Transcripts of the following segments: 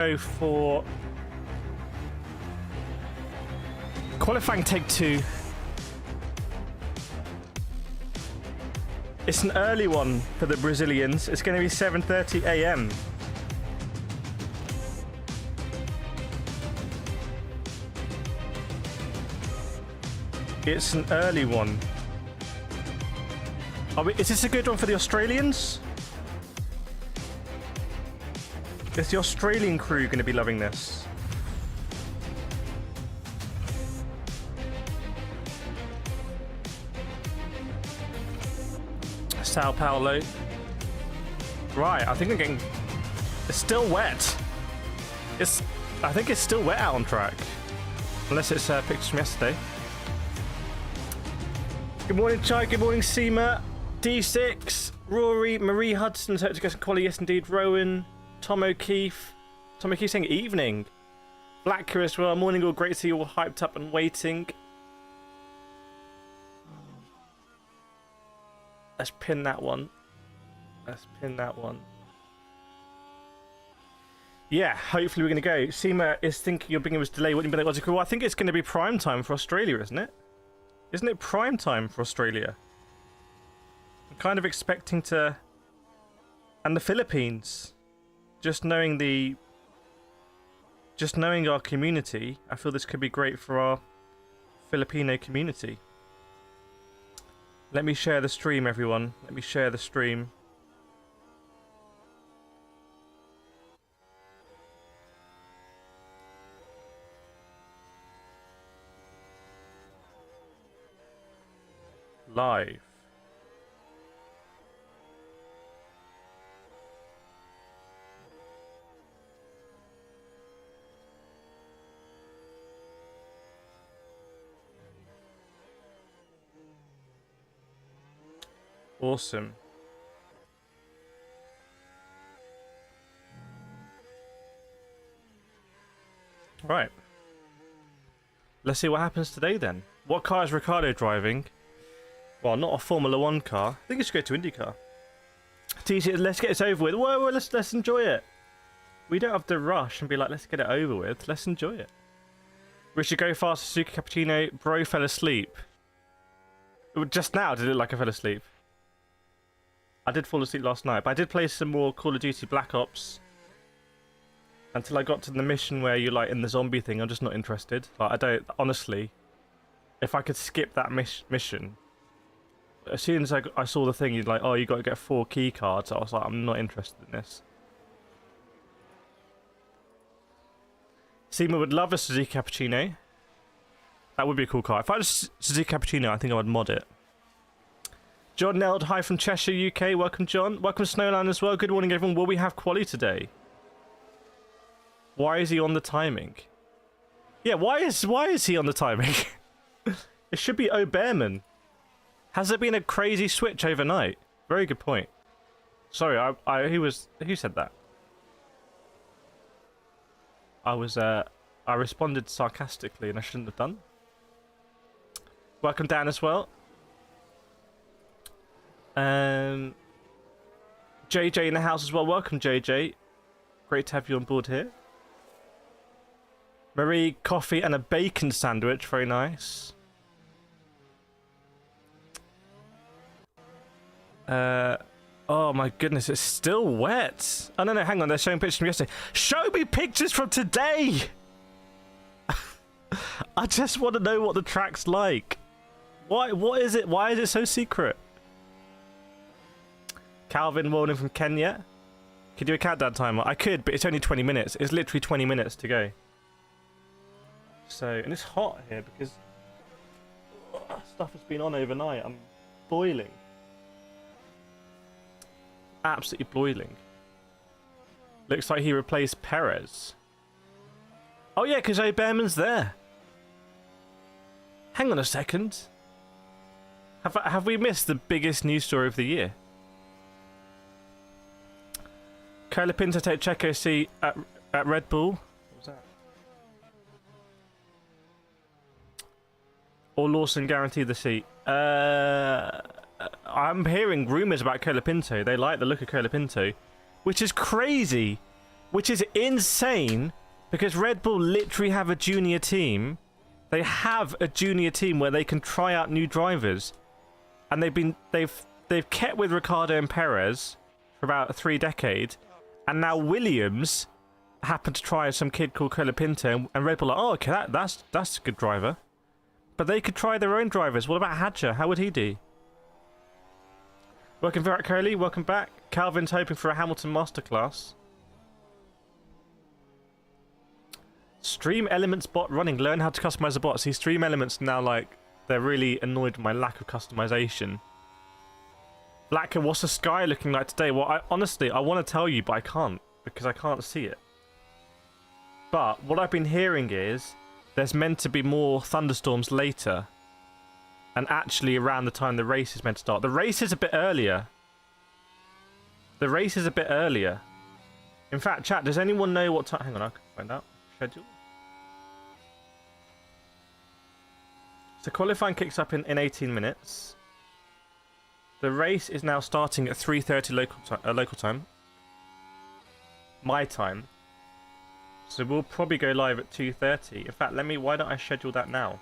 Go for qualifying take 2. It's an early one for the Brazilians. It's going to be 7:30 a.m. It's an early one. Is this a good one for the Australians? Is the Australian crew going to be loving this? Sao Paulo. Right, I think I'm getting... It's still wet. I think it's still wet out on track. Unless it's pictures from yesterday. Good morning, Chai. Good morning, Seema. D6. Rory. Marie Hudson. Hope to get some quality. Yes, indeed. Rowan. Tom O'Keefe. Tom O'Keefe saying evening. Blacker as well. Morning all. Great to see you all hyped up and waiting. Let's pin that one. Let's pin that one. Yeah, hopefully we're going to go. Seema is thinking you're bringing us delay. What do you mean? Well, I think it's going to be prime time for Australia, isn't it? Isn't it prime time for Australia? I'm kind of expecting to... And the Philippines. Just knowing our community, I feel this could be great for our Filipino community. Let me share the stream, everyone. Let me share the stream. Live. Awesome. Right. Let's see what happens today then. What car is Ricciardo driving? Well, not a Formula 1 car. I think it should go to IndyCar. TC, let's get this over with. Whoa, let's enjoy it. We don't have to rush and be like, let's get it over with. Let's enjoy it. We should go fast. Suzuki Cappuccino. Bro fell asleep. Just now, did it look like I fell asleep? I did fall asleep last night, but I did play some more Call of Duty Black Ops until I got to the mission where you're like in the zombie thing. I'm just not interested. Like, I don't, honestly, if I could skip that mission, as soon as I saw the thing, you'd like, oh, you got to get 4 key cards. I was like, I'm not interested in this. Seema would love a Suzuki Cappuccino. That would be a cool car. If I had a Suzuki Cappuccino, I think I would mod it. John Neld, hi from Cheshire, UK. Welcome, John. Welcome, Snowland as well. Good morning, everyone. Will we have quali today? Why is he on the timing? Yeah, why is he on the timing? It should be O'Bearman. Has there been a crazy switch overnight? Very good point. Sorry, who said that? I responded sarcastically and I shouldn't have done. Welcome, Dan, as well. JJ in the house as well. Welcome, JJ. Great to have you on board here. Marie, coffee and a bacon sandwich. Very nice. Oh my goodness, it's still wet. Oh no, hang on. They're showing pictures from yesterday. Show me pictures from today. I just want to know what the track's like. What is it? Why is it so secret? Calvin Morning from Kenya. Could you do a countdown timer? I could, but it's only 20 minutes. It's literally 20 minutes to go. So, and it's hot here because stuff has been on overnight. I'm boiling. Absolutely boiling. Looks like he replaced Perez. Oh yeah, because O'Bearman's there. Hang on a second. Have we missed the biggest news story of the year? Colapinto take Checo seat at Red Bull. What was that? Or Lawson guarantee the seat. I'm hearing rumours about Colapinto. They like the look of Colapinto, which is crazy which is insane because Red Bull literally have a junior team. They have a junior team where they can try out new drivers, and they've kept with Ricciardo and Perez for about 3 decades, and now Williams happened to try some kid called Colapinto, and Red Bull are like, oh, okay, that's a good driver. But they could try their own drivers. What about Hadger? How would he do? Welcome, Virat Kohli. Welcome back. Calvin's hoping for a Hamilton masterclass. Stream Elements bot running. Learn how to customize the bot. See, Stream Elements now, like, they're really annoyed with my lack of customization. Blacker, what's the sky looking like today? Well, honestly, I want to tell you, but I can't, because I can't see it. But what I've been hearing is there's meant to be more thunderstorms later, and actually around the time the race is meant to start. The race is a bit earlier. The race is a bit earlier. In fact, chat, does anyone know what time? Hang on, I can find out. Schedule. So qualifying kicks up in 18 minutes. The race is now starting at 3:30 local time. My time. So we'll probably go live at 2:30. In fact, why don't I schedule that now?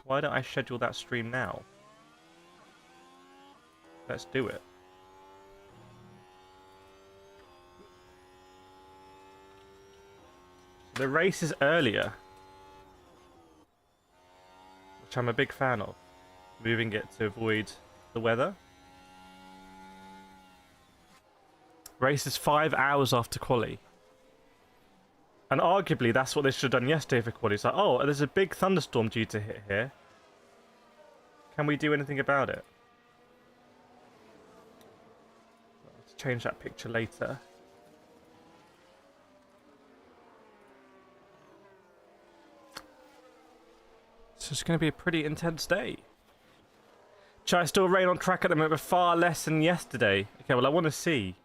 Why don't I schedule that stream now? Let's do it. The race is earlier, which I'm a big fan of. Moving it to avoid the weather. Race is 5 hours after quali. And arguably, that's what they should have done yesterday for quali. It's like, oh, there's a big thunderstorm due to hit here. Can we do anything about it? Let's change that picture later. So it's going to be a pretty intense day. Should I still rain on track at the moment, but far less than yesterday? Okay, well, I want to see.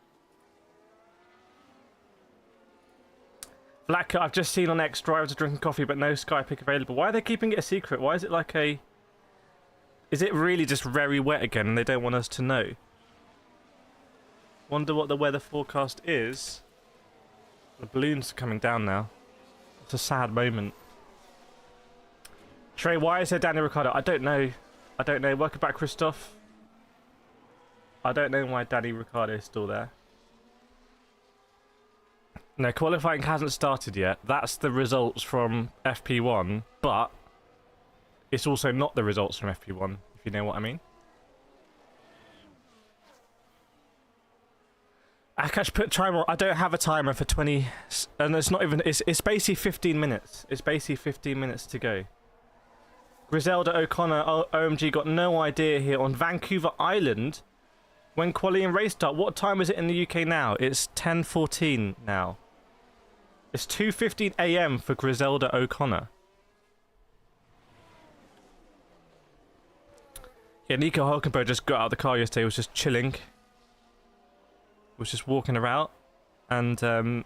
Black, I've just seen on X drivers are drinking coffee, but no Sky Pick available. Why are they keeping it a secret? Why is it like a... Is it really just very wet again and they don't want us to know? Wonder what the weather forecast is. The balloons are coming down now. It's a sad moment. Trey, why is there Daniel Ricciardo? I don't know. I don't know. Welcome back, Christoph. I don't know why Danny Ricciardo is still there. No, qualifying hasn't started yet. That's the results from FP1, but it's also not the results from FP1, if you know what I mean. Akash put timer. I don't have a timer for 20, and it's not even. It's basically 15 minutes. It's basically 15 minutes to go. Griselda O'Connor, OMG, got no idea here on Vancouver Island when quali and race start. What time is it in the UK now? It's 10:14 now. It's 2:15 AM for Griselda O'Connor. Yeah, Nico Hulkenberg just got out of the car yesterday, was just chilling. Was just walking around, and then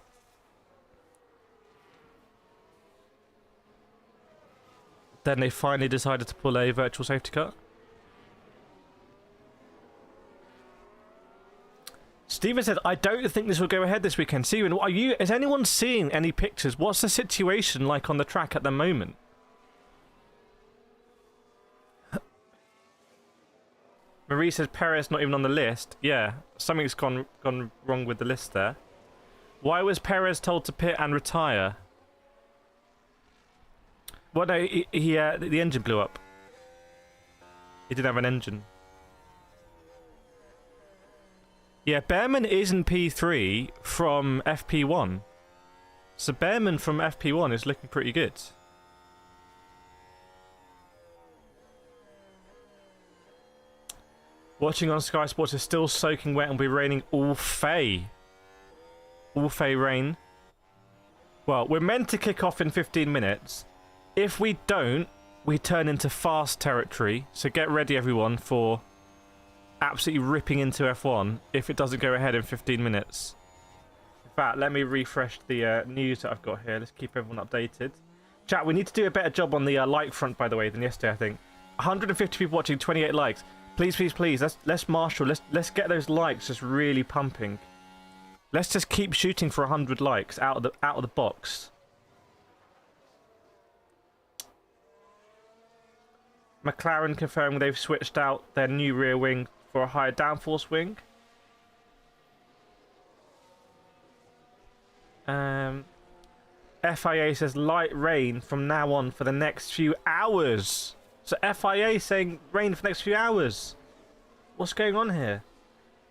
they finally decided to pull a virtual safety car. Steven said, I don't think this will go ahead this weekend. Steven, is anyone seeing any pictures? What's the situation like on the track at the moment? Marie says Perez not even on the list. Yeah, something's gone wrong with the list there. Why was Perez told to pit and retire? Well, no, the engine blew up. He didn't have an engine. Yeah, Behrman is in P3 from FP1. So Behrman from FP1 is looking pretty good. Watching on Sky Sports is still soaking wet and will be raining all Fay. All Fay rain. Well, we're meant to kick off in 15 minutes. If we don't, we turn into fast territory. So get ready, everyone, for absolutely ripping into F1 if it doesn't go ahead in 15 minutes. In fact, let me refresh the news that I've got here. Let's keep everyone updated. Chat, we need to do a better job on the like front, by the way, than yesterday, I think. 150 people watching, 28 likes. Please, please, please, let's marshal. Let's get those likes just really pumping. Let's just keep shooting for 100 likes out of the box. McLaren confirming they've switched out their new rear wing for a higher downforce wing. FIA says light rain from now on for the next few hours. So FIA saying rain for the next few hours. What's going on here?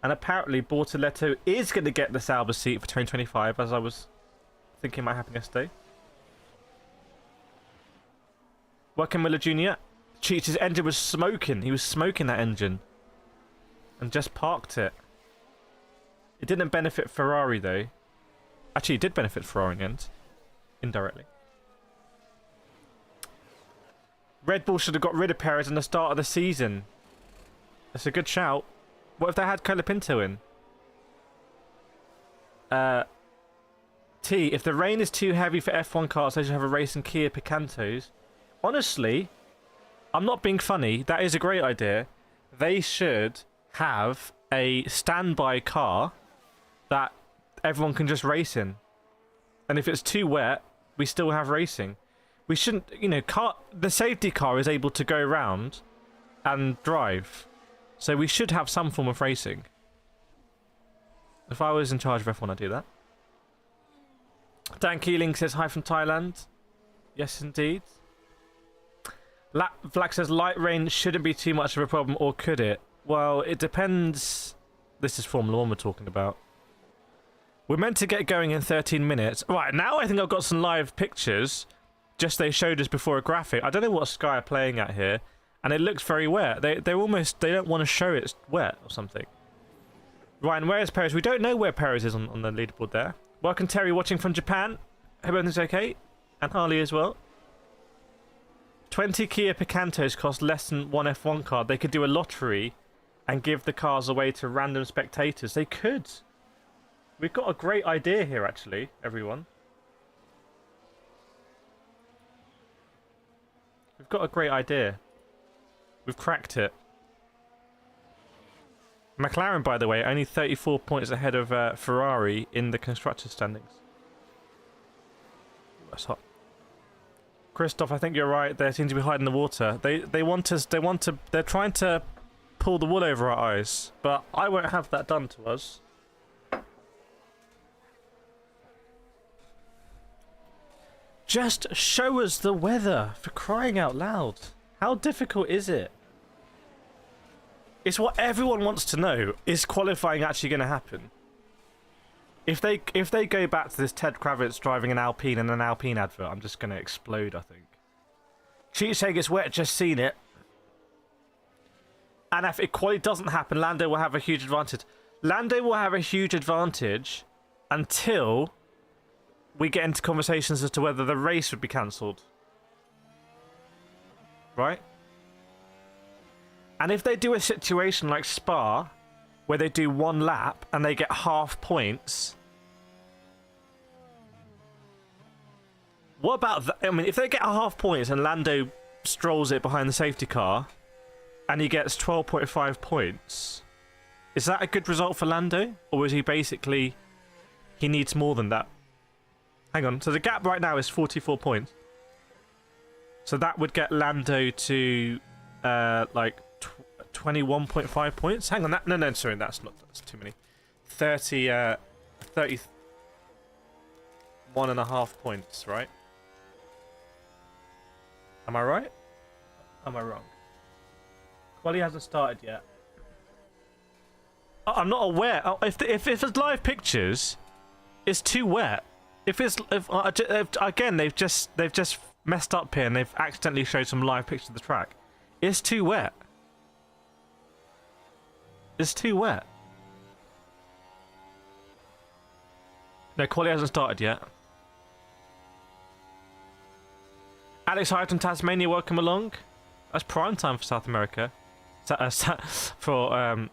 And apparently Bortoleto is going to get the Sauber seat for 2025, as I was thinking might happen yesterday. Welcome Miller Jr. Cheats, his engine was smoking. He was smoking that engine. And just parked it. It didn't benefit Ferrari though. Actually, it did benefit Ferrari in the end. Indirectly. Red Bull should have got rid of Perez in the start of the season. That's a good shout. What if they had Colapinto in? T, if the rain is too heavy for F1 cars, they should have a race in Kia Picantos. Honestly, I'm not being funny. That is a great idea. They should have a standby car that everyone can just race in. And if it's too wet, we still have racing. We shouldn't, you know, the safety car is able to go around and drive. So we should have some form of racing. If I was in charge of F1, I'd do that. Dan Keeling says hi from Thailand. Yes, indeed. Vlack says light rain shouldn't be too much of a problem, or could it? Well, it depends. This is Formula 1 we're talking about. We're meant to get going in 13 minutes. Right, now I think I've got some live pictures. Just they showed us before a graphic. I don't know what Sky are playing at here. And it looks very wet. They don't want to show it's wet or something. Ryan, where is Perez? We don't know where Perez is on the leaderboard there. Welcome Terry watching from Japan. Hope everything's okay. And Harley as well. 20 Kia Picantos cost less than one F1 car. They could do a lottery and give the cars away to random spectators. They could. We've got a great idea here, actually, everyone. We've got a great idea. We've cracked it. McLaren, by the way, only 34 points ahead of Ferrari in the constructors' standings. That's hot. Christoph, I think you're right. They seem to be hiding the water. They want us. They're trying to pull the wool over our eyes. But I won't have that done to us. Just show us the weather, for crying out loud. How difficult is it? It's what everyone wants to know. Is qualifying actually going to happen? If they go back to this Ted Kravitz driving an Alpine and an Alpine advert, I'm just going to explode, I think. Cheat saying it's wet, just seen it. And if equality doesn't happen, Lando will have a huge advantage. Lando will have a huge advantage until we get into conversations as to whether the race would be cancelled. Right? And if they do a situation like Spa, where they do one lap and they get half points, what about that? I mean, if they get half points and Lando strolls it behind the safety car and he gets 12.5 points, is that a good result for Lando? Or is he basically, he needs more than that? Hang on, so the gap right now is 44 points. So that would get Lando to like 21.5 points. Hang on, no, sorry, that's too many. 31.5 points, right? Am I right? Am I wrong? Well, he hasn't started yet. I'm not aware. Oh, if there's live pictures, it's too wet. Again, they've just messed up here and they've accidentally showed some live pictures of the track. It's too wet. It's too wet. No, quality hasn't started yet. Alex Hyde from Tasmania, welcome along. That's prime time for South America. For,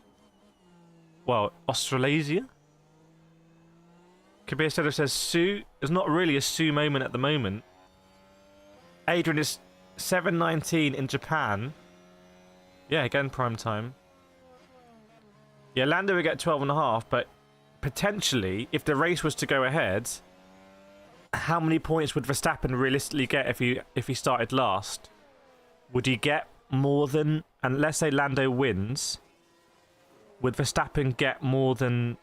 well, Australasia? Kabir Setter says, Sue, there's not really a Sue moment at the moment. Adrian is 7:19 in Japan. Yeah, again, prime time. Yeah, Lando will get 12.5, but potentially, if the race was to go ahead, how many points would Verstappen realistically get if he started last? Would he get more than, and let's say Lando wins, would Verstappen get more than,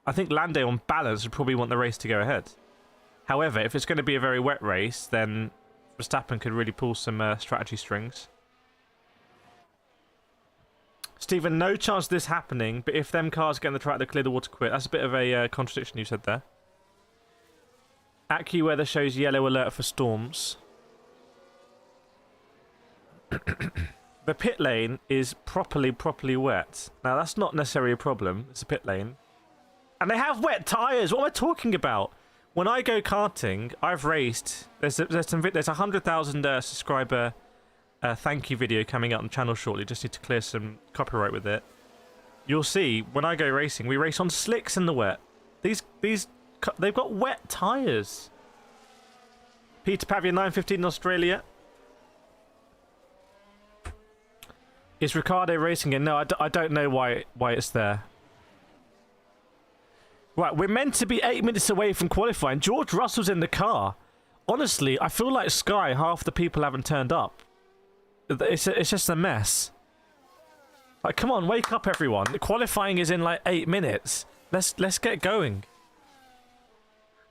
I think Lando on balance would probably want the race to go ahead. However, if it's going to be a very wet race, then Verstappen could really pull some strategy strings. Stephen, no chance of this happening, but if them cars get on the track, they clear the water quick. That's a bit of a contradiction you said there. AccuWeather shows yellow alert for storms. The pit lane is properly wet. Now, that's not necessarily a problem. It's a pit lane. And they have wet tyres. What am I talking about? When I go karting, I've raced. There's a 100,000 subscriber thank you video coming out on the channel shortly. Just need to clear some copyright with it. You'll see when I go racing, we race on slicks in the wet. They've got wet tyres. Peter Pavia 915 in Australia. Is Ricciardo racing it? No, I don't know why it's there. Right, we're meant to be 8 minutes away from qualifying. George Russell's in the car. Honestly, I feel like Sky, half the people haven't turned up. It's just a mess. Like, come on, wake up, everyone. The qualifying is in like 8 minutes. Let's get going.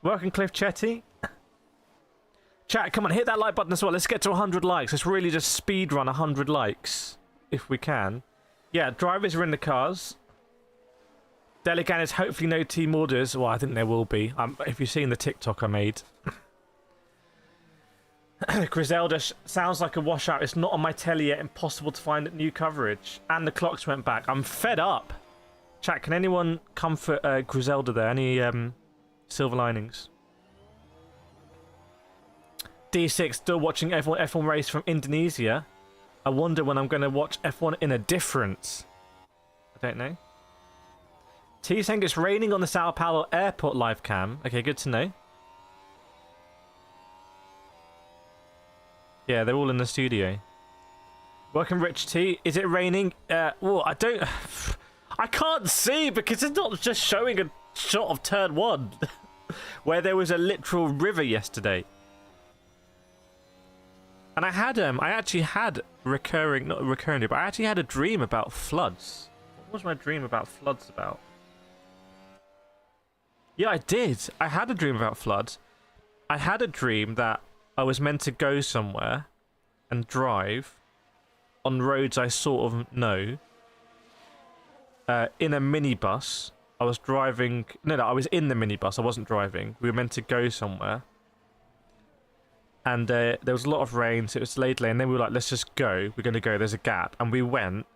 Welcome, Cliff Chetty. Chat, come on, hit that like button as well. Let's get to 100 likes. Let's really just speed run 100 likes if we can. Yeah, drivers are in the cars. Delegan is hopefully no team orders. Well, I think there will be. If you've seen the TikTok I made. Griselda sounds like a washout. It's not on my telly yet. Impossible to find new coverage. And the clocks went back. I'm fed up. Chat, can anyone comfort Griselda there? Any silver linings? D6 still watching F1 race from Indonesia. I wonder when I'm going to watch F1 in a different. I don't know. T saying it's raining on the Sao Paulo airport live cam. Okay, good to know. Yeah, they're all in the studio. Welcome, Rich T. Is it raining? Well, I can't see because it's not just showing a shot of turn 1 where there was a literal river yesterday. And I actually had not recurring, but I actually had a dream about floods. What was my dream about floods about? Yeah, I did. I had a dream about floods. I had a dream that I was meant to go somewhere and drive on roads I sort of know in a minibus. I was driving... No, I was in the minibus. I wasn't driving. We were meant to go somewhere. And there was a lot of rain, so it was delayed. And then we were like, let's just go. We're going to go. There's a gap. And we went.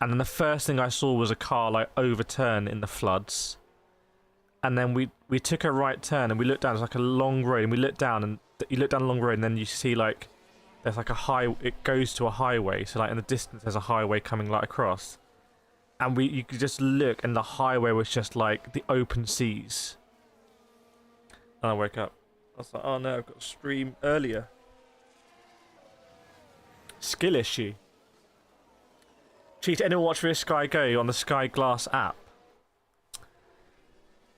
And then the first thing I saw was a car like overturn in the floods. And then we took a right turn and we looked down. It's like a long road. And we looked down and you look down a long road and then you see like there's like it goes to a highway. So like in the distance there's a highway coming like across. And you could just look and the highway was just like the open seas. And I woke up. I was like, oh no, I've got to stream earlier. Skill issue. Cheat, anyone watch for Sky Go on the Sky Glass app?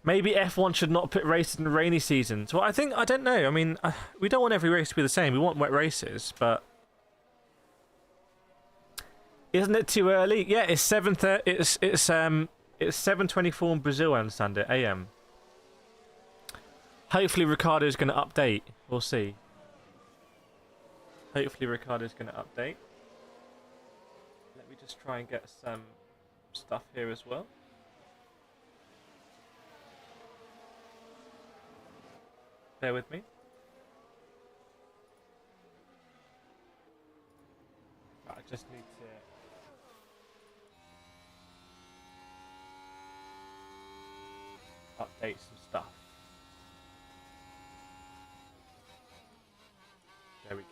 Maybe F1 should not put races in rainy seasons. Well, I don't know. I mean, we don't want every race to be the same. We want wet races, but isn't it too early? Yeah, it's 7:30. It's 7:24 in Brazil. I understand it. AM. Hopefully, Ricciardo's going to update. We'll see. Hopefully, Ricciardo's going to update. Let me just try and get some stuff here as well. Bear with me. I just need to update some stuff. There we go.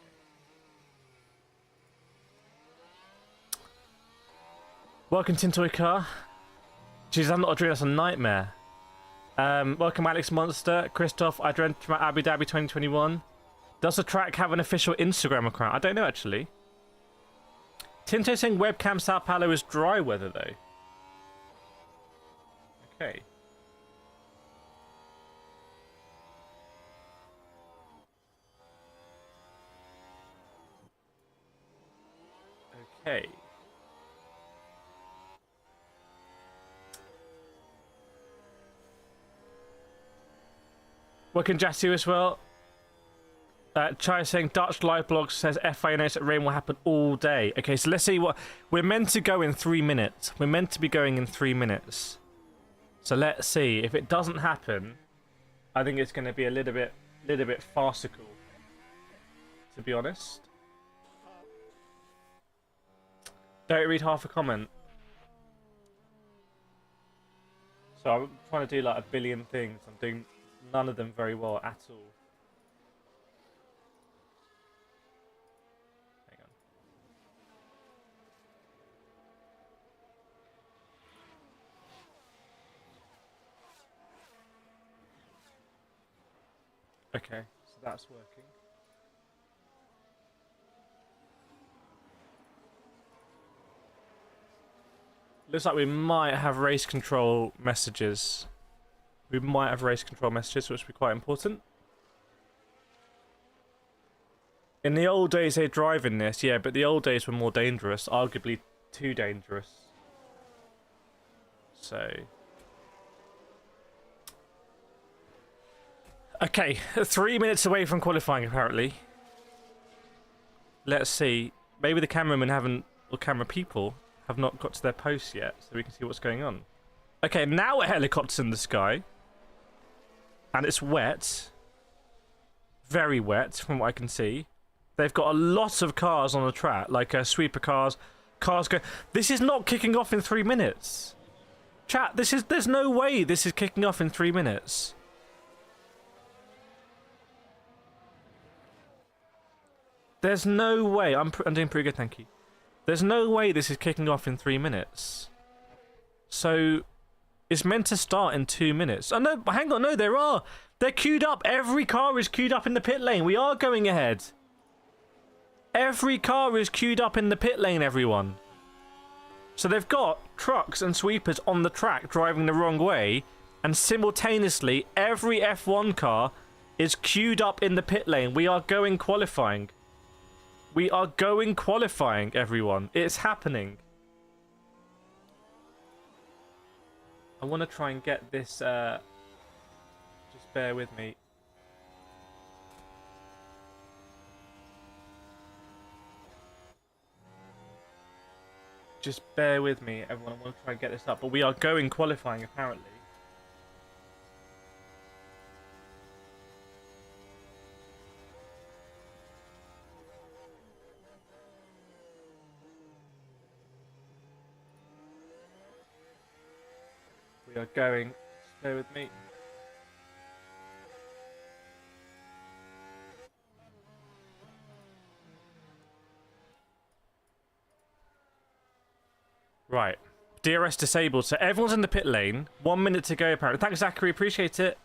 Welcome, Tintoy Car. Jeez, I'm not a dream, that's a nightmare. Welcome, Alex Monster. Christoph, I dreamt about Abu Dhabi 2021. Does the track have an official Instagram account? I don't know, actually. Tinto saying webcam Sao Paulo is dry weather, though. Okay. Okay. Welcome, Jassu, as well. Chai saying Dutch live blog says FIA knows that rain will happen all day. Okay, so let's see what we're meant to go in 3 minutes. We're meant to be going in 3 minutes. So let's see if it doesn't happen. I think it's going to be a little bit farcical, to be honest. Don't read half a comment. So I'm trying to do like a billion things. I'm doing none of them very well at all. Hang on. Okay, so that's working. Looks like we might have race control messages. We might have race control messages, which would be quite important. In the old days, they drive in this, yeah, but the old days were more dangerous, arguably too dangerous. So... Okay, 3 minutes away from qualifying, apparently. Let's see. Maybe the cameramen haven't, or camera people, have not got to their posts yet, so we can see what's going on. Okay, now a helicopter's in the sky. And it's wet. Very wet, from what I can see. They've got a lot of cars on the track, like sweeper cars. Cars go... This is not kicking off in 3 minutes. Chat, there's no way this is kicking off in 3 minutes. There's no way. I'm doing pretty good, thank you. There's no way this is kicking off in 3 minutes. So, it's meant to start in 2 minutes. Oh, no, hang on, no, there are. They're queued up. Every car is queued up in the pit lane. We are going ahead. Every car is queued up in the pit lane, everyone. So they've got trucks and sweepers on the track driving the wrong way, and simultaneously, every F1 car is queued up in the pit lane. We are going qualifying. We are going qualifying, everyone. It's happening. I want to try and get this... just bear with me. Just bear with me, everyone. I want to try and get this up. But we are going qualifying, apparently. We are going. Stay with me. Right. DRS disabled. So everyone's in the pit lane. 1 minute to go, apparently. Thanks, Zachary. Appreciate it.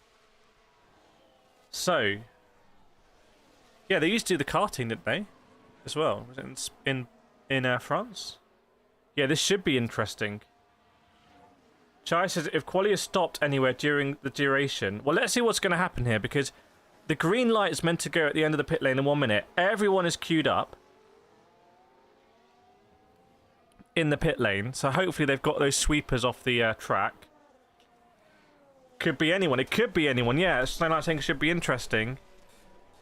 So. Yeah, they used to do the karting, didn't they? As well. Was it in France? Yeah, this should be interesting. Chai says, if quali is stopped anywhere during the duration... Well, let's see what's going to happen here, because the green light is meant to go at the end of the pit lane in 1 minute. Everyone is queued up in the pit lane, so hopefully they've got those sweepers off the track. Could be anyone. It could be anyone, yeah. Snowlight saying it should be interesting.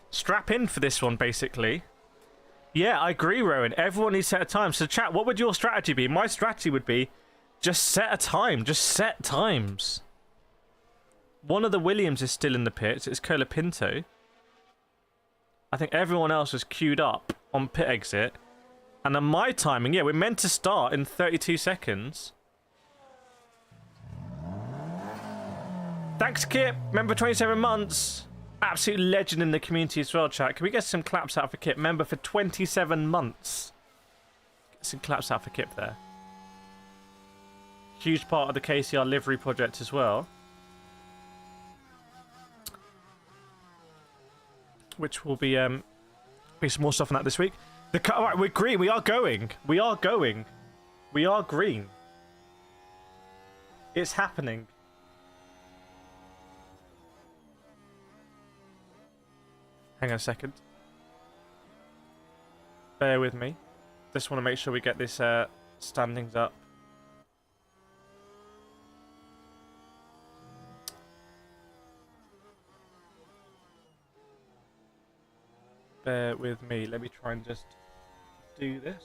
Strap in for this one, basically. Yeah, I agree, Rowan. Everyone needs to set a time. So, chat, what would your strategy be? My strategy would be... Just set a time. Just set times. One of the Williams is still in the pits. It's Colapinto. I think everyone else is queued up on pit exit. And then my timing, yeah, we're meant to start in 32 seconds. Thanks, Kip. Member 27 months. Absolute legend in the community as well, chat. Can we get some claps out for Kip? Member for 27 months. Get some claps out for Kip there. Huge part of the KCR livery project as well, which will be some more stuff on that this week. All right, we're green. We are going. We are going. We are green. It's happening. Hang on a second. Bear with me. Just want to make sure we get this standings up. Bear with me. Let me try and just do this.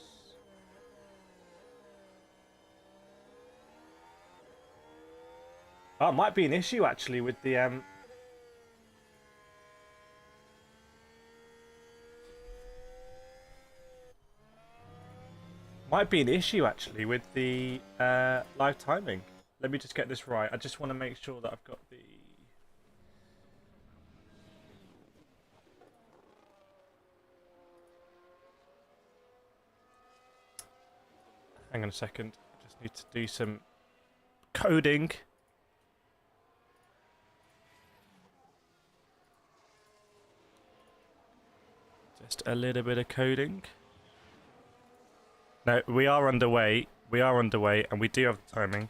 Oh, it might be an issue actually with the might be an issue actually with the live timing. Let me just get this right. I just want to make sure that I've got the... Hang on a second. I just need to do some coding. Just a little bit of coding. No, we are underway. We are underway, and we do have the timing.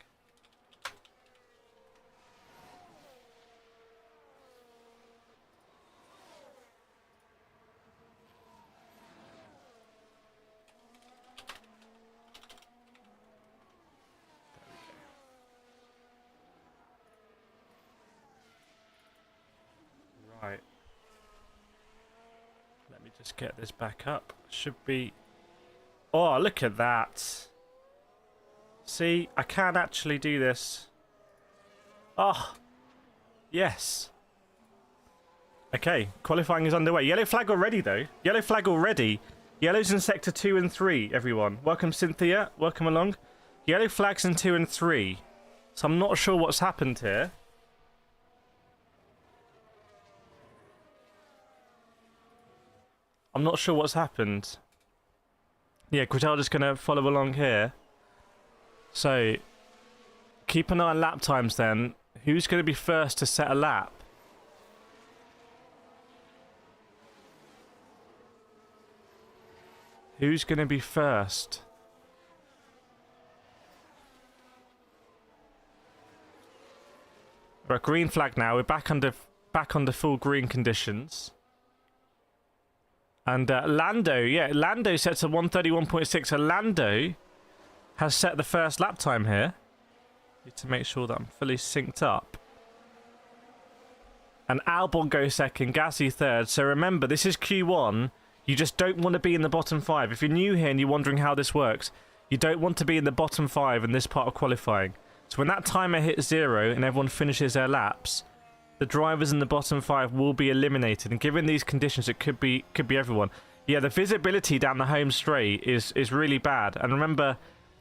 Right. Let me just get this back up. Should be... Oh, look at that. See, I can actually do this. Oh, yes. Okay, qualifying is underway. Yellow flag already, though. Yellow flag already. Yellow's in sector 2 and 3, everyone. Welcome, Cynthia. Welcome along. Yellow flags in 2 and 3. So I'm not sure what's happened here. I'm not sure what's happened. Yeah, Gritelda's going to follow along here. So, keep an eye on lap times then. Who's going to be first to set a lap? Who's going to be first? We're at green flag now. We're back under full green conditions. And Lando, yeah, Lando sets a 1:31.6. Lando has set the first lap time here. Need to make sure that I'm fully synced up. And Albon goes second, Gasly third. So remember, this is Q1. You just don't want to be in the bottom 5. If you're new here and you're wondering how this works, you don't want to be in the bottom 5 in this part of qualifying. So when that timer hits 0 and everyone finishes their laps, the drivers in the bottom 5 will be eliminated, and given these conditions, it could be everyone. Yeah, the visibility down the home straight is really bad. And remember,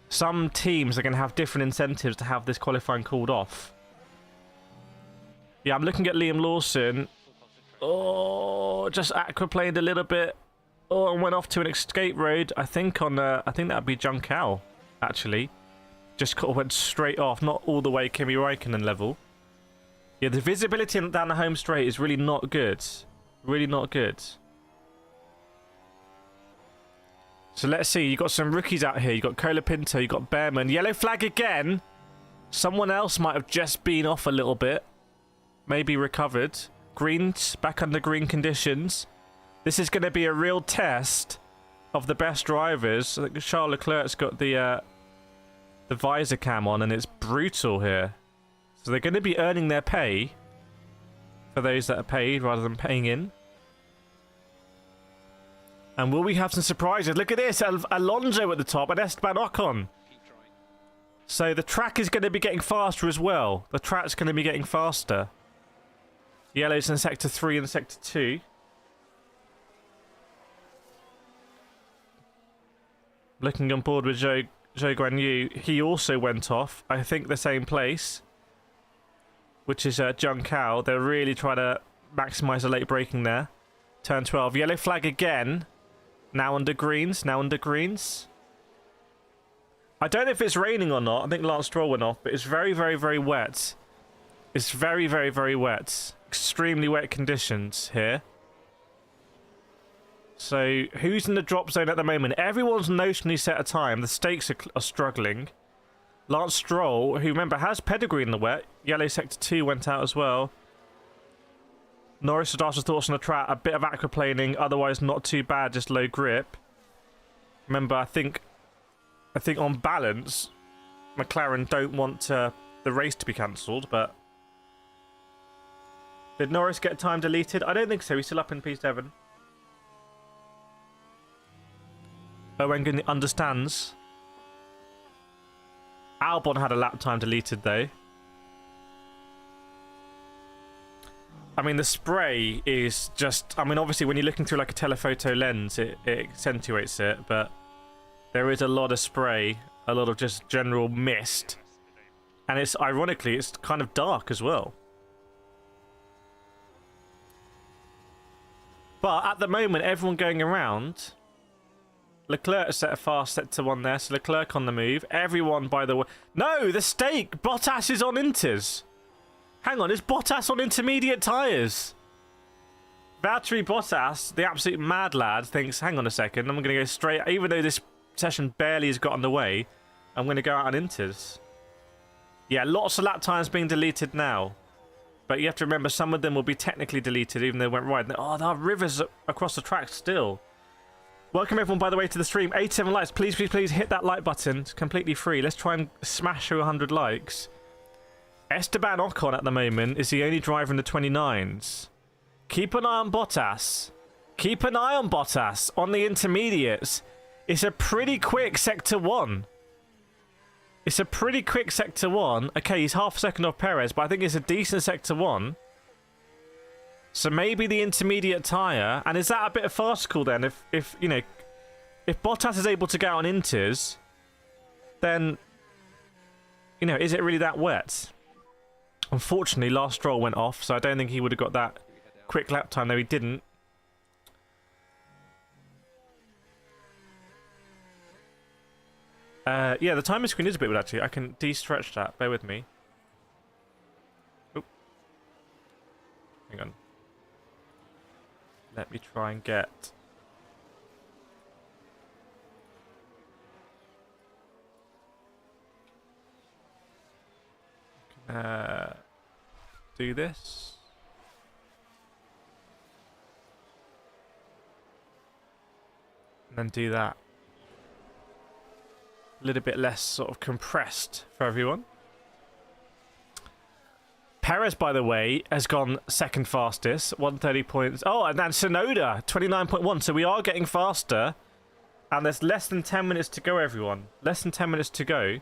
some teams are going to have different incentives to have this qualifying called off. Yeah, I'm looking at Liam Lawson. Oh, just aquaplaned a little bit. Oh, and went off to an escape road. I think that'd be Juncal, actually. Just kind of went straight off, not all the way Kimi Räikkönen level. Yeah, the visibility down the home straight is really not good. Really not good. So let's see. You've got some rookies out here. You've got Colapinto. You've got Behrman. Yellow flag again. Someone else might have just been off a little bit. Maybe recovered. Greens back under green conditions. This is going to be a real test of the best drivers. I think Charles Leclerc's got the visor cam on, and it's brutal here. So they're going to be earning their pay for those that are paid rather than paying in. And will we have some surprises? Look at this, Alonso at the top and Esteban Ocon. So the track is going to be getting faster as well. The track's going to be getting faster. Yellow's in sector 3 and sector 2. Looking on board with Zhou Guan Yu, he also went off. I think the same place, which is Juncal. They're really trying to maximise the late braking there. Turn 12. Yellow flag again. Now under greens. Now under greens. I don't know if it's raining or not. I think Lance Stroll went off, but it's very, very, very wet. It's very, very, very wet. Extremely wet conditions here. So, who's in the drop zone at the moment? Everyone's notionally set a time. The stakes are struggling. Lance Stroll, who, remember, has pedigree in the wet. Yellow sector 2 went out as well. Norris has asked his thoughts on the track. A bit of aquaplaning, otherwise not too bad, just low grip. Remember, I think on balance, McLaren don't want the race to be cancelled, but... Did Norris get time deleted? I don't think so. He's still up in P7. Owen understands. Albon had a lap time deleted, though. I mean, the spray is just... I mean, obviously, when you're looking through like a telephoto lens, it accentuates it, but there is a lot of spray, a lot of just general mist. And it's, ironically, it's kind of dark as well. But at the moment, everyone going around... Leclerc set a fast set to 1 there, so Leclerc on the move. Everyone, by the way... No, the stake! Bottas is on Inters! Hang on, is Bottas on intermediate tyres? Valtteri Bottas, the absolute mad lad, thinks, hang on a second, I'm going to go straight... Even though this session barely has got underway, I'm going to go out on Inters. Yeah, lots of lap times being deleted now. But you have to remember, some of them will be technically deleted, even though they went right. Oh, there are rivers across the track still. Welcome everyone, by the way, to the stream. 87 likes. Please, please, please hit that like button. It's completely free. Let's try and smash through 100 likes. Esteban Ocon at the moment is the only driver in the 29s. Keep an eye on Bottas. Keep an eye on Bottas on the intermediates. It's a pretty quick Sector 1. It's a pretty quick Sector 1. Okay, he's half a second off Perez, but I think it's a decent Sector 1. So maybe the intermediate tyre, and is that a bit of farcical then? If you know, if Bottas is able to get on Inters, then you know, is it really that wet? Unfortunately, last Stroll went off, so I don't think he would have got that quick lap time. No, he didn't. Yeah, the timer screen is a bit weird actually. I can de-stretch that. Bear with me. Oop. Hang on. Let me try and get... do this. And then do that. A little bit less sort of compressed for everyone. Perez, by the way, has gone second fastest, 130 points. Oh, and then Tsunoda, 29.1. So we are getting faster. And there's less than 10 minutes to go, everyone. Less than 10 minutes to go.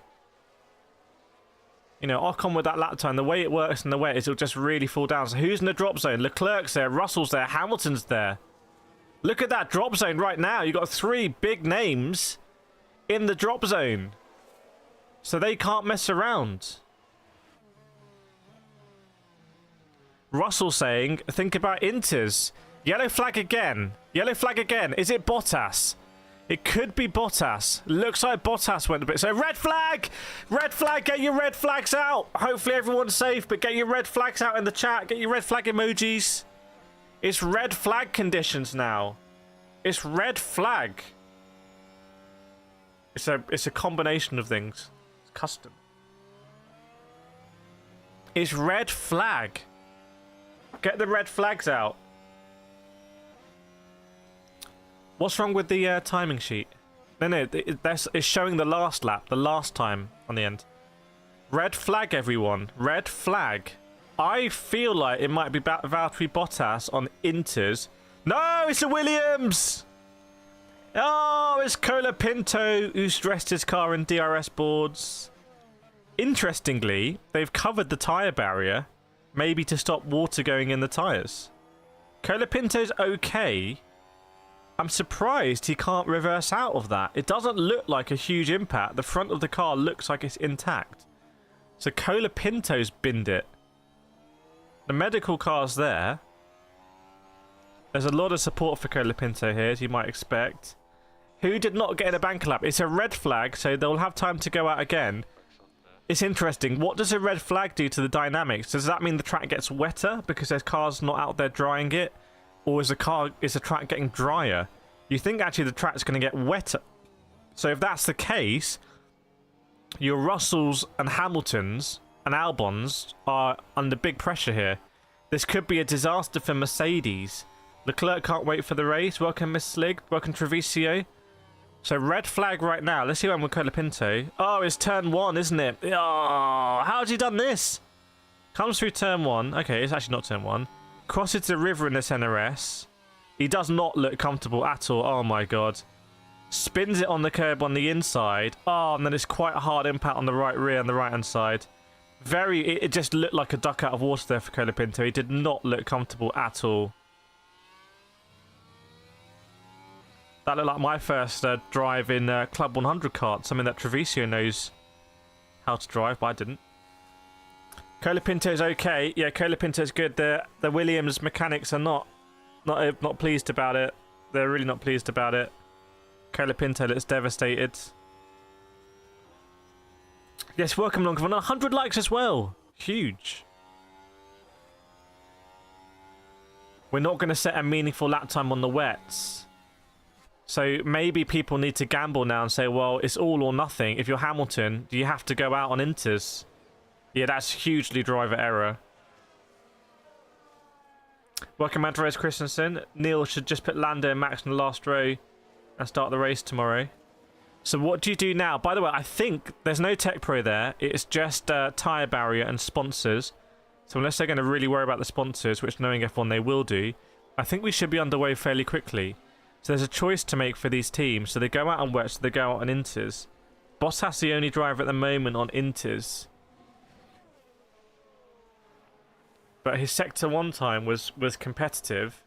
You know, Ocon with that lap time, the way it works in the wet is it'll just really fall down. So who's in the drop zone? Leclerc's there, Russell's there, Hamilton's there. Look at that drop zone right now. You've got 3 big names in the drop zone. So they can't mess around. Russell saying, think about Inters. Yellow flag again. Yellow flag again. Is it Bottas? It could be Bottas. Looks like Bottas went a bit. So red flag! Red flag, get your red flags out. Hopefully everyone's safe, but get your red flags out in the chat. Get your red flag emojis. It's red flag conditions now. It's red flag. It's a combination of things. It's custom. It's red flag. Get the red flags out. What's wrong with the timing sheet? No, it's showing the last lap, the last time on the end. Red flag, everyone. Red flag. I feel like it might be Valtteri Bottas on Inters. No, it's a Williams! Oh, it's Colapinto who's dressed his car in DRS boards. Interestingly, they've covered the tyre barrier, maybe to stop water going in the tyres. Colapinto's okay. I'm surprised he can't reverse out of that. It doesn't look like a huge impact. The front of the car looks like it's intact. So Colapinto's binned it. The medical car's there. There's a lot of support for Colapinto here, as you might expect. Who did not get in a banker lap? It's a red flag, so they'll have time to go out again. It's interesting. What does a red flag do to the dynamics? Does that mean the track gets wetter because there's cars not out there drying it? Or is the track getting drier? You think actually the track's going to get wetter. So if that's the case, your Russells and Hamiltons and Albons are under big pressure here. This could be a disaster for Mercedes. Leclerc can't wait for the race. Welcome, Miss Slig. Welcome, Treviso. So red flag right now. Let's see what I'm with Colapinto. Oh, it's turn 1, isn't it? Oh, how's he done this? Comes through turn 1. Okay, it's actually not turn 1. Crosses the river in this NRS. He does not look comfortable at all. Oh my god. Spins it on the curb on the inside. Oh, and then it's quite a hard impact on the right rear and the right hand side. It just looked like a duck out of water there for Colapinto. He did not look comfortable at all. That looked like my first drive in Club 100 kart. Something that Treviso knows how to drive, but I didn't. Colapinto's okay. Yeah, Colapinto's good. The Williams mechanics are not pleased about it. They're really not pleased about it. Colapinto looks devastated. Yes, welcome along for 100 likes as well. Huge. We're not going to set a meaningful lap time on the wets. So maybe people need to gamble now and say, well, it's all or nothing. If you're Hamilton, do you have to go out on inters? Yeah, that's hugely driver error. Welcome, Andreas Christensen. Neil should just put Lando and Max in the last row and start the race tomorrow. So what do you do now? By the way, I think there's no Tech Pro there. It's just tyre barrier and sponsors. So unless they're going to really worry about the sponsors, which knowing F1 they will do, I think we should be underway fairly quickly. So there's a choice to make for these teams. So they go out on wets, so they go out on inters. Bottas the only driver at the moment on inters. But his Sector 1 time was competitive.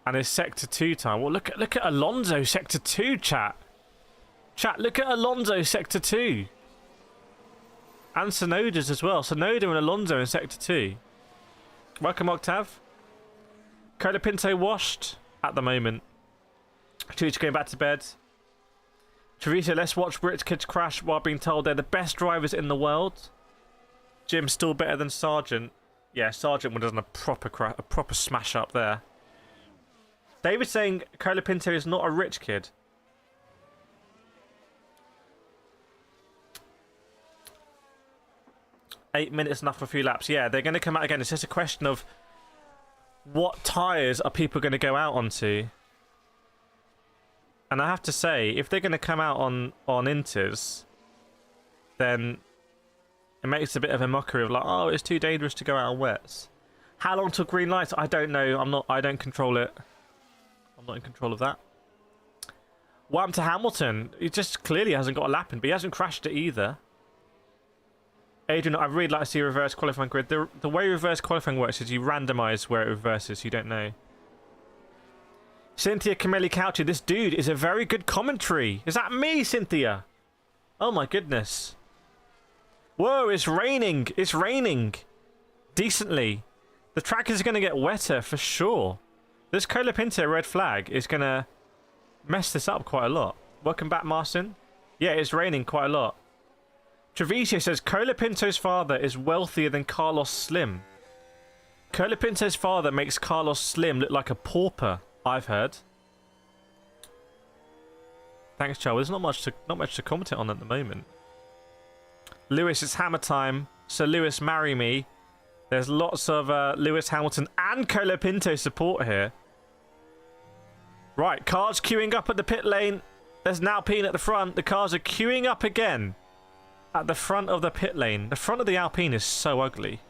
And his Sector 2 time... Well, look at Alonso Sector 2, chat. Chat, look at Alonso Sector 2. And Tsunoda's as well. Tsunoda and Alonso in Sector 2. Welcome, Octav. Colapinto washed at the moment. Chuch going back to bed. Teresa, let's watch Brits kids crash while being told they're the best drivers in the world. Jim's still better than Sargent. Yeah, Sargent would have done a proper smash up there. David's saying Colapinto is not a rich kid. $8 minutes enough for a few laps. Yeah, they're going to come out again. It's just a question of what tyres are people going to go out onto. And I have to say, if they're going to come out on inters, then it makes a bit of a mockery of like, oh, it's too dangerous to go out on wets. How long till green lights? I don't know. I don't control it. I'm not in control of that. What happened to Hamilton? He just clearly hasn't got a lap in, but he hasn't crashed it either. Adrian, I'd really like to see a reverse qualifying grid. The way reverse qualifying works is you randomise where it reverses, so you don't know. Cynthia Camelli Couchy, this dude is a very good commentary. Is that me, Cynthia? Oh my goodness. Whoa, it's raining. It's raining. Decently. The track is going to get wetter for sure. This Colapinto red flag is going to mess this up quite a lot. Welcome back, Marcin. Yeah, it's raining quite a lot. Treviso says Colapinto's father is wealthier than Carlos Slim. Colapinto's father makes Carlos Slim look like a pauper, I've heard. Thanks, Charles. There's not much to comment on at the moment. Lewis, it's hammer time. So Lewis, marry me. There's lots of Lewis Hamilton and Colapinto support here. Right, cars queuing up at the pit lane. There's an Alpine at the front. The cars are queuing up again at the front of the pit lane. The front of the Alpine is so ugly.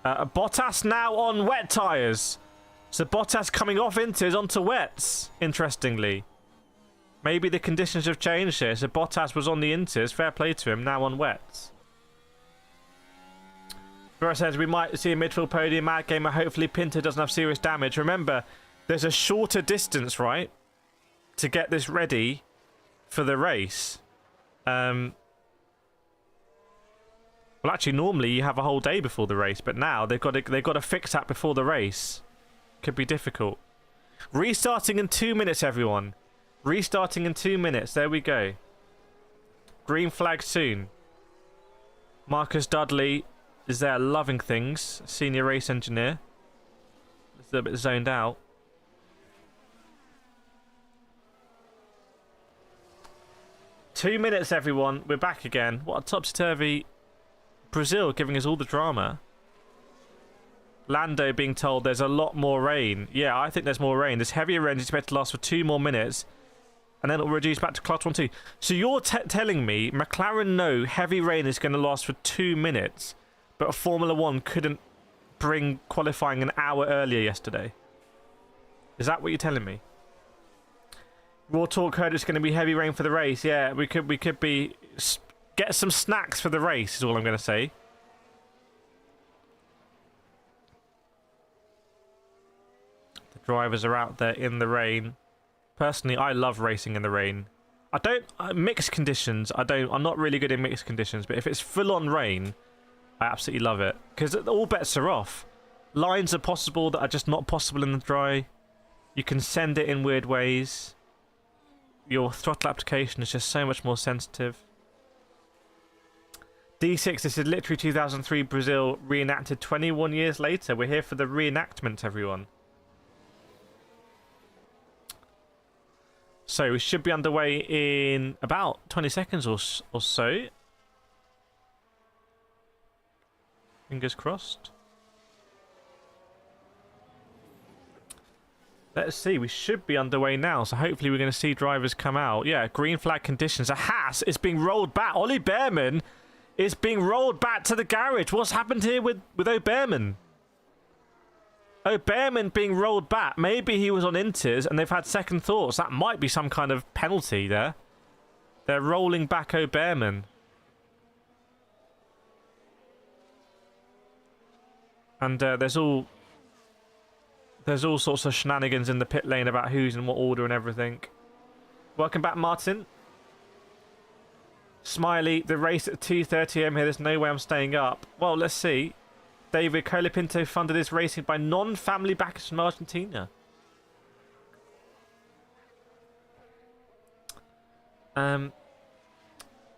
Bottas now on wet tyres. So Bottas coming off inters onto wets, interestingly. Maybe the conditions have changed here. So Bottas was on the inters. Fair play to him. Now on wets. Vera says we might see a midfield podium mad gamer. Hopefully Pinto doesn't have serious damage. Remember, there's a shorter distance, right, to get this ready for the race. Well, actually, normally you have a whole day before the race, but now they've got to fix that before the race. Could be difficult. Restarting in 2 minutes, everyone. Restarting in 2 minutes. There we go. Green flag soon. Marcus Dudley is there loving things. Senior race engineer. It's a little bit zoned out. Two minutes, everyone. We're back again. What a topsy-turvy Brazil giving us all the drama. Lando being told there's a lot more rain. Yeah, I think there's more rain. This heavier rain is expected to last for 2 more minutes, and then it'll reduce back to class 1, 2. So you're telling me McLaren know heavy rain is going to last for 2 minutes, but Formula 1 couldn't bring qualifying an hour earlier yesterday? Is that what you're telling me? Raw Talk heard it's going to be heavy rain for the race. Yeah, we could be... Get some snacks for the race is all I'm going to say. The drivers are out there in the rain. Personally, I love racing in the rain. I don't... mixed conditions, I'm not really good in mixed conditions, but if it's full-on rain, I absolutely love it. Because all bets are off. Lines are possible that are just not possible in the dry. You can send it in weird ways. Your throttle application is just so much more sensitive. D6, this is literally 2003 Brazil reenacted 21 years later. We're here for the reenactment, everyone. So we should be underway in about 20 seconds or so. Fingers crossed. Let's see, we should be underway now, so hopefully we're going to see drivers come out. Yeah, green flag conditions. A Haas is being rolled back. Ollie Behrman is being rolled back to the garage. What's happened here with O'Behrman? O'Behrman being rolled back. Maybe he was on inters and they've had second thoughts. That might be some kind of penalty there. They're rolling back O'Behrman. And there's all sorts of shenanigans in the pit lane about who's in what order and everything. Welcome back, Martin. Smiley, the race at 2:30 AM here. There's no way I'm staying up. Well, let's see. David, Colapinto funded his racing by non-family backers from Argentina.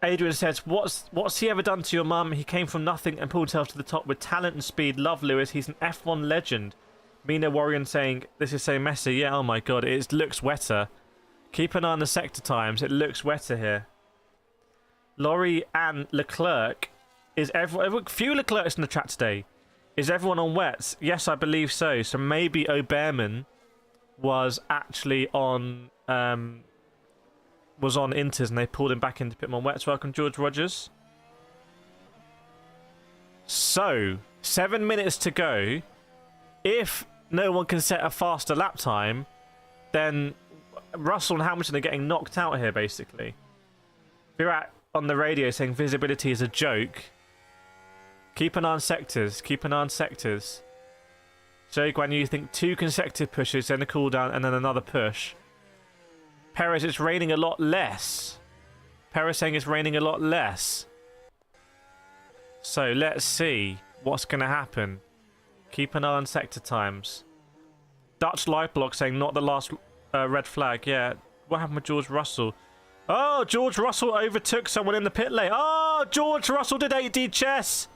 Adrian says, what's he ever done to your mum? He came from nothing and pulled himself to the top with talent and speed. Love Lewis. He's an F1 legend. Mina Warrior saying, this is so messy. Yeah, oh my god, it looks wetter. Keep an eye on the sector times. It looks wetter here. Laurie and Leclerc. Is everyone... Few Leclercs in the track today. Is everyone on wets? Yes, I believe so. So maybe O'Behrman was actually on... was on inters and they pulled him back into pit on wets. Welcome, George Rogers. So, 7 minutes to go. If no one can set a faster lap time, then Russell and Hamilton are getting knocked out here, basically. Virat on the radio saying visibility is a joke. Keep an eye on sectors. Keep an eye on sectors. Joe Guan Yu think 2 consecutive pushes, then a cool down, and then another push. Perez, it's raining a lot less. Perez saying it's raining a lot less. So let's see what's going to happen. Keep an eye on sector times. Dutch live blog saying not the last red flag. Yeah. What happened with George Russell? Oh, George Russell overtook someone in the pit lane. Oh, George Russell did 8D chess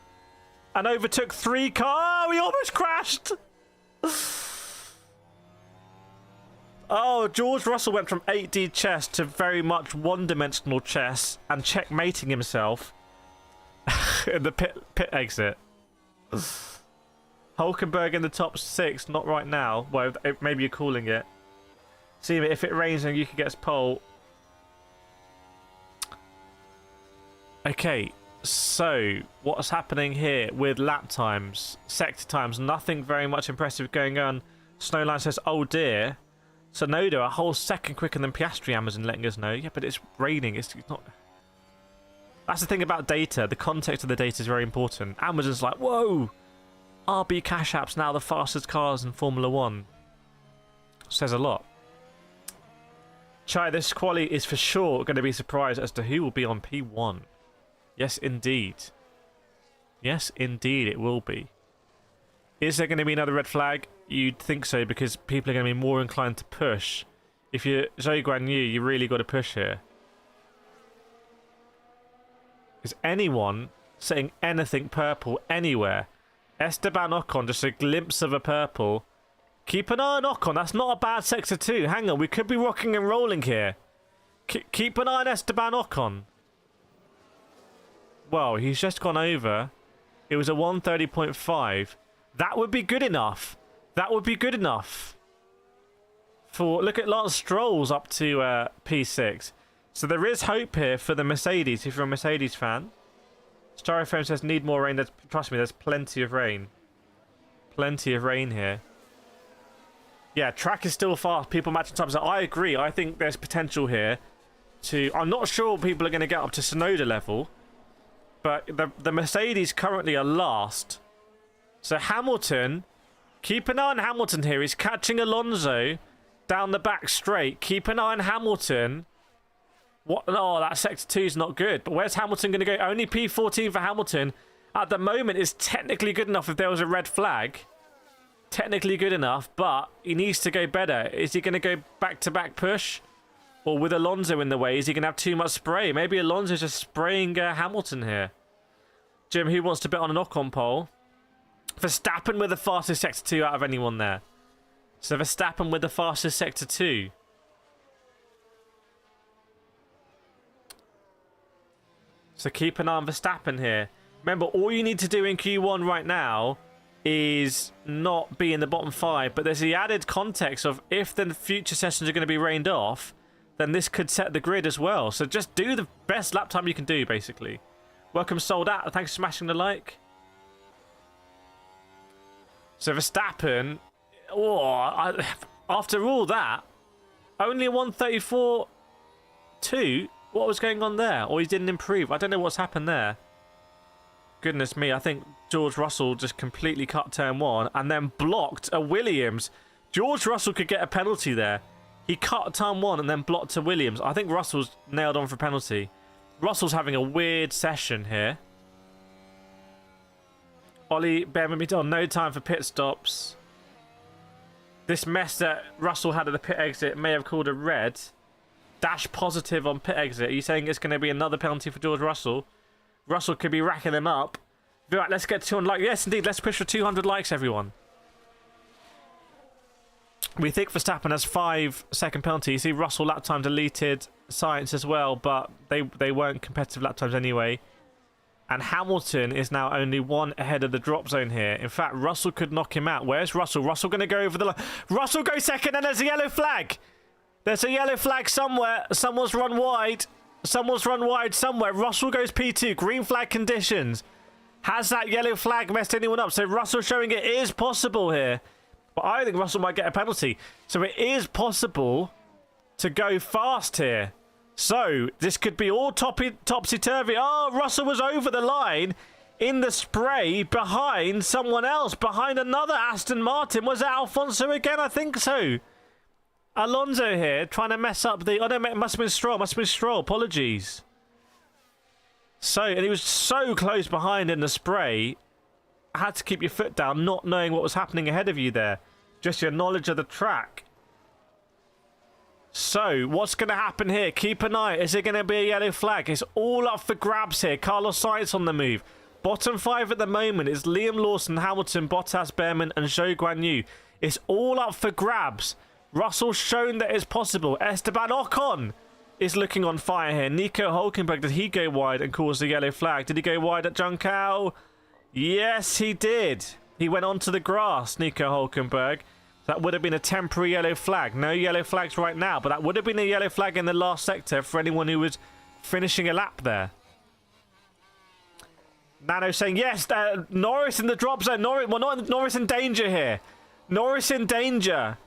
and overtook 3 cars. Oh, he almost crashed. Oh, George Russell went from 8D chess to very much one-dimensional chess and checkmating himself in the pit exit. Hulkenberg in the top 6, not right now. Well, maybe you're calling it. See, if it rains and Yuki gets pole. Okay, so what's happening here with lap times, sector times? Nothing very much impressive going on. Snowline says, oh dear. Sonoda, a whole second quicker than Piastri, Amazon letting us know. Yeah, but it's raining. It's not... That's the thing about data. The context of the data is very important. Amazon's like, whoa! RB Cash App's now the fastest cars in Formula 1. Says a lot. Chai, this quali is for sure going to be surprised as to who will be on P1. Yes, indeed. Yes, indeed it will be. Is there going to be another red flag? You'd think so, because people are going to be more inclined to push. If you're Zhou Guan Yu, you really got to push here. Is anyone setting anything purple anywhere? Esteban Ocon, just a glimpse of a purple. Keep an eye on Ocon. That's not a bad sector 2. Hang on, we could be rocking and rolling here. Keep an eye on Esteban Ocon. Well, he's just gone over It was a 1:30.5. That would be good enough. That would be good enough. For look at Lance Stroll's up to P6. So there is hope here for the Mercedes if you're a Mercedes fan. Styrofoam says need more rain. Trust me, there's plenty of rain. Plenty of rain here. Yeah, track is still fast. People matching times. So I agree. I think there's potential here to... I'm not sure people are going to get up to Tsunoda level. But the Mercedes currently are last. So Hamilton... Keep an eye on Hamilton here. He's catching Alonso down the back straight. Keep an eye on Hamilton. What? Oh, that sector 2 is not good. But where's Hamilton going to go? Only P14 for Hamilton. At the moment, is technically good enough if there was a red flag. Technically good enough, but he needs to go better. Is he going to go back-to-back push? Or with Alonso in the way, is he going to have too much spray? Maybe Alonso's just spraying Hamilton here. Jim, who wants to bet on an Ocon pole? Verstappen with the fastest sector 2 out of anyone there. So Verstappen with the fastest sector 2. So keep an eye on Verstappen here. Remember, all you need to do in Q1 right now is not be in the bottom 5. But there's the added context of if the future sessions are going to be rained off, then this could set the grid as well. So just do the best lap time you can do, basically. Welcome, Sold Out. Thanks for smashing the like. So Verstappen, after all that, only 1:34.2. What was going on there? Or he didn't improve. I don't know what's happened there. Goodness me, I think George Russell just completely cut turn 1 and then blocked a Williams. George Russell could get a penalty there. He cut turn 1 and then blocked a Williams. I think Russell's nailed on for penalty. Russell's having a weird session here. Ollie, bear with me, on no time for pit stops. This mess that Russell had at the pit exit may have called a red. Dash positive on pit exit. Are you saying it's going to be another penalty for George Russell? Russell could be racking them up. Right, let's get 200 likes. Yes, indeed. Let's push for 200 likes, everyone. We think Verstappen has 5-second penalty. You see Russell lap time deleted. Sainz as well, but they weren't competitive lap times anyway. And Hamilton is now only 1 ahead of the drop zone here. In fact, Russell could knock him out. Where's Russell? Russell going to go over the line. Russell goes second and there's a yellow flag. There's a yellow flag somewhere. Someone's run wide. Someone's run wide somewhere. Russell goes P2. Green flag conditions. Has that yellow flag messed anyone up? So Russell showing it is possible here. But I think Russell might get a penalty. So it is possible to go fast here. So this could be all topsy-turvy. Oh, Russell was over the line in the spray behind someone else. Behind another Aston Martin. Was it Alfonso again? I think so. Alonso here trying to mess up the... Oh, no, it must have been Stroll. Must have been Stroll. Apologies. So, and he was so close behind in the spray. I had to keep your foot down, not knowing what was happening ahead of you there. Just your knowledge of the track. So, what's going to happen here? Keep an eye. Is it going to be a yellow flag? It's all up for grabs here. Carlos Sainz on the move. Bottom 5 at the moment is Liam Lawson, Hamilton, Bottas, Behrman and Zhou Guanyu. It's all up for grabs. Russell's shown that it's possible. Esteban Ocon is looking on fire here. Nico Hülkenberg, did he go wide and cause the yellow flag? Did he go wide at Junção? Yes, he did. He went onto the grass, Nico Hülkenberg. That would have been a temporary yellow flag. No yellow flags right now, but that would have been a yellow flag in the last sector for anyone who was finishing a lap there. Nano saying, yes, Norris in the drop zone. Norris in danger here. Norris in danger.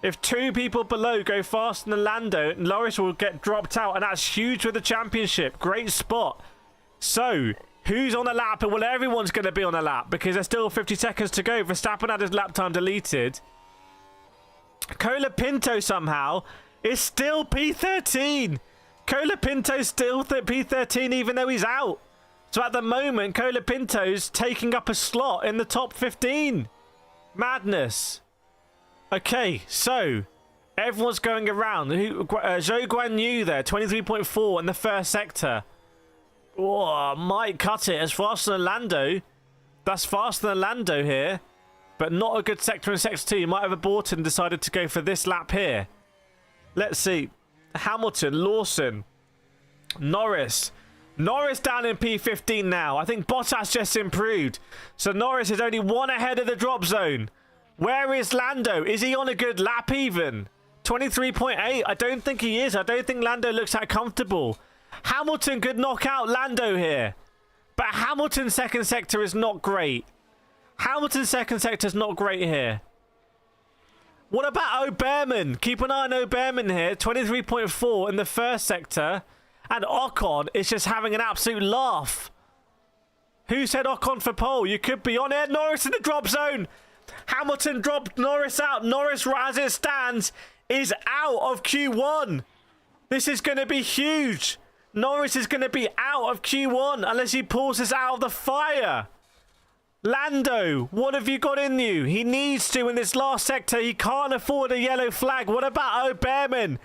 If 2 people below go faster than Lando, Norris will get dropped out, and that's huge for the championship. Great spot. So, who's on a lap? Well, everyone's going to be on a lap because there's still 50 seconds to go. Verstappen had his lap time deleted. Colapinto somehow is still P13. Colapinto's still P13 even though he's out. So at the moment, Colapinto's taking up a slot in the top 15. Madness. Okay, so everyone's going around. Zhou Guanyu there, 23.4 in the first sector. Oh, might cut it as faster than Lando. That's faster than Lando here. But not a good sector in sector 2. You might have aborted and decided to go for this lap here. Let's see. Hamilton, Lawson, Norris. Norris down in P15 now. I think Bottas just improved. So Norris is only 1 ahead of the drop zone. Where is Lando? Is he on a good lap even? 23.8. I don't think he is. I don't think Lando looks that comfortable. Hamilton could knock out Lando here. But Hamilton's second sector is not great. Hamilton's second sector is not great here. What about O'Bearman? Keep an eye on O'Bearman here. 23.4 in the first sector. And Ocon is just having an absolute laugh. Who said Ocon for pole? You could be on it. Norris in the drop zone. Hamilton dropped Norris out. Norris, as it stands, is out of Q1. This is going to be huge. Norris is going to be out of Q1 unless he pulls this out of the fire. Lando, what have you got in you? He needs to in this last sector. He can't afford a yellow flag. What about O'Bearman?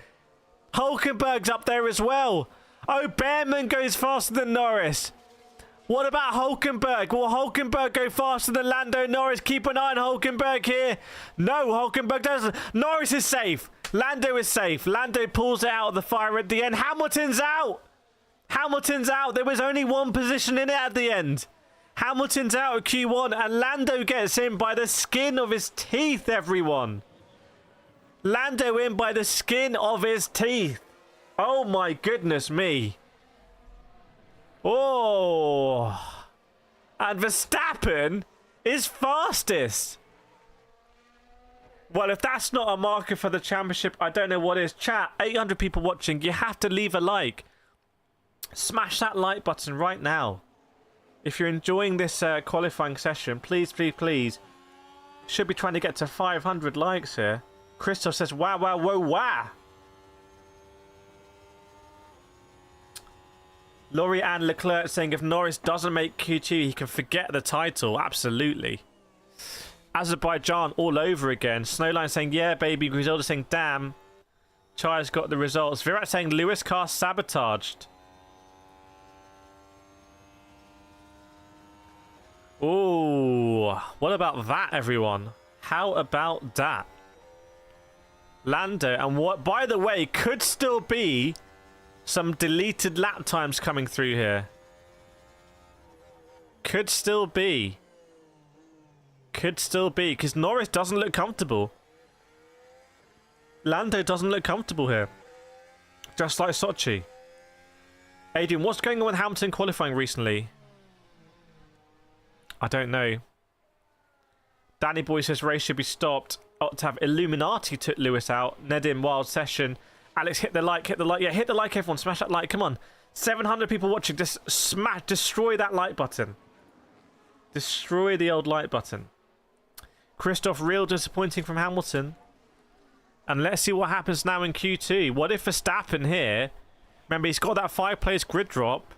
Hulkenberg's up there as well. O'Bearman goes faster than Norris. What about Hulkenberg? Will Hulkenberg go faster than Lando Norris? Keep an eye on Hulkenberg here. No, Hulkenberg doesn't. Norris is safe. Lando is safe. Lando pulls it out of the fire at the end. Hamilton's out. Hamilton's out. There was only one position in it at the end. Hamilton's out of Q1 and Lando gets in by the skin of his teeth, everyone. Lando in by the skin of his teeth. Oh my goodness me. Oh. And Verstappen is fastest. Well, if that's not a marker for the championship, I don't know what is. Chat, 800 people watching. You have to leave a like. Smash that like button right now. If you're enjoying this qualifying session, please, please, please. Should be trying to get to 500 likes here. Christoph says, wow, wow, whoa, wow. Laurie Ann Leclerc saying if Norris doesn't make Q2, he can forget the title. Absolutely. Azerbaijan all over again. Snowline saying, yeah, baby. Griselda saying, damn. Chaya's got the results. Virat saying Lewis car sabotaged. Ooh. What about that, everyone? How about that? Lando, and what, by the way, could still be some deleted lap times coming through here. Could still be. Could still be, because Norris doesn't look comfortable. Lando doesn't look comfortable here. Just like Sochi. Adrian, what's going on with Hamilton qualifying recently? I don't know. Danny Boy says race should be stopped. Octav Illuminati took Lewis out. Nedim, wild session. Alex, hit the like, hit the like. Yeah, hit the like, everyone. Smash that like. Come on. 700 people watching. Just smash, destroy that like button. Destroy the old like button. Christoph, real disappointing from Hamilton. And let's see what happens now in Q2. What if Verstappen here? Remember, he's got that 5-place grid drop.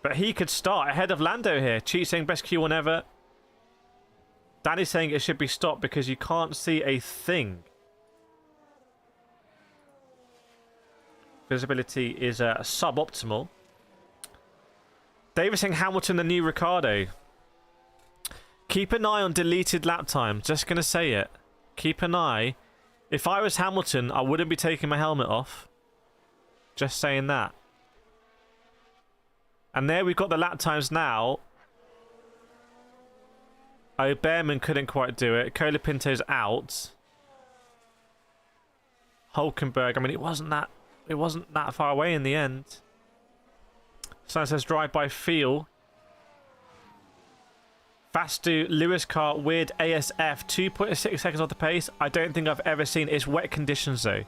But he could start ahead of Lando here. Cheat saying best Q1 ever. Danny's saying it should be stopped because you can't see a thing. Visibility is suboptimal. David saying Hamilton the new Ricardo. Keep an eye on deleted lap time. Just going to say it. Keep an eye. If I was Hamilton, I wouldn't be taking my helmet off. Just saying that. And there we've got the lap times now. Oh, Behrman couldn't quite do it. Colapinto's out. Hulkenberg, I mean, it wasn't that far away in the end. Sainz says drive by feel. Fastu, Lewis car, weird ASF, 2.6 seconds off the pace. I don't think I've ever seen. It's wet conditions though.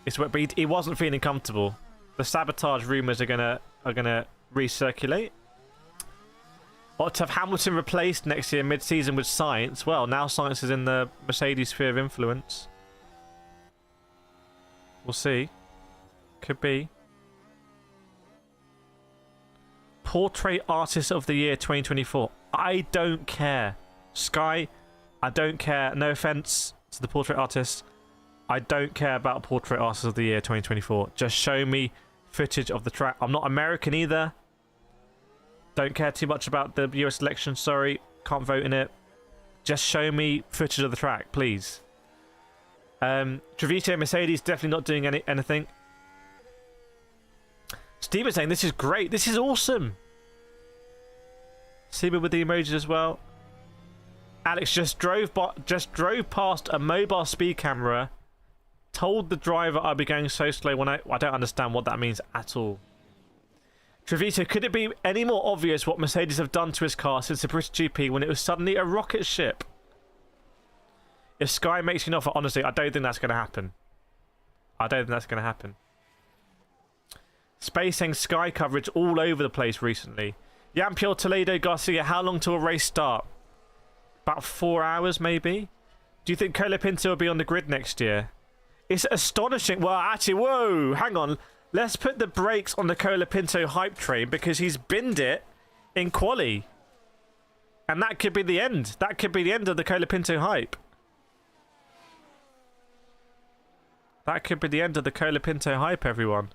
It's wet, but he wasn't feeling comfortable. The sabotage rumours are gonna recirculate. Or to have Hamilton replaced next year mid-season with Sainz. Well, now Sainz is in the Mercedes sphere of influence. We'll see. Could be. Portrait Artist of the Year 2024. I don't care. Sky, I don't care. No offense to the portrait artist. I don't care about Portrait Artist of the Year 2024. Just show me footage of the track. I'm not American either. Don't care too much about the US election. Sorry, can't vote in it. Just show me footage of the track, please. Trevito Mercedes definitely not doing anything. Steve is saying this is great. This is awesome. Seba with the emojis as well. Alex just drove past a mobile speed camera. Told the driver I'd be going so slow when I don't understand what that means at all. Trevito, could it be any more obvious what Mercedes have done to his car since the British GP when it was suddenly a rocket ship? If Sky makes you an offer, honestly, I don't think that's going to happen. I don't think that's going to happen. Space saying Sky coverage all over the place recently. Yampiel Toledo Garcia, how long till a race start? About 4 hours, maybe? Do you think Colapinto will be on the grid next year? It's astonishing. Well, actually, whoa, hang on. Let's put the brakes on the Colapinto hype train because he's binned it in quali. And that could be the end. That could be the end of the Colapinto hype. That could be the end of the Colapinto hype, everyone.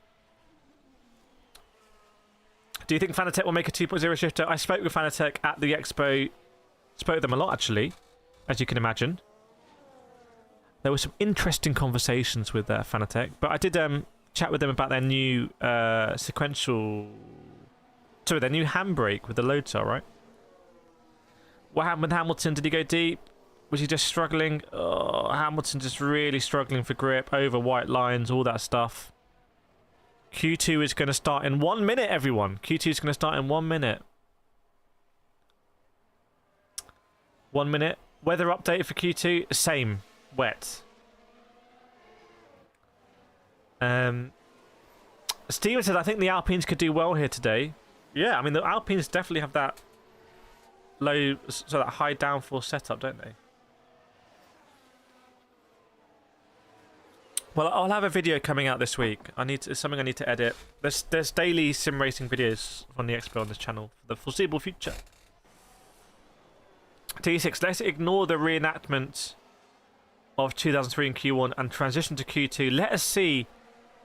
Do you think Fanatec will make a 2.0 shifter? I spoke with Fanatec at the expo. Spoke with them a lot, actually, as you can imagine. There were some interesting conversations with Fanatec, but I did chat with them about their new their new handbrake with the Lotus, right? What happened with Hamilton? Did he go deep? Was he just struggling? Oh, Hamilton just really struggling for grip over white lines, all that stuff. Q2 is going to start in 1 minute, everyone. Q2 is going to start in 1 minute. 1 minute. Weather update for Q2, same. Wet. Steven said, I think the Alpines could do well here today. Yeah, I mean, the Alpines definitely have that low, so that high downforce setup, don't they? Well, I'll have a video coming out this week. It's something I need to edit. There's daily sim racing videos on the Expo on this channel for the foreseeable future. T6, let's ignore the reenactment of 2003 in Q1 and transition to Q2. Let us see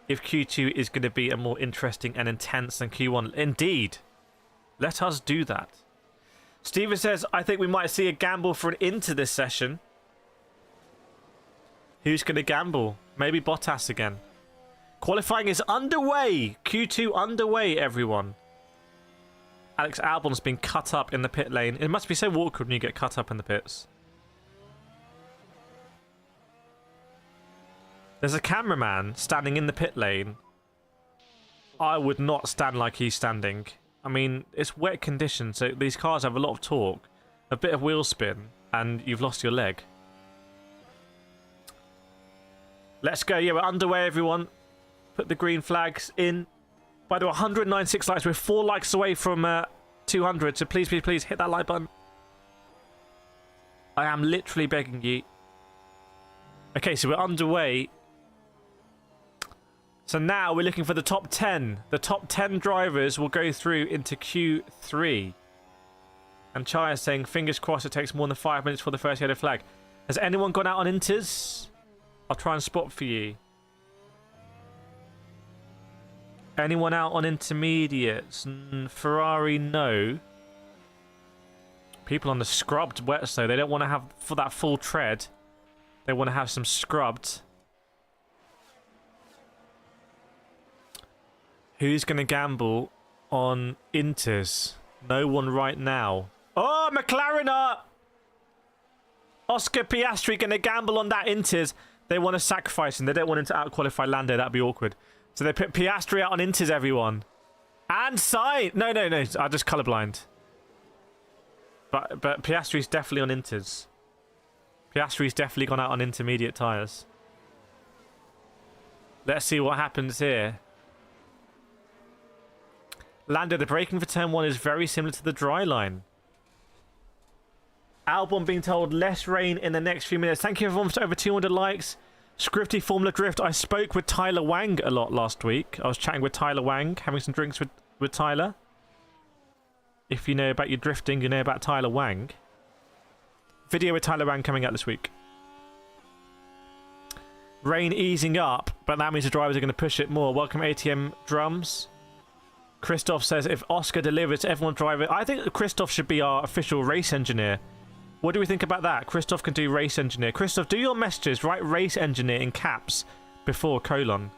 if Q2 is going to be a more interesting and intense than Q1. Indeed. Let us do that. Steven says, I think we might see a gamble for an into this session. Who's going to gamble? Maybe Bottas again. Qualifying is underway. Q2 underway, everyone. Alex Albon's been cut up in the pit lane. It must be so awkward when you get cut up in the pits. There's a cameraman standing in the pit lane. I would not stand like he's standing. I mean, it's wet conditions, so these cars have a lot of torque, a bit of wheel spin, and you've lost your leg. Let's go. Yeah, we're underway, everyone. Put the green flags in. By the way, 196 likes. We're 4 likes away from 200, so please, please, please hit that like button. I am literally begging you. Okay, so we're underway. So now we're looking for the top 10. The top 10 drivers will go through into Q3. And Chai is saying, fingers crossed it takes more than 5 minutes for the first yellow flag. Has anyone gone out on Inters? I'll try and spot for you. Anyone out on intermediates? Ferrari, no. People on the scrubbed wets, though. They don't want to have for that full tread. They want to have some scrubbed. Who's going to gamble on Inters? No one right now. Oh, McLaren are! Oscar Piastri going to gamble on that Inters. They want to sacrifice him. They don't want him to out-qualify Lando. That'd be awkward. So they put Piastri out on Inters, everyone. And Sainz. No. I'm just colourblind. But Piastri's definitely on Inters. Piastri's definitely gone out on intermediate tyres. Let's see what happens here. Lando, the braking for turn 1 is very similar to the dry line. Albon being told less rain in the next few minutes. Thank you everyone for over 200 likes. Scripty Formula Drift. I spoke with Tyler Wang a lot last week. I was chatting with Tyler Wang, having some drinks with Tyler. If you know about your drifting, you know about Tyler Wang. Video with Tyler Wang coming out this week. Rain easing up, but that means the drivers are going to push it more. Welcome ATM Drums. Christoph says if Oscar delivers, everyone drive it. I think Christoph should be our official race engineer. What do we think about that? Christoph can do race engineer. Christoph, do your messages. Write race engineer in caps before colon.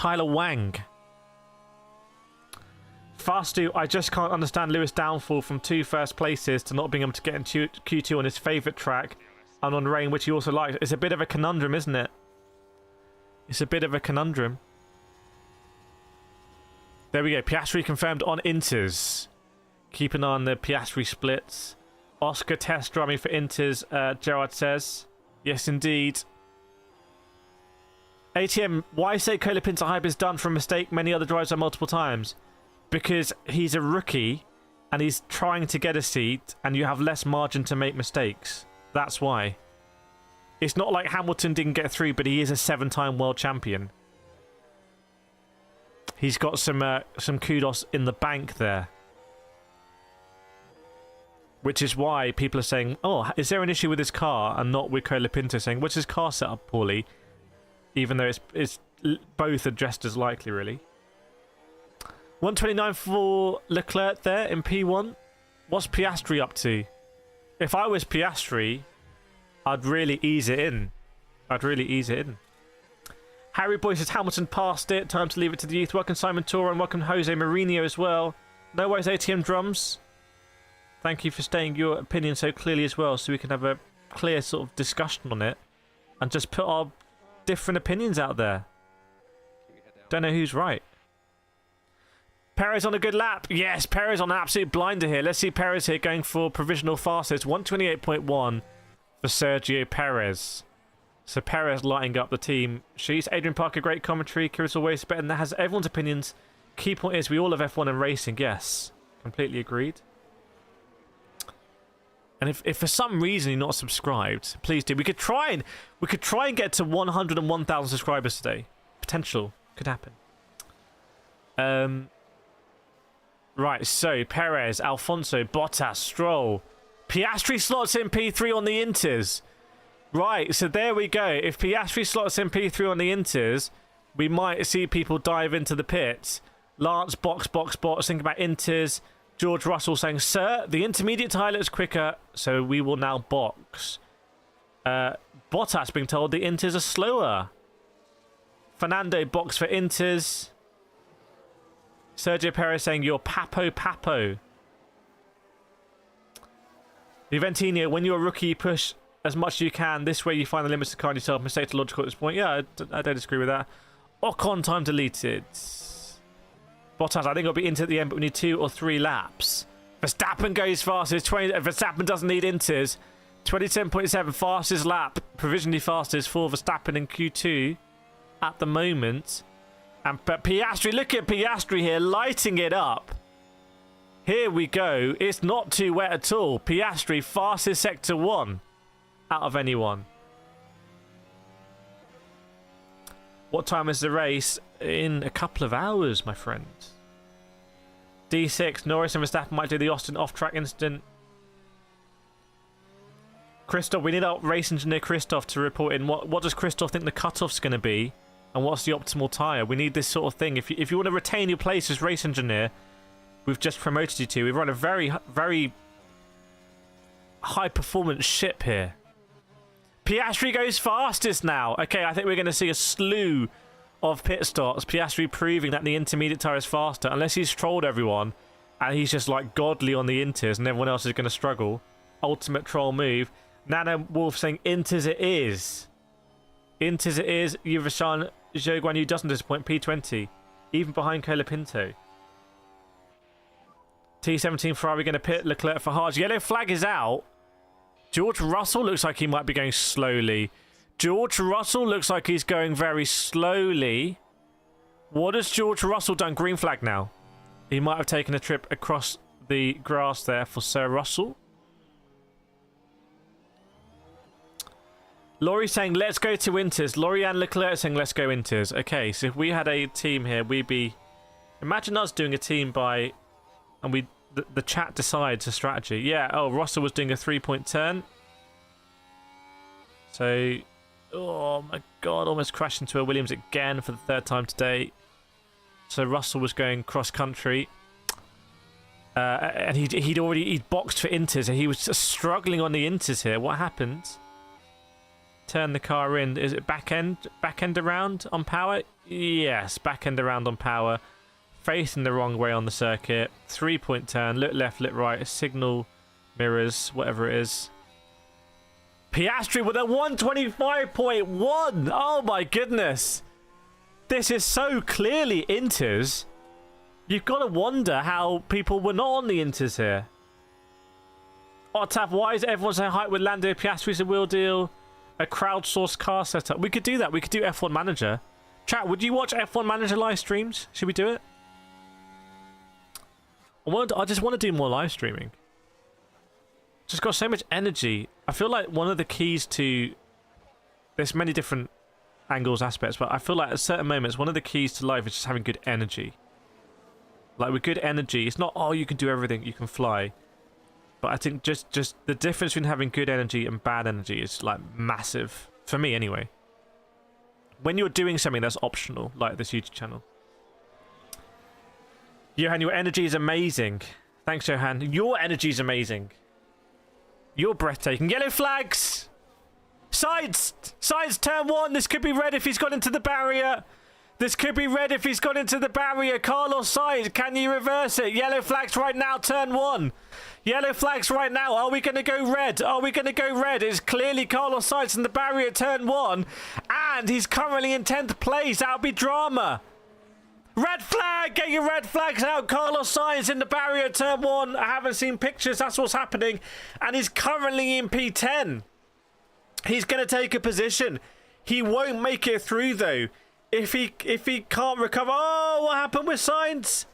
Tyler Wang. Fastu, I just can't understand Lewis' downfall from 2 first places to not being able to get into Q2 on his favourite track and on rain, which he also likes. It's a bit of a conundrum, isn't it? It's a bit of a conundrum. There we go. Piastri confirmed on Inters. Keep an eye on the Piastri splits. Oscar test driving for Inters, Gerard says. Yes, indeed. ATM, why say Colapinto hype is done from a mistake many other drivers have multiple times? Because he's a rookie and he's trying to get a seat and you have less margin to make mistakes. That's why. It's not like Hamilton didn't get through, but he is a 7-time world champion. He's got some kudos in the bank there. Which is why people are saying, oh, is there an issue with his car? And not with Colapinto saying, what's his car set up poorly? Even though it's both are just as likely, really. 129 for Leclerc there in P1. What's Piastri up to? If I was Piastri, I'd really ease it in. Harry Boy says Hamilton passed it. Time to leave it to the youth. Welcome Simon Toro and welcome Jose Mourinho as well. No worries, ATM Drums. Thank you for stating your opinion so clearly as well, so we can have a clear sort of discussion on it and just put our different opinions out there. Don't know who's right. Perez on a good lap. Yes, Perez on an absolute blinder here. Let's see Perez here going for provisional fastest. 128.1 for Sergio Perez. So Perez lighting up the team. She's Adrian Parker, great commentary. Kireth always better than that. Has everyone's opinions. Key point is we all have F1 and racing. Yes, completely agreed. And if for some reason you're not subscribed, please do. We could try and get to 101,000 subscribers today. Potential could happen. Right, so Perez, Alfonso, Bottas, Stroll. Piastri slots in P3 on the Inters. Right, so there we go. If Piastri slots in P3 on the Inters, we might see people dive into the pits. Lance, box. Think about Inters. George Russell saying, sir, the intermediate tyre looks quicker, so we will now box. Bottas being told the Inters are slower. Fernando box for Inters. Sergio Perez saying, you're papo. Juventino, when you're a rookie, you push as much as you can. This way you find the limits of the car and yourself. Mistake logical at this point. Yeah, I don't disagree with that. Ocon time deleted. Bottas, I think it'll be into at the end, but we need 2 or 3 laps. Verstappen goes fastest. Verstappen doesn't need Inters. 27.7 fastest lap. Provisionally fastest for Verstappen in Q2 at the moment. But Piastri, look at Piastri here, lighting it up. Here we go. It's not too wet at all. Piastri, fastest Sector 1 out of anyone. What time is the race? In a couple of hours, my friend. D6, Norris and Verstappen might do the Aston off-track incident. Christoph, we need our race engineer Christoph to report in. What does Christoph think the cut-off's going to be? And what's the optimal tyre? We need this sort of thing. If you want to retain your place as race engineer, we've just promoted you to. We've run a very, very high-performance ship here. Piastri goes fastest now. Okay, I think we're going to see a slew of pit stops. Piastri proving that the intermediate tyre is faster. Unless he's trolled everyone and he's just like godly on the Inters and everyone else is going to struggle. Ultimate troll move. Nano Wolf saying Inters it is. Inters it is. Yuvashan Zhou Guanyu doesn't disappoint. P20. Even behind Colapinto. T17 Ferrari going to pit Leclerc for hard. Yellow flag is out. George Russell looks like he might be going slowly. George Russell looks like he's going very slowly. What has George Russell done? Green flag now. He might have taken a trip across the grass there for Sir Russell. Laurie saying, let's go to Inters. Laurie and Leclerc saying, let's go Inters. Okay, so if we had a team here, we'd be... Imagine us doing a team by... And we... The chat decides a strategy. Yeah, oh, Russell was doing a 3-point turn. So... Oh my god, almost crashed into a Williams again for the 3rd time today. So Russell was going cross-country. And he'd boxed for Inters. And he was just struggling on the Inters here. What happened? turn the car in. Is it back end around on power? Yes, back end around on power. Facing the wrong way on the circuit. 3-point turn. Look left, look right. Signal mirrors, whatever it is. Piastri with a 125.1. Oh my goodness. This is so clearly Inters. You've got to wonder how people were not on the Inters here. Ottaf, why is everyone so hyped with Lando Piastri's a wheel deal? A crowdsourced car setup. We could do that. We could do F1 Manager. Chat, would you watch F1 Manager live streams? Should we do it? I just want to do more live streaming. Just got so much energy. I feel like one of the keys to... There's many different angles, aspects, but I feel like at certain moments, one of the keys to life is just having good energy. Like with good energy, it's not, oh, you can do everything, you can fly. But I think just the difference between having good energy and bad energy is like massive. For me, anyway. When you're doing something that's optional, like this YouTube channel. Johan, your energy is amazing. Thanks, Johan. Your energy is amazing. You're breathtaking. Yellow flags! Sainz! Sainz, turn 1. This could be red if he's gone into the barrier. This could be red if he's gone into the barrier. Carlos Sainz, can you reverse it? Yellow flags right now, turn 1. Yellow flags right now. Are we going to go red? Are we going to go red? It's clearly Carlos Sainz in the barrier, turn 1. And he's currently in 10th place. That'll be drama. Red flag! Get your red flags out. Carlos Sainz in the barrier, turn 1. I haven't seen pictures. That's what's happening. And he's currently in P10. He's going to take a position. He won't make it through, though. If he can't recover... Oh, what happened with Sainz?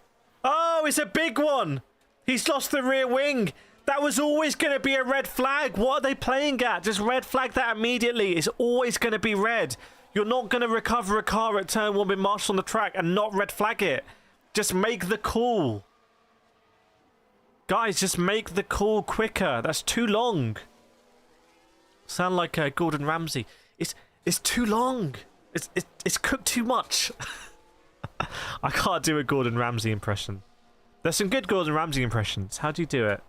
Oh, it's a big one. He's lost the rear wing. That was always going to be a red flag. What are they playing at? Just red flag that immediately. It's always going to be red. You're not going to recover a car at turn 1 with Marshall on the track and not red flag it. Just make the call. Guys, just make the call quicker. That's too long. Sound like Gordon Ramsay. It's too long. It's cooked too much. I can't do a Gordon Ramsay impression. There's some good Gordon Ramsay impressions. How do you do it?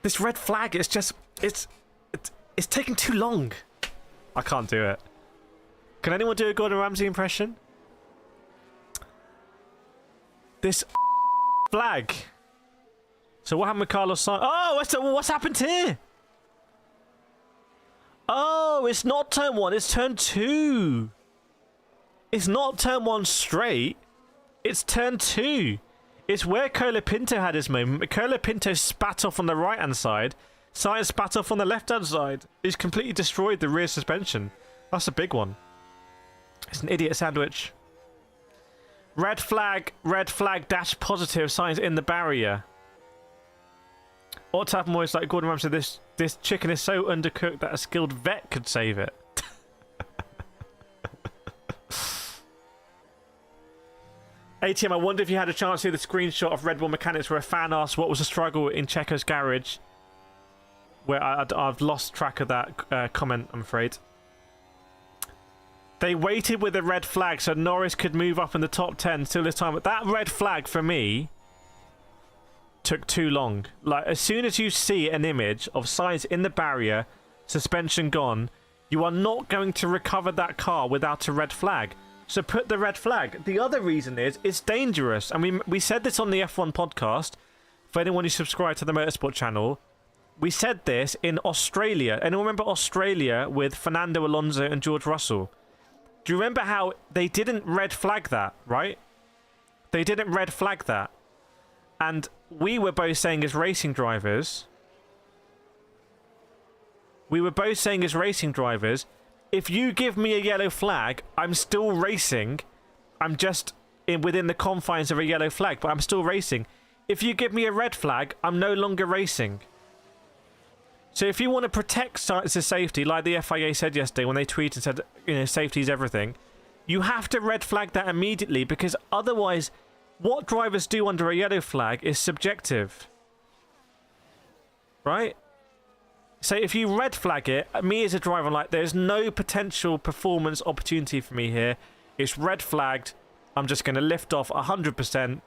This red flag is just it's taking too long. I can't do it. Can anyone do a Gordon Ramsay impression? This flag. So what happened with Carlos Sainz? Oh, what's happened here? Oh, it's not turn 1, it's turn 2. It's not turn 1 straight. It's turn 2. It's where Colapinto had his moment. Colapinto spat off on the right-hand side. Sainz spat off on the left-hand side. He's completely destroyed the rear suspension. That's a big one. It's an idiot sandwich. Red flag dash positive. Sainz in the barrier. What's happened was, like Gordon Ramsay, this chicken is so undercooked that a skilled vet could save it. ATM, I wonder if you had a chance to see the screenshot of Red Bull mechanics where a fan asked what was the struggle in Checo's garage. Where I've lost track of that comment, I'm afraid. They waited with a red flag so Norris could move up in the top 10 till this time. But that red flag for me took too long. Like, as soon as you see an image of Sainz in the barrier, suspension gone, you are not going to recover that car without a red flag. So put the red flag. The other reason is it's dangerous. And we said this on the F1 podcast. For anyone who subscribed to the Motorsport channel, we said this in Australia. Anyone remember Australia with Fernando Alonso and George Russell? Do you remember how they didn't red flag that, right? They didn't red flag that. And we were both saying as racing drivers, if you give me a yellow flag, I'm still racing. I'm just within the confines of a yellow flag, but I'm still racing. If you give me a red flag, I'm no longer racing. So if you want to protect Sainz's safety, like the FIA said yesterday when they tweeted and said, you know, safety is everything, you have to red flag that immediately, because otherwise, what drivers do under a yellow flag is subjective. Right? So if you red flag it, me as a driver, I'm like, there's no potential performance opportunity for me here. It's red flagged. I'm just going to lift off 100%.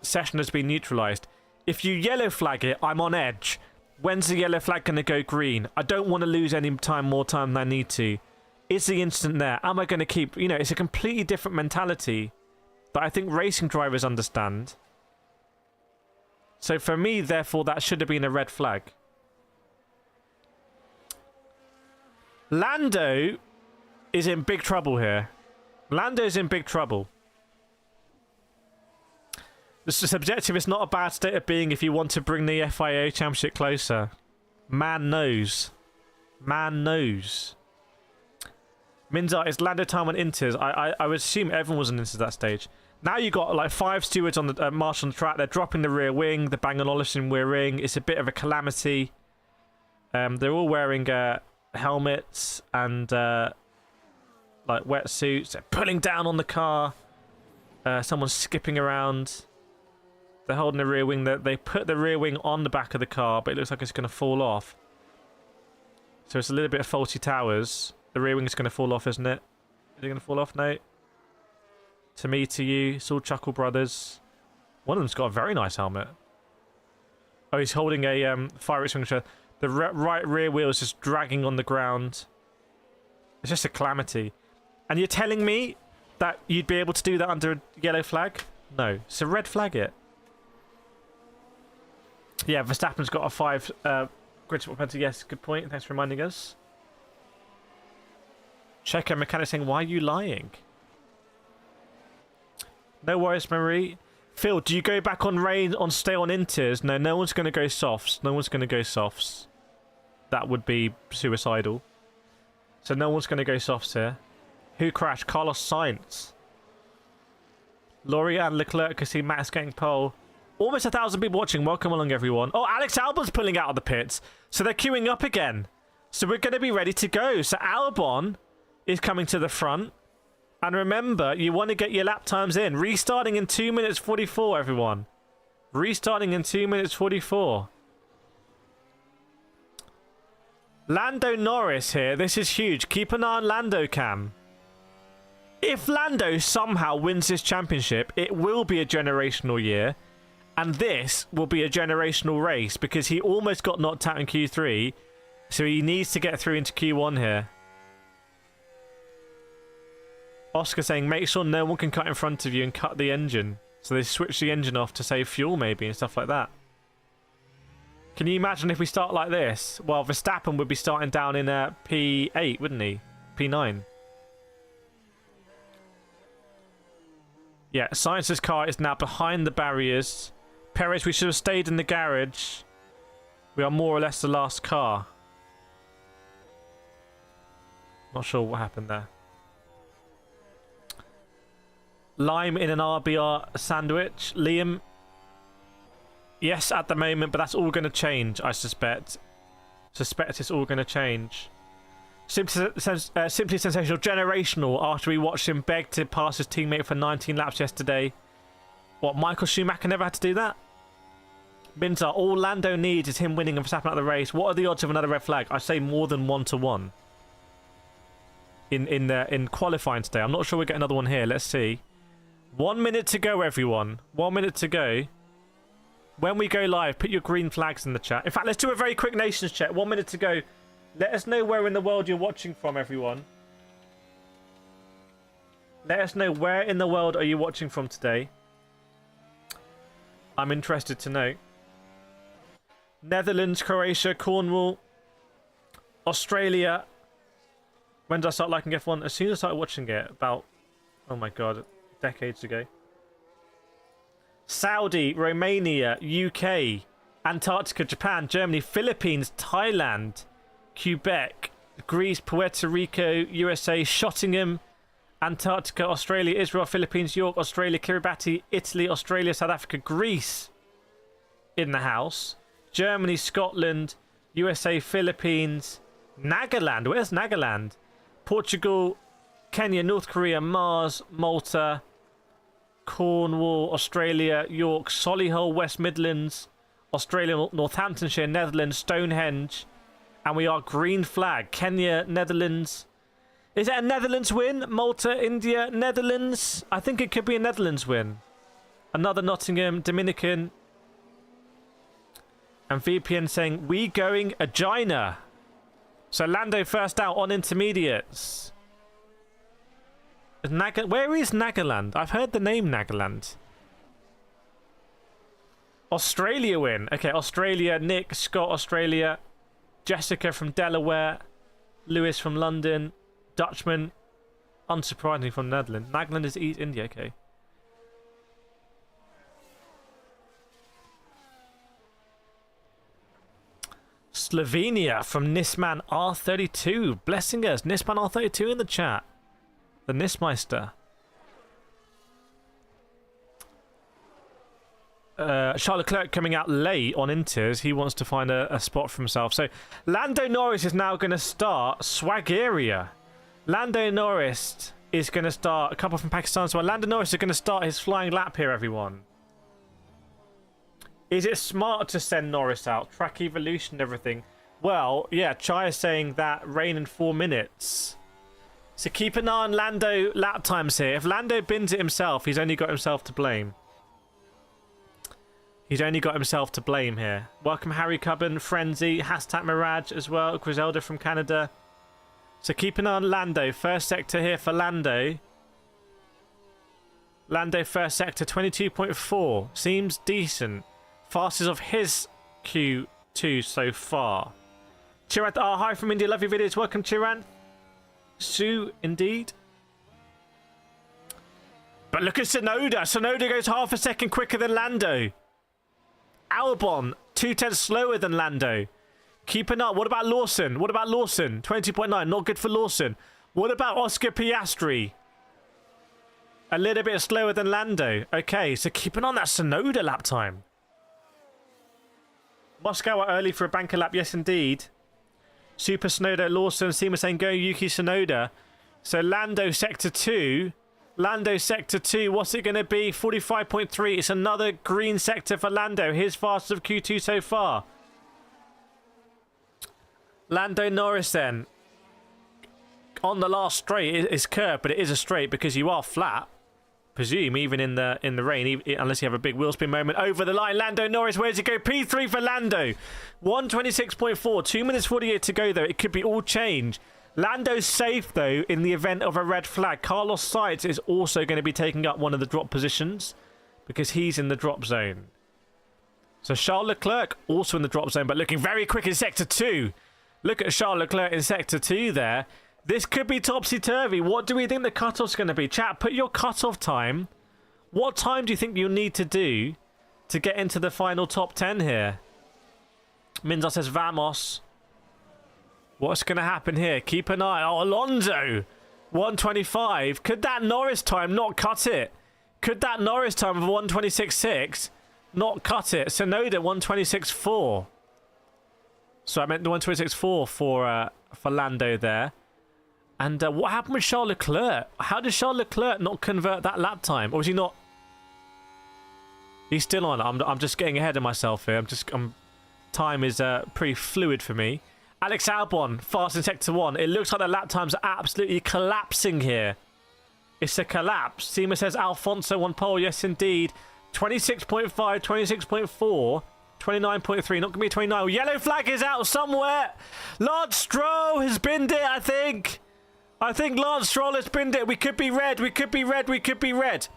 Session has been neutralized. If you yellow flag it, I'm on edge. When's the yellow flag going to go green? I don't want to lose any more time than I need to. Is the instant there? Am I going to keep... You know, it's a completely different mentality that I think racing drivers understand. So for me, therefore, that should have been a red flag. Lando is in big trouble here. Lando's in big trouble. The subjective is not a bad state of being if you want to bring the FIA Championship closer. Man knows. Man knows. Minzar, is Lando time on Inters? I would assume everyone was on Inters at that stage. Now you've got like 5 stewards on the march on the track. They're dropping the rear wing. They're banging Olison rear wing. It's a bit of a calamity. They're all wearing helmets and like wetsuits. They're pulling down on the car. Someone's skipping around. They're holding the rear wing. They put the rear wing on the back of the car, but it looks like it's going to fall off. So it's a little bit of faulty towers. The rear wing is going to fall off, isn't it? Is it going to fall off? No. To me, to you. It's all Chuckle Brothers. One of them's got a very nice helmet. Oh, he's holding a fire extinguisher. The right rear wheel is just dragging on the ground. It's just a calamity. And you're telling me that you'd be able to do that under a yellow flag? No. It's a red flag it. Yeah, Verstappen's got a 5 grid spot penalty. Yes, good point. Thanks for reminding us. Checker mechanic saying, why are you lying? No worries, Marie. Phil, do you go back on rain on stay on Inters? No, no one's going to go softs. No one's going to go softs. That would be suicidal. So no one's going to go softs here. Who crashed? Carlos Sainz. Laurie and Leclerc can see Max getting pole. Almost 1,000 people watching. Welcome along, everyone. Oh, Alex Albon's pulling out of the pits. So they're queuing up again. So we're going to be ready to go. So Albon is coming to the front. And remember, you want to get your lap times in. Restarting in 2 minutes 44, everyone. Restarting in 2 minutes 44. Lando Norris here. This is huge. Keep an eye on Lando, Cam. If Lando somehow wins this championship, it will be a generational year. And this will be a generational race because he almost got knocked out in Q3. So he needs to get through into Q1 here. Oscar saying, make sure no one can cut in front of you and cut the engine. So they switch the engine off to save fuel maybe and stuff like that. Can you imagine if we start like this? Well, Verstappen would be starting down in P8, wouldn't he? P9. Yeah, Sainz's car is now behind the barriers. Perez, we should have stayed in the garage. We are more or less the last car. Not sure what happened there. Lime in an RBR sandwich. Liam. Yes, at the moment, but that's all going to change, I suspect. Suspect it's all going to change. Simply sensational. Generational after we watched him beg to pass his teammate for 19 laps yesterday. What, Michael Schumacher never had to do that? Minza, all Lando needs is him winning and Verstappen out of the race. What are the odds of another red flag? I say more than 1 to 1. In qualifying today. I'm not sure we'll get another one here. Let's see. 1 minute to go, everyone. 1 minute to go. When we go live, put your green flags in the chat. In fact, let's do a very quick nations check. 1 minute to go. Let us know where in the world you're watching from, everyone. Let us know where in the world are you watching from today. I'm interested to know. Netherlands, Croatia, Cornwall, Australia. When did I start liking F1? As soon as I started watching it, about, oh my god, decades ago. Saudi, Romania, UK, Antarctica, Japan, Germany, Philippines, Thailand, Quebec, Greece, Puerto Rico, USA, Shottingham, Antarctica, Australia, Israel, Philippines, York, Australia, Kiribati, Italy, Australia, South Africa, Greece in the house, Germany, Scotland, USA, Philippines, Nagaland. Where's Nagaland? Portugal, Kenya, North Korea, Mars, Malta, Cornwall, Australia, York, Solihull, West Midlands, Australia, Northamptonshire, Netherlands, Stonehenge, and we are green flag. Kenya, Netherlands. Is it a Netherlands win? Malta, India, Netherlands? I think it could be a Netherlands win. Another Nottingham, Dominican. And VPN saying, we going Agina. So Lando first out on intermediates. Where is Nagaland? I've heard the name Nagaland. Australia win. Okay, Australia. Nick, Scott, Australia. Jessica from Delaware. Lewis from London. Dutchman. Unsurprisingly from Netherlands. Nagaland is East India. Okay. Slovenia from Nisman R32. Blessing us. Nisman R32 in the chat. The Nismeister. Charles Leclerc coming out late on Inters. He wants to find a spot for himself. So Lando Norris is now going to start Swagaria. Lando Norris is going to start a couple from Pakistan. So Lando Norris is going to start his flying lap here, everyone. Is it smart to send Norris out? Track evolution and everything. Well, yeah, Chai is saying that rain in 4 minutes. So keep an eye on Lando lap times here. If Lando bins it himself, he's only got himself to blame. He's only got himself to blame here. Welcome Harry Cubban, Frenzy, Hashtag Mirage as well. Griselda from Canada. So keep an eye on Lando. First sector here for Lando. Lando first sector, 22.4. Seems decent. Fastest of his Q2 so far. Chirant, hi from India. Love your videos. Welcome, Chirant. Sue, indeed. But look at Sonoda. Sonoda goes half a second quicker than Lando. Albon, 2/10 slower than Lando. Keep an eye. What about Lawson? What about Lawson? 20.9. Not good for Lawson. What about Oscar Piastri? A little bit slower than Lando. Okay, so keep an eye on that Sonoda lap time. Moscow are early for a banker lap. Yes, indeed. Super Sonoda, Lawson, Seema saying go Yuki Sonoda. So Lando sector 2. Lando sector 2. What's it going to be? 45.3. It's another green sector for Lando. His fastest of Q2 so far. Lando Norris then. On the last straight, it's curved, but it is a straight because you are flat. Presume even in the rain, unless you have a big wheel spin moment. Over the line, Lando Norris, where's he go? P3 for Lando. 1:26.4, 2 minutes 48 to go though. It could be all change. Lando's safe though in the event of a red flag. Carlos Sainz is also going to be taking up one of the drop positions because he's in the drop zone. So Charles Leclerc also in the drop zone, but looking very quick in sector 2. Look at Charles Leclerc in sector 2 there. This could be topsy-turvy. What do we think the cutoff's going to be? Chat, put your cutoff time. What time do you think you'll need to do to get into the final top 10 here? Minza says, Vamos. What's going to happen here? Keep an eye. Oh, Alonso. 1:25. Could that Norris time not cut it? Could that Norris time of 1:26.6 not cut it? Sonoda, 1:26.4. So I meant the 1:26.4 for Lando there. And what happened with Charles Leclerc? How did Charles Leclerc not convert that lap time? Or is he not? He's still on. I'm just getting ahead of myself here. Time is pretty fluid for me. Alex Albon, fast in sector 1. It looks like the lap times are absolutely collapsing here. It's a collapse. Seema says Alfonso on pole. Yes, indeed. 26.5, 26.4. 29.3, not going to be 29. Yellow flag is out somewhere. Lance Stroll has binned it, I think. I think Lance Stroll has binned it. We could be red. We could be red. We could be red.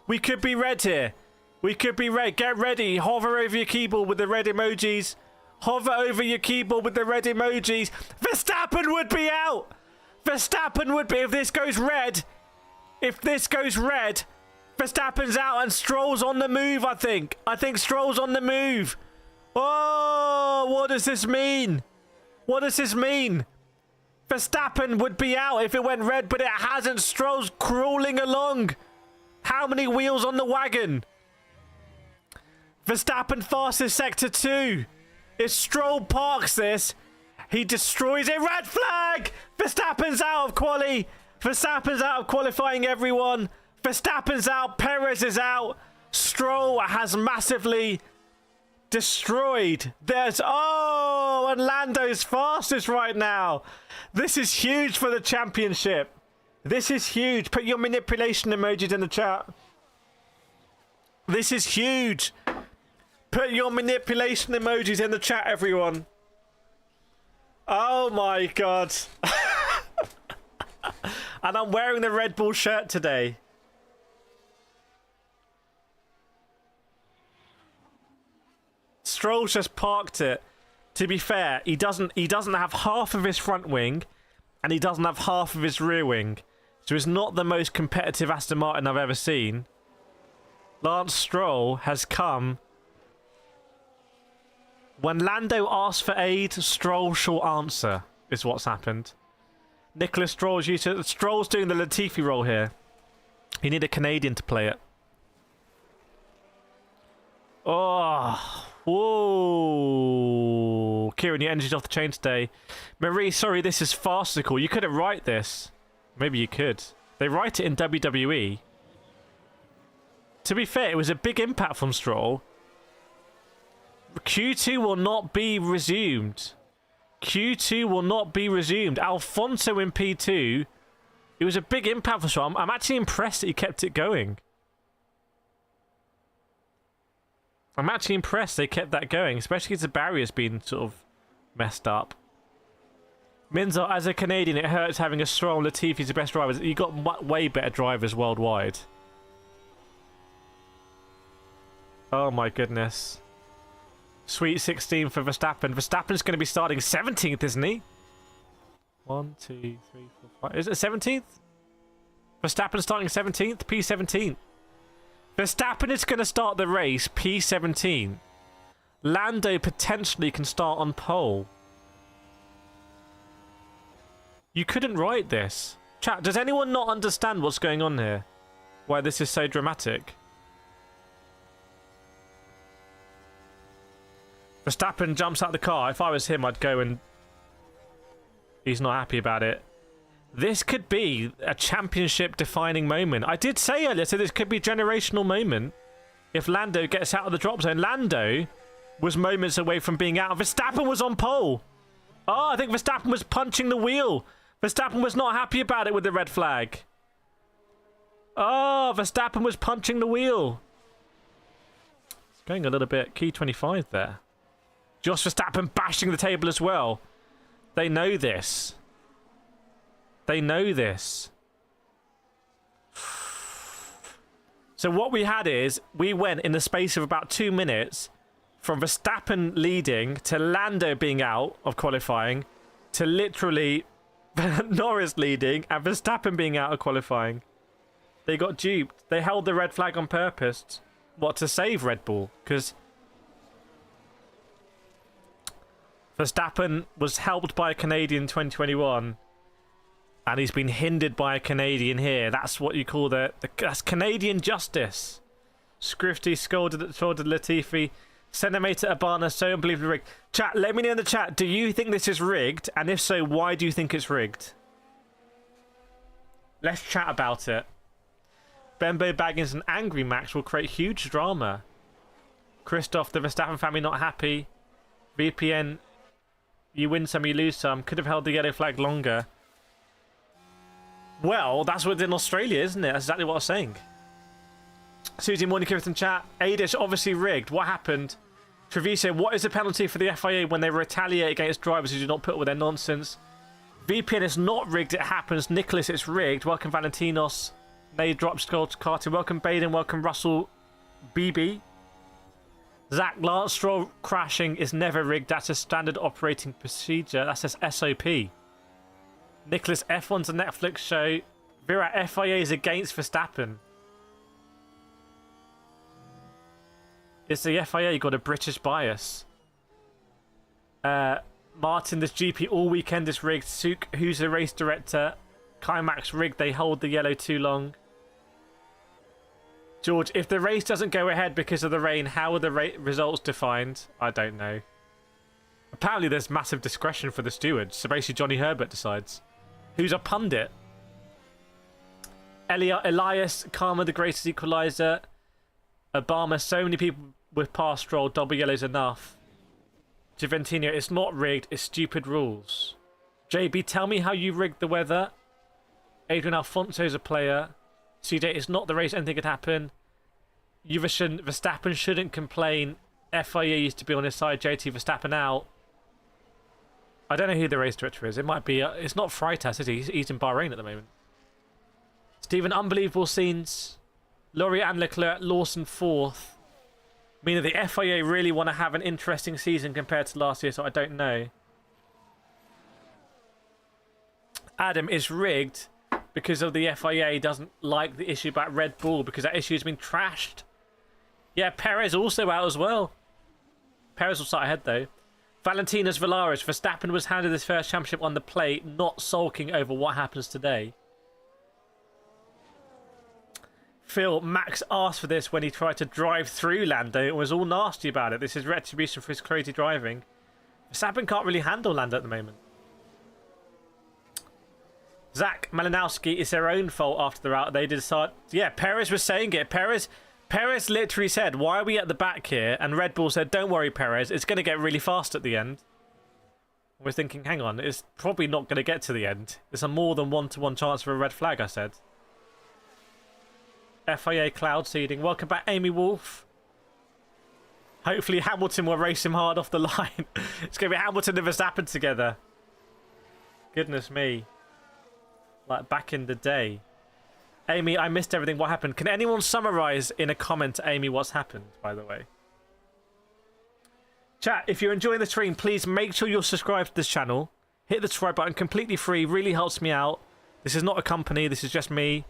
We could be red here. We could be red. Get ready. Hover over your keyboard with the red emojis. Hover over your keyboard with the red emojis. Verstappen would be out. Verstappen would be, if this goes red. If this goes red, Verstappen's out and Stroll's on the move, I think. I think Stroll's on the move. Oh, what does this mean? What does this mean? Verstappen would be out if it went red, but it hasn't. Stroll's crawling along. How many wheels on the wagon? Verstappen fastest sector 2. If Stroll parks this, he destroys a red flag. Verstappen's out of quali. Verstappen's out of qualifying, everyone. Verstappen's out. Perez is out. Stroll has massively destroyed. And Lando's fastest right now. This is huge for the championship. This is huge. Put your manipulation emojis in the chat. This is huge. Put your manipulation emojis in the chat, everyone. Oh my god. And I'm wearing the Red Bull shirt today. Stroll's just parked it. To be fair, he doesn't have half of his front wing and he doesn't have half of his rear wing. So it's not the most competitive Aston Martin I've ever seen. Lance Stroll has come. When Lando asks for aid, Stroll shall answer, is what's happened. Nicholas Stroll's doing the Latifi role here. You need a Canadian to play it. Oh, whoa. Kieran, your energy's off the chain today. Marie, sorry, this is farcical. You couldn't write this. Maybe you could. They write it in WWE. To be fair, it was a big impact from Stroll. Q2 will not be resumed. Q2 will not be resumed. Alfonso in P2. It was a big impact for Stroll. I'm actually impressed that he kept it going. I'm actually impressed they kept that going, especially as the barrier's been sort of messed up. Minzo, as a Canadian, it hurts having a Stroll. Latifi's the best drivers. You got way better drivers worldwide. Oh my goodness. Sweet 16 for Verstappen. Verstappen's going to be starting 17th, isn't he? 1, 2, 3, 4, 5. Is it 17th? Verstappen starting 17th? P17. Verstappen is going to start the race P17. Lando potentially can start on pole. You couldn't write this. Chat, does anyone not understand what's going on here? Why this is so dramatic? Verstappen jumps out of the car. If I was him, I'd go and... He's not happy about it. This could be a championship-defining moment. I did say earlier, so this could be a generational moment if Lando gets out of the drop zone. Lando was moments away from being out. Verstappen was on pole. Oh, I think Verstappen was punching the wheel. Verstappen was not happy about it with the red flag. Oh, Verstappen was punching the wheel. It's going a little bit key 25 there. Jos Verstappen bashing the table as well. They know this. They know this. So what we had is, we went in the space of about 2 minutes from Verstappen leading to Lando being out of qualifying to literally Norris leading and Verstappen being out of qualifying. They got duped. They held the red flag on purpose. What, to save Red Bull? Because Verstappen was helped by a Canadian in 2021 and he's been hindered by a Canadian here. That's what you call that's Canadian justice. Scrifty scolded Latifi. Centimeter Abana, so unbelievably rigged. Chat, let me know in the chat, do you think this is rigged? And if so, why do you think it's rigged? Let's chat about it. Bembo Baggins and angry Max will create huge drama. Christoph, the Verstappen family not happy. VPN, you win some, you lose some. Could have held the yellow flag longer. Well, that's what's in Australia, isn't it? That's exactly what I was saying. Susie, morning, Kireth in chat. Adish, obviously rigged. What happened? Treviso, what is the penalty for the FIA when they retaliate against drivers who do not put up with their nonsense? VPN is not rigged, it happens. Nicholas, it's rigged. Welcome, Valentinos. Nade drops gold to Carter. Welcome, Baden. Welcome, Russell BB. Zach, Lance Stroll crashing is never rigged. That's a standard operating procedure. That says SOP. Nicholas, F1's a Netflix show. Vera, FIA is against Verstappen. It's the FIA got a British bias. Martin, this GP all weekend is rigged. Suk, who's the race director? Climax rigged. They hold the yellow too long. George, if the race doesn't go ahead because of the rain, how are the results defined? I don't know. Apparently there's massive discretion for the stewards. So basically Johnny Herbert decides. Who's a pundit? Elias, Karma, the greatest equalizer. Obama, so many people with past Stroll, double yellow's enough. Juventino, it's not rigged, it's stupid rules. JB, tell me how you rigged the weather. Adrian Alfonso's a player. CJ, it's not the race, anything could happen. Verstappen shouldn't complain. FIA used to be on his side, JT Verstappen out. I don't know who the race director is. It might be... it's not Freitas, is he? He's in Bahrain at the moment. Stephen, unbelievable scenes. Laurie and Leclerc, Lawson 4th. Meaning the FIA really want to have an interesting season compared to last year, so I don't know. Adam, is rigged because of the FIA doesn't like the issue about Red Bull because that issue has been trashed. Yeah, Perez also out as well. Perez will start ahead though. Valentinos Valares, Verstappen was handed his first championship on the plate, not sulking over what happens today. Phil, Max asked for this when he tried to drive through Lando and was all nasty about it. This is retribution for his crazy driving. Verstappen can't really handle Lando at the moment. Zach Malinowski, it's their own fault after the route. They decide... Yeah, Perez was saying it. Perez literally said, why are we at the back here? And Red Bull said, don't worry, Perez. It's going to get really fast at the end. We're thinking, hang on, it's probably not going to get to the end. There's a more than one-to-one chance for a red flag, I said. FIA cloud seeding. Welcome back, Amy Wolf. Hopefully Hamilton will race him hard off the line. It's going to be Hamilton and Verstappen together. Goodness me. Like back in the day. Amy, I missed everything. What happened? Can anyone summarize in a comment, Amy, what's happened, by the way? Chat, if you're enjoying the stream, please make sure you're subscribed to this channel. Hit the subscribe button, completely free, really helps me out. This is not a company, this is just me.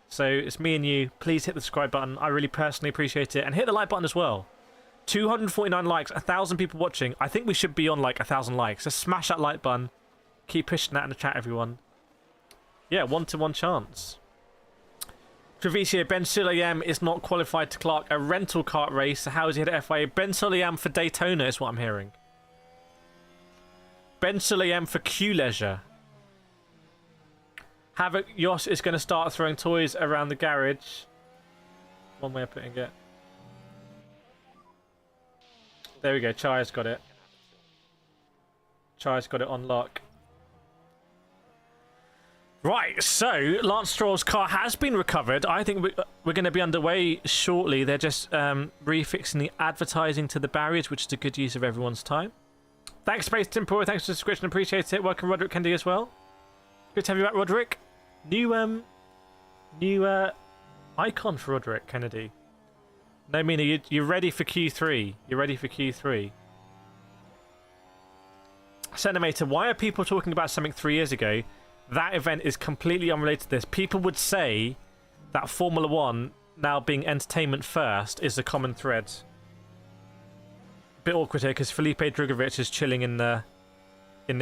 So it's me and you. Please hit the subscribe button. I really personally appreciate it. And hit the like button as well. 249 likes, 1,000 people watching. I think we should be on like 1,000 likes. So smash that like button. Keep pushing that in the chat, everyone. Yeah, one-to-one chance. Treviso, Ben Sulayem is not qualified to Clark a rental kart race. So how is he at FIA? Ben Sulayem for Daytona is what I'm hearing. Ben Sulayem for Q Leisure. Havoc Yosh is going to start throwing toys around the garage. One way of putting it. There we go. Chaya's got it. Chaya's got it on lock. Right, so Lance Stroll's car has been recovered. I think we're going to be underway shortly. They're just refixing the advertising to the barriers, which is a good use of everyone's time. Thanks, Space Temporal. Thanks for the subscription. Appreciate it. Welcome, Roderick Kennedy, as well. Good to have you back, Roderick. New icon for Roderick Kennedy. No, Mina, you're ready for Q3. You're ready for Q3. Centimeter, why are people talking about something 3 years ago? That event is completely unrelated to this. People would say that Formula 1 now being entertainment first is the common thread. Bit awkward here because Felipe Drugovich is chilling in the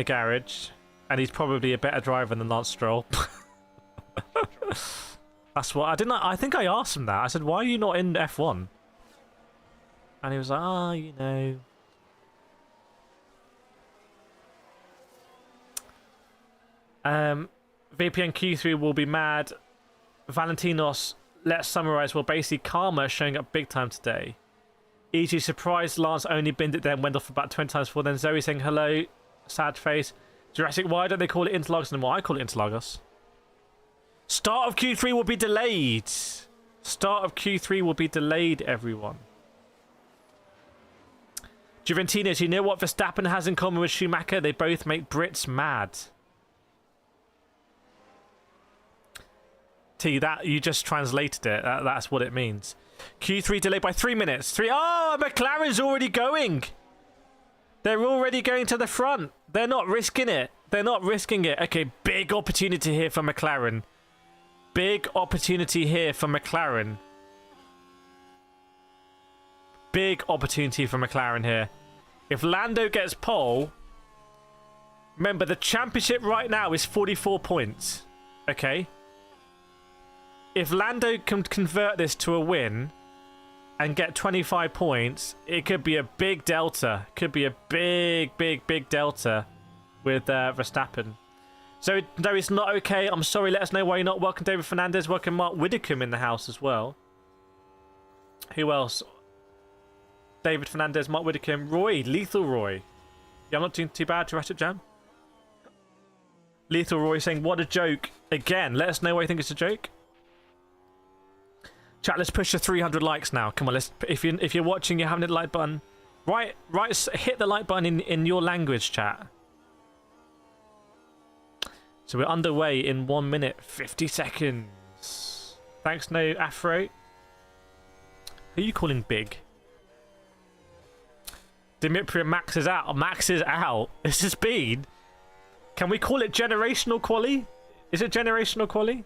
garage, and he's probably a better driver than Lance Stroll. That's what I didn't. I think I asked him that. I said, "Why are you not in F1?" And he was like, "Ah, you know." VPN Q3 will be mad. Valentinos, let's summarize. Well, basically, Karma is showing up big time today. E.g. surprised Lance only binned it, then went off about 20 times before. Then Zoe saying hello, sad face. Jurassic, why don't they call it Interlagos anymore? I call it Interlagos. Start of Q3 will be delayed. Start of Q3 will be delayed, everyone. Juventinas, you know what Verstappen has in common with Schumacher? They both make Brits mad. T, that you just translated it. That's what it means. Q3 delayed by 3 minutes. Oh, McLaren's already going. They're already going to the front. They're not risking it. They're not risking it. Okay, big opportunity here for McLaren. Big opportunity here for McLaren. Big opportunity for McLaren here. If Lando gets pole, remember the championship right now is 44 points. Okay? If Lando can convert this to a win and get 25 points, it could be a big delta. Could be a big delta with Verstappen. So, no, it's not okay. I'm sorry. Let us know why you're not. Welcome, David Fernandez. Welcome, Mark Widdicombe in the house as well. Who else? David Fernandez, Mark Widdicombe, Roy, Lethal Roy. Yeah, I'm not doing too bad to Ratchet Jam. Lethal Roy saying, what a joke. Again, let us know why you think it's a joke. Chat, let's push the 300 likes now. Come on, let's. If you're watching, you haven't hit the like button. Right, hit the like button in your language, chat. So we're underway in 1 minute 50 seconds. Thanks, no Afro. Who are you calling big? Dimitri, Max is out. Max is out. This has been. Can we call it generational quali? Is it generational quali?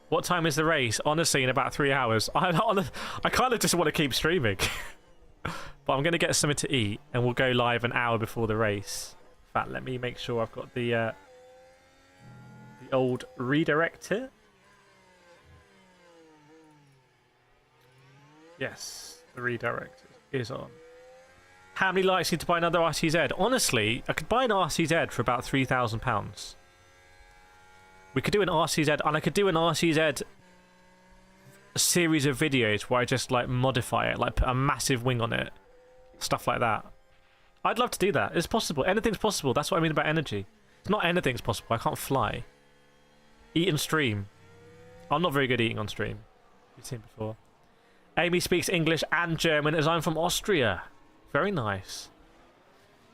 What time is the race? Honestly, in about 3 hours. I kind of just want to keep streaming. But I'm going to get something to eat and we'll go live an hour before the race. In fact, let me make sure I've got the old redirect here. Yes, the redirect is on. How many likes need to buy another RCZ? Honestly, I could buy an RCZ for about £3,000. We could do an RCZ, and I could do an RCZ series of videos where I just like modify it, like put a massive wing on it, stuff like that. I'd love to do that. It's possible. Anything's possible. That's what I mean about energy. It's not anything's possible. I can't fly. Eat and stream. I'm not very good eating on stream. You've seen before. Amy speaks English and German as I'm from Austria. Very nice.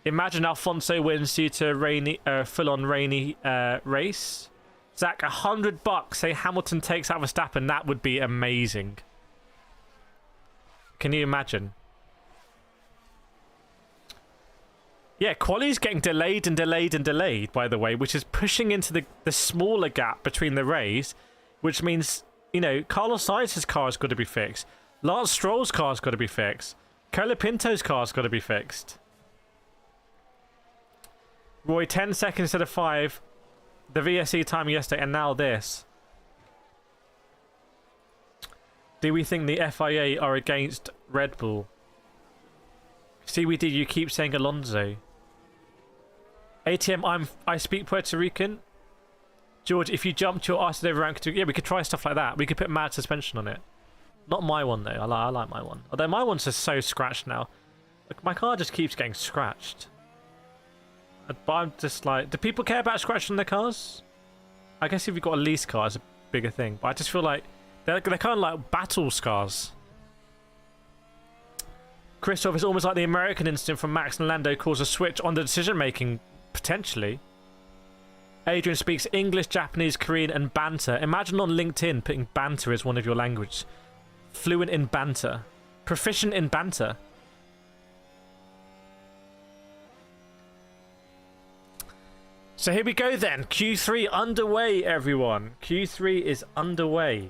Imagine Alfonso wins due to rainy, full-on rainy race. Zach, $100. Say Hamilton takes out Verstappen. That would be amazing. Can you imagine? Yeah, quali's getting delayed and delayed and delayed, by the way, which is pushing into the smaller gap between the rays, which means, you know, Carlos Sainz's car has got to be fixed. Lance Stroll's car's got to be fixed. Colapinto's car's got to be fixed. Roy, 10 seconds instead of 5. The VSE time yesterday, and now this. Do we think the FIA are against Red Bull? CWD, you keep saying Alonso. ATM, I speak Puerto Rican. George, if you jumped your arse over rank 2, yeah, we could try stuff like that. We could put mad suspension on it. Not my one though. I like my one. Although my one's just so scratched now. Like, my car just keeps getting scratched. But I'm just like, do people care about scratching their cars? I guess if you've got a lease car, it's a bigger thing. But I just feel like they're kind of like battle scars. Christoph, it's almost like the American incident from Max and Lando caused a switch on the decision making, potentially. Adrian speaks English, Japanese, Korean, and banter. Imagine on LinkedIn putting banter as one of your languages. Fluent in banter. Proficient in banter. So here we go then. Q3 underway, everyone. Q3 is underway.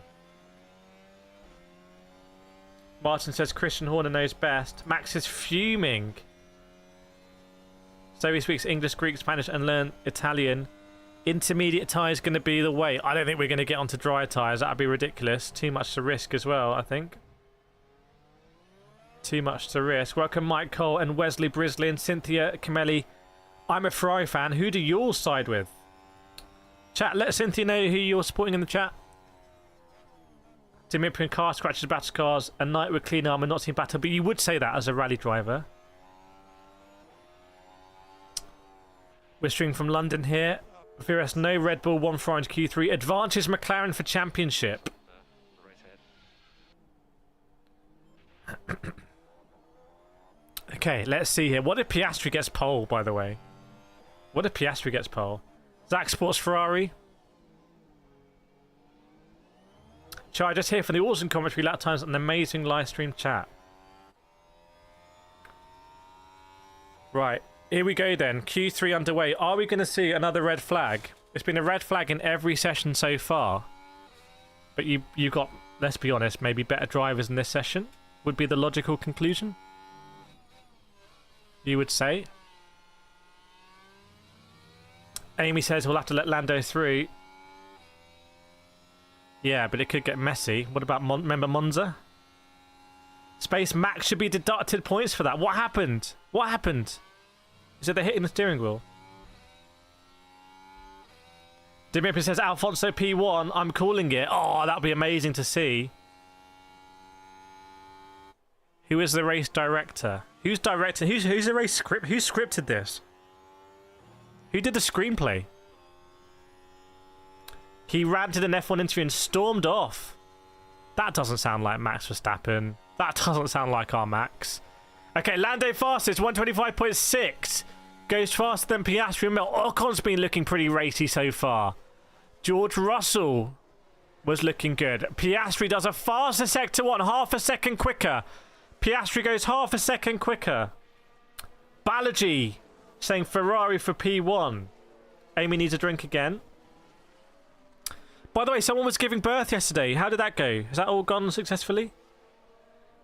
Martin says Christian Horner knows best. Max is fuming. So he speaks English, Greek, Spanish, and learn Italian. Intermediate tyres going to be the way. I don't think we're going to get onto dry tyres. That would be ridiculous. Too much to risk as well, I think. Too much to risk. Welcome Mike Cole and Wesley Brisley and Cynthia Camelli. I'm a Ferrari fan. Who do you all side with? Chat, let Cynthia know who you're supporting in the chat. Dimitri car scratches battle cars. A night with clean armour, not seen battle. But you would say that as a rally driver. We're streaming from London here. VRS, no Red Bull, 1 Ferrari Q3. Advances McLaren for championship. Okay, let's see here. What if Piastri gets pole, by the way? What if Piastri gets pole? Zach Sports Ferrari. Chai, just here for the awesome commentary, lap times, and an amazing live stream chat. Right. Here we go then. Q3 underway. Are we going to see another red flag? It's been a red flag in every session so far. But you got, let's be honest, maybe better drivers in this session? Would be the logical conclusion? You would say? Amy says we'll have to let Lando through. Yeah, but it could get messy. What about, remember Monza? Space Max should be deducted points for that. What happened? What happened? Is it they're hitting the steering wheel? Dimitri says Alfonso P1. I'm calling it. Oh, that would be amazing to see. Who is the race director? Who's directing? Who's the race script? Who scripted this? Who did the screenplay? He ranted an F1 interview and stormed off. That doesn't sound like Max Verstappen. That doesn't sound like our Max. Okay, Lando fastest, 125.6. Goes faster than Piastri and Mel. Ocon's been looking pretty racy so far. George Russell was looking good. Piastri does a faster sector one, half a second quicker. Piastri goes half a second quicker. Balaji saying Ferrari for P1. Amy needs a drink again. By the way, someone was giving birth yesterday. How did that go? Has that all gone successfully?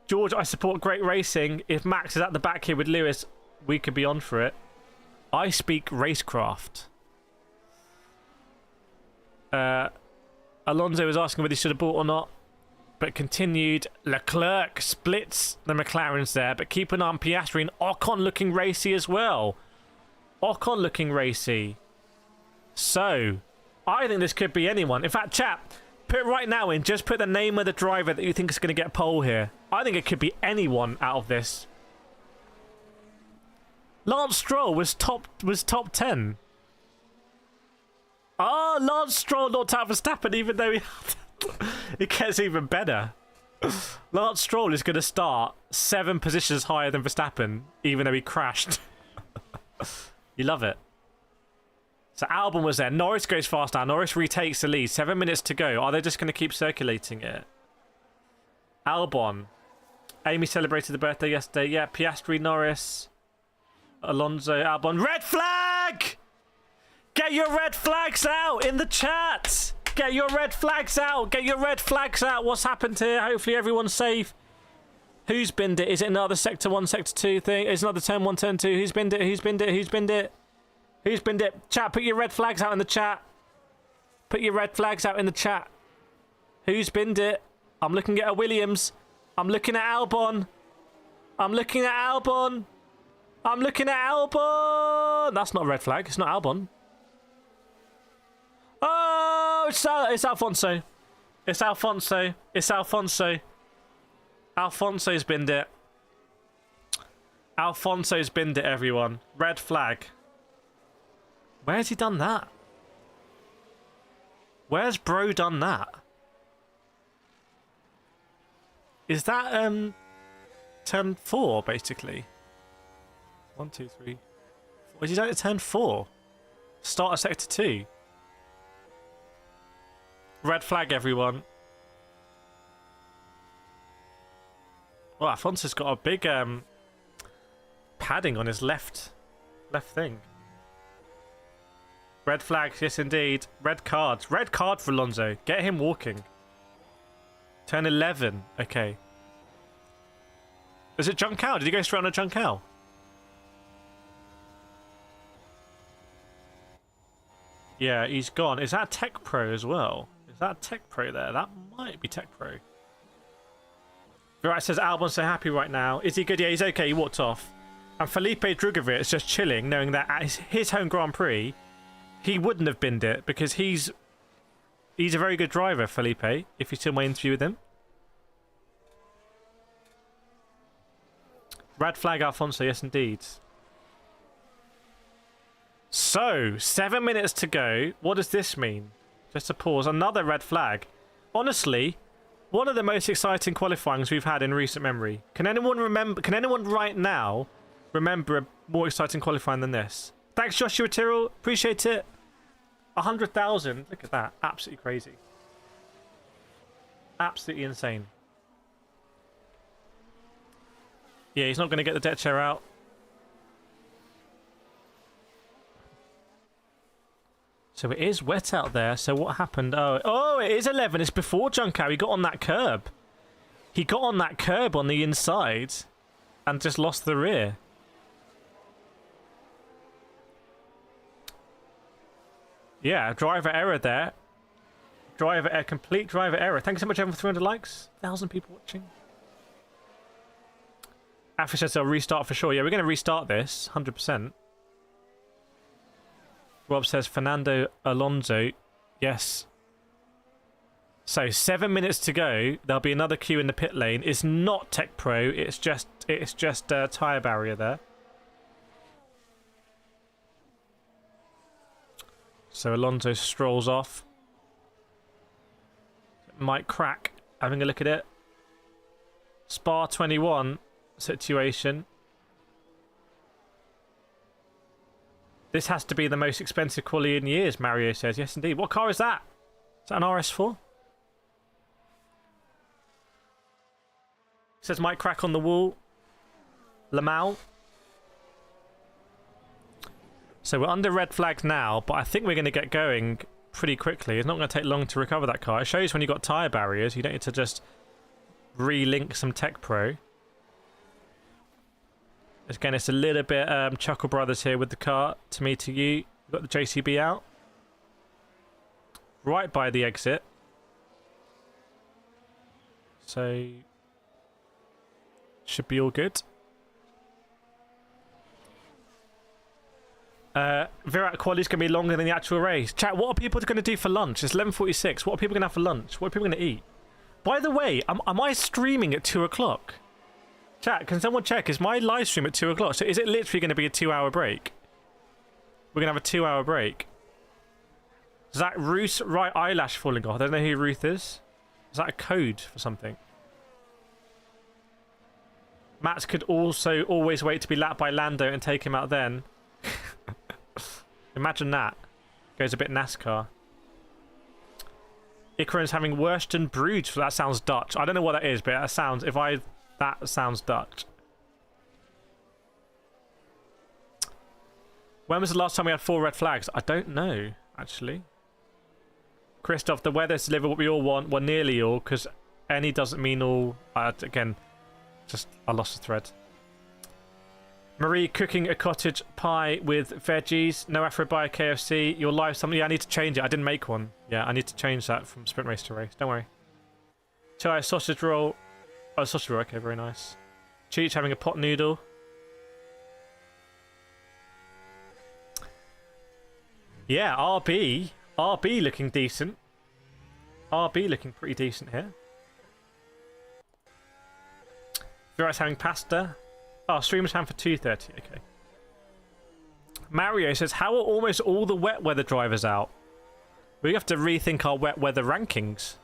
George, I support great racing. If Max is at the back here with Lewis, we could be on for it. I speak racecraft. Alonso was asking whether he should have bought or not, but continued. Leclerc splits the McLarens there, but keep an eye on Piastri and Ocon looking racy as well. Ocon looking racy. So, I think this could be anyone. In fact, chat, put right now in, just put the name of the driver that you think is going to get pole here. I think it could be anyone out of this. Lance Stroll was top 10. Oh, Lance Stroll knocked out Verstappen, even though it gets even better. Lance Stroll is going to start 7 positions higher than Verstappen, even though he crashed. You love it. So Albon was there. Norris goes fast now. Norris retakes the lead. 7 minutes to go. Are they just going to keep circulating it? Albon. Amy celebrated the birthday yesterday. Yeah, Piastri, Norris, Alonso, Albon. Red flag! Get your red flags out in the chat. Get your red flags out. Get your red flags out. What's happened here? Hopefully everyone's safe. Who's binned it? Is it another Sector 1, Sector 2 thing? Is it another Turn 1, Turn 2? Who's binned it? Who's binned it? Who's binned it? Who's binned it? Chat, put your red flags out in the chat. Put your red flags out in the chat. Who's binned it? I'm looking at a Williams. I'm looking at Albon. I'm looking at Albon. I'm looking at Albon. That's not a red flag. It's not Albon. Oh, it's Alfonso. It's Alfonso. It's Alfonso. Alfonso's binned it. Alfonso's binned it, everyone. Red flag. Where's he done that? Where's bro done that? Is that turn 4 basically? 1, 2, 3. Was he done it turn 4? Start of sector 2. Red flag, everyone. Well, Alfonso's got a big padding on his left thing. Red flags, yes indeed. Red cards. Red card for Alonso. Get him walking. Turn 11. Okay. Is it Juncal? Did he go straight on a Juncal? Yeah, he's gone. Is that Tech Pro as well? Is that Tech Pro there? That might be Tech Pro. Right, says Albon's so happy right now. Is he good? Yeah, he's okay. He walked off. And Felipe Drugovich is just chilling, knowing that at his home Grand Prix, he wouldn't have binned it because he's a very good driver, Felipe, if you still my interview with him. Red flag Alfonso, yes indeed. So, 7 minutes to go. What does this mean? Just a pause. Another red flag. Honestly, one of the most exciting qualifyings we've had in recent memory. Can anyone remember? Can anyone right now remember a more exciting qualifying than this? Thanks, Joshua Tyrrell. Appreciate it. 100,000. Look at that. Absolutely crazy. Absolutely insane. Yeah, he's not going to get the deck chair out. So it is wet out there. So what happened? Oh, it is 11. It's before Juncal. He got on that curb. He got on that curb on the inside and just lost the rear. Yeah, driver error there. Complete driver error. Thank you so much, everyone, for 300 likes. 1,000 people watching. After says they'll restart for sure. Yeah, we're going to restart this, 100%. Rob says Fernando Alonso. Yes. So 7 minutes to go. There'll be another queue in the pit lane. It's not Tech Pro. It's just a tyre barrier there. So Alonso strolls off. It might crack. Having a look at it. Spa 21 situation. This has to be the most expensive quality in years, Mario says. Yes, indeed. What car is that? Is that an RS4? Says might crack on the wall. Lamau. So we're under red flags now, but I think we're going to get going pretty quickly. It's not going to take long to recover that car. It shows when you've got tyre barriers. You don't need to just relink some Tech Pro. Again, it's a little bit Chuckle Brothers here with the car. To me, to you. We've got the JCB out. Right by the exit. So should be all good. Virat quality's going to be longer than the actual race. Chat, what are people going to do for lunch? It's 11:46. What are people going to have for lunch? What are people going to eat? By the way, am I streaming at 2 o'clock? Chat, can someone check? Is my live stream at 2 o'clock? So is it literally going to be a 2-hour break? We're going to have a 2-hour break. Is that Ruth's right eyelash falling off? I don't know who Ruth is. Is that a code for something? Max could also always wait to be lapped by Lando and take him out then. Imagine that. Goes a bit NASCAR. Ikran's having Wursten Bruges. That sounds Dutch. I don't know what that is, but that sounds... That sounds Dutch. When was the last time we had 4 red flags? I don't know, actually. Christoph, the weather's delivered what we all want. Well, nearly all, because any doesn't mean all. Again, I lost the thread. Marie cooking a cottage pie with veggies. No Afro-Bio KFC. Your live something. Yeah, I need to change it. I didn't make one. Yeah, I need to change that from sprint race to race. Don't worry. Chai sausage roll. Oh, sausage roll. Okay, very nice. Cheech having a pot noodle. Yeah, RB looking decent. RB looking pretty decent here. Virat's having pasta. Oh, streamers time for 2:30. Okay. Mario says, how are almost all the wet weather drivers out? We have to rethink our wet weather rankings.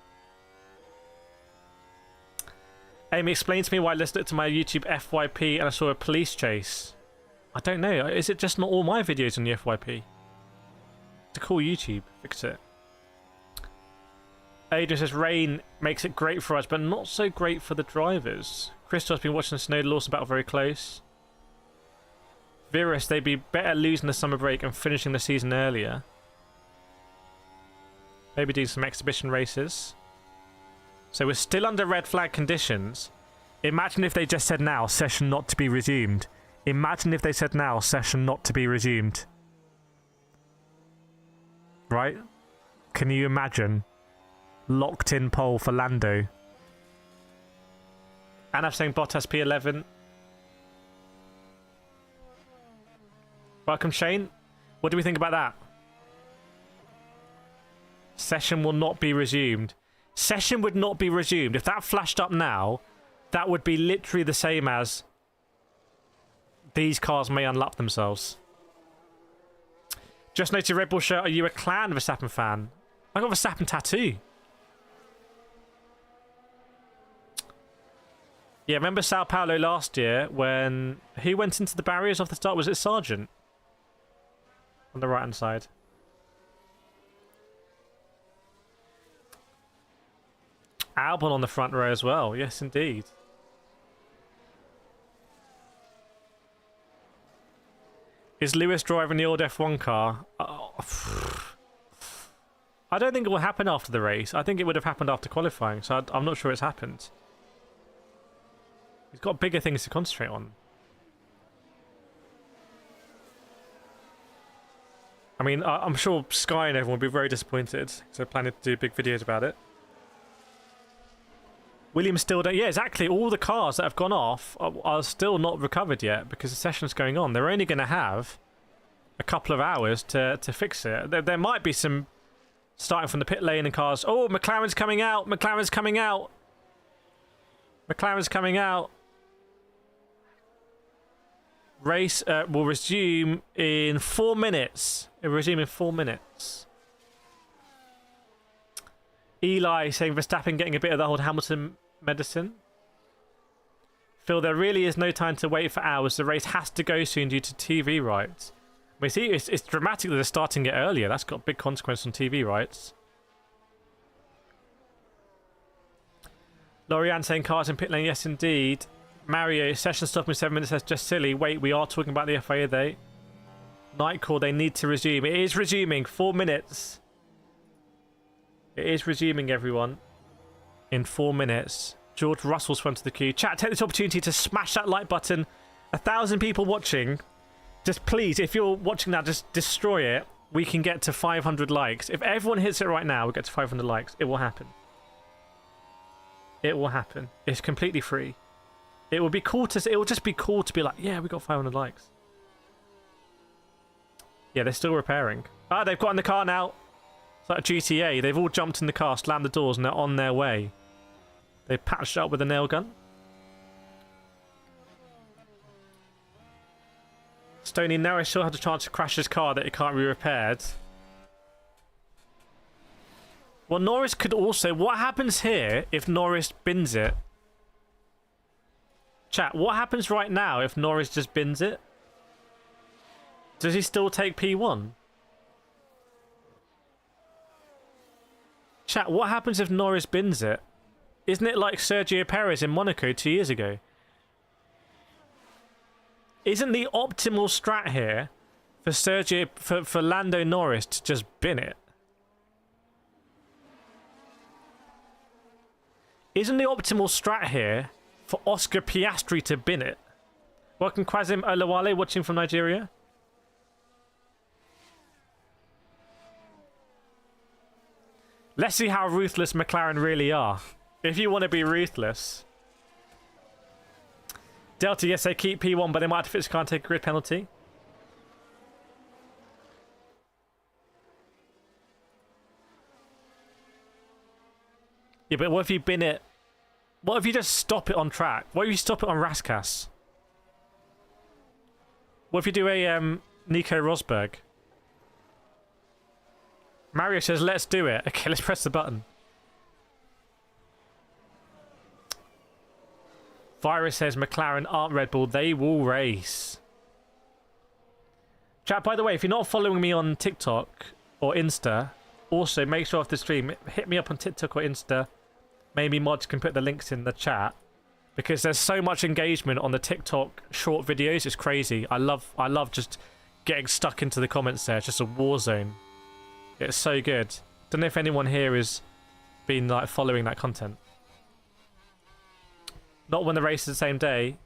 Amy, explain to me why I listened to my YouTube FYP and I saw a police chase. I don't know. Is it just not all my videos on the FYP? To call YouTube. Fix it. Adrian says, rain makes it great for us, but not so great for the drivers. Christoph's been watching the Snowden Lawson battle very close. Virus, they'd be better losing the summer break and finishing the season earlier. Maybe do some exhibition races. So we're still under red flag conditions. Imagine if they just said now, session not to be resumed. Imagine if they said now, session not to be resumed. Right? Can you imagine? Locked in pole for Lando. And I'm saying Bottas P11. Welcome, Shane. What do we think about that? Session will not be resumed. Session would not be resumed. If that flashed up now, that would be literally the same as these cars may unlap themselves. Just noted Red Bull shirt. Are you a clan Verstappen fan? I got a Verstappen tattoo. Yeah, remember Sao Paulo last year when... Who went into the barriers off the start? Was it Sargent? On the right-hand side. Albon on the front row as well. Yes, indeed. Is Lewis driving the old F1 car? I don't think it will happen after the race. I think it would have happened after qualifying, so I'm not sure it's happened. He's got bigger things to concentrate on. I mean, I'm sure Sky and everyone will be very disappointed, so they're planning to do big videos about it. Williams still don't... Yeah, exactly. All the cars that have gone off are still not recovered yet because the session's going on. They're only going to have a couple of hours to fix it. There might be some... Starting from the pit lane and cars... Oh, McLaren's coming out! McLaren's coming out! McLaren's coming out! Race will resume in 4 minutes. It will resume in 4 minutes. Eli saying Verstappen getting a bit of the old Hamilton medicine. Phil, there really is no time to wait for hours. The race has to go soon due to TV rights. We see it's dramatic that they're starting it earlier. That's got big consequence on TV rights. Lorianne saying cars in pit lane, yes indeed. Mario, session stopping 7 minutes, that's just silly. Wait, we are talking about the FIA day. Nightcall, they need to resume. It is resuming, 4 minutes. It is resuming, everyone. In 4 minutes. George Russell's front of the queue. Chat, take this opportunity to smash that like button. 1,000 people watching. Just please, if you're watching that, just destroy it. We can get to 500 likes. If everyone hits it right now, we'll get to 500 likes. It will happen. It will happen. It's completely free. It will be cool to. It will just be cool to be like, yeah, we got 500 likes. Yeah, they're still repairing. Ah, they've got in the car now. It's like a GTA. They've all jumped in the car, slammed the doors, and they're on their way. They patched it up with a nail gun. Stoney Norris still had a chance to crash his car that it can't be repaired. Well, Norris could also... What happens here if Norris bins it? Chat, what happens right now if Norris just bins it? Does he still take P1? Chat, what happens if Norris bins it? Isn't it like Sergio Perez in Monaco 2 years ago? Isn't the optimal strat here for Lando Norris to just bin it? Isn't the optimal strat here for Oscar Piastri to bin it? Welcome Kwazim Olawale, watching from Nigeria. Let's see how ruthless McLaren really are. If you want to be ruthless. Delta, yes, they keep P1, but they might have to fix the car and take a grid penalty. Yeah, but what if you bin it? What if you just stop it on track? What if you stop it on Raskas? What if you do a Nico Rosberg? Mario says, let's do it. Okay, let's press the button. Virus says, McLaren aren't Red Bull. They will race. Chat, by the way, if you're not following me on TikTok or Insta, also make sure after the stream, hit me up on TikTok or Insta. Maybe mods can put the links in the chat. Because there's so much engagement on the TikTok short videos. It's crazy. I love just getting stuck into the comments there. It's just a war zone. It's so good. Don't know if anyone here has been like following that content. Not when the race is the same day.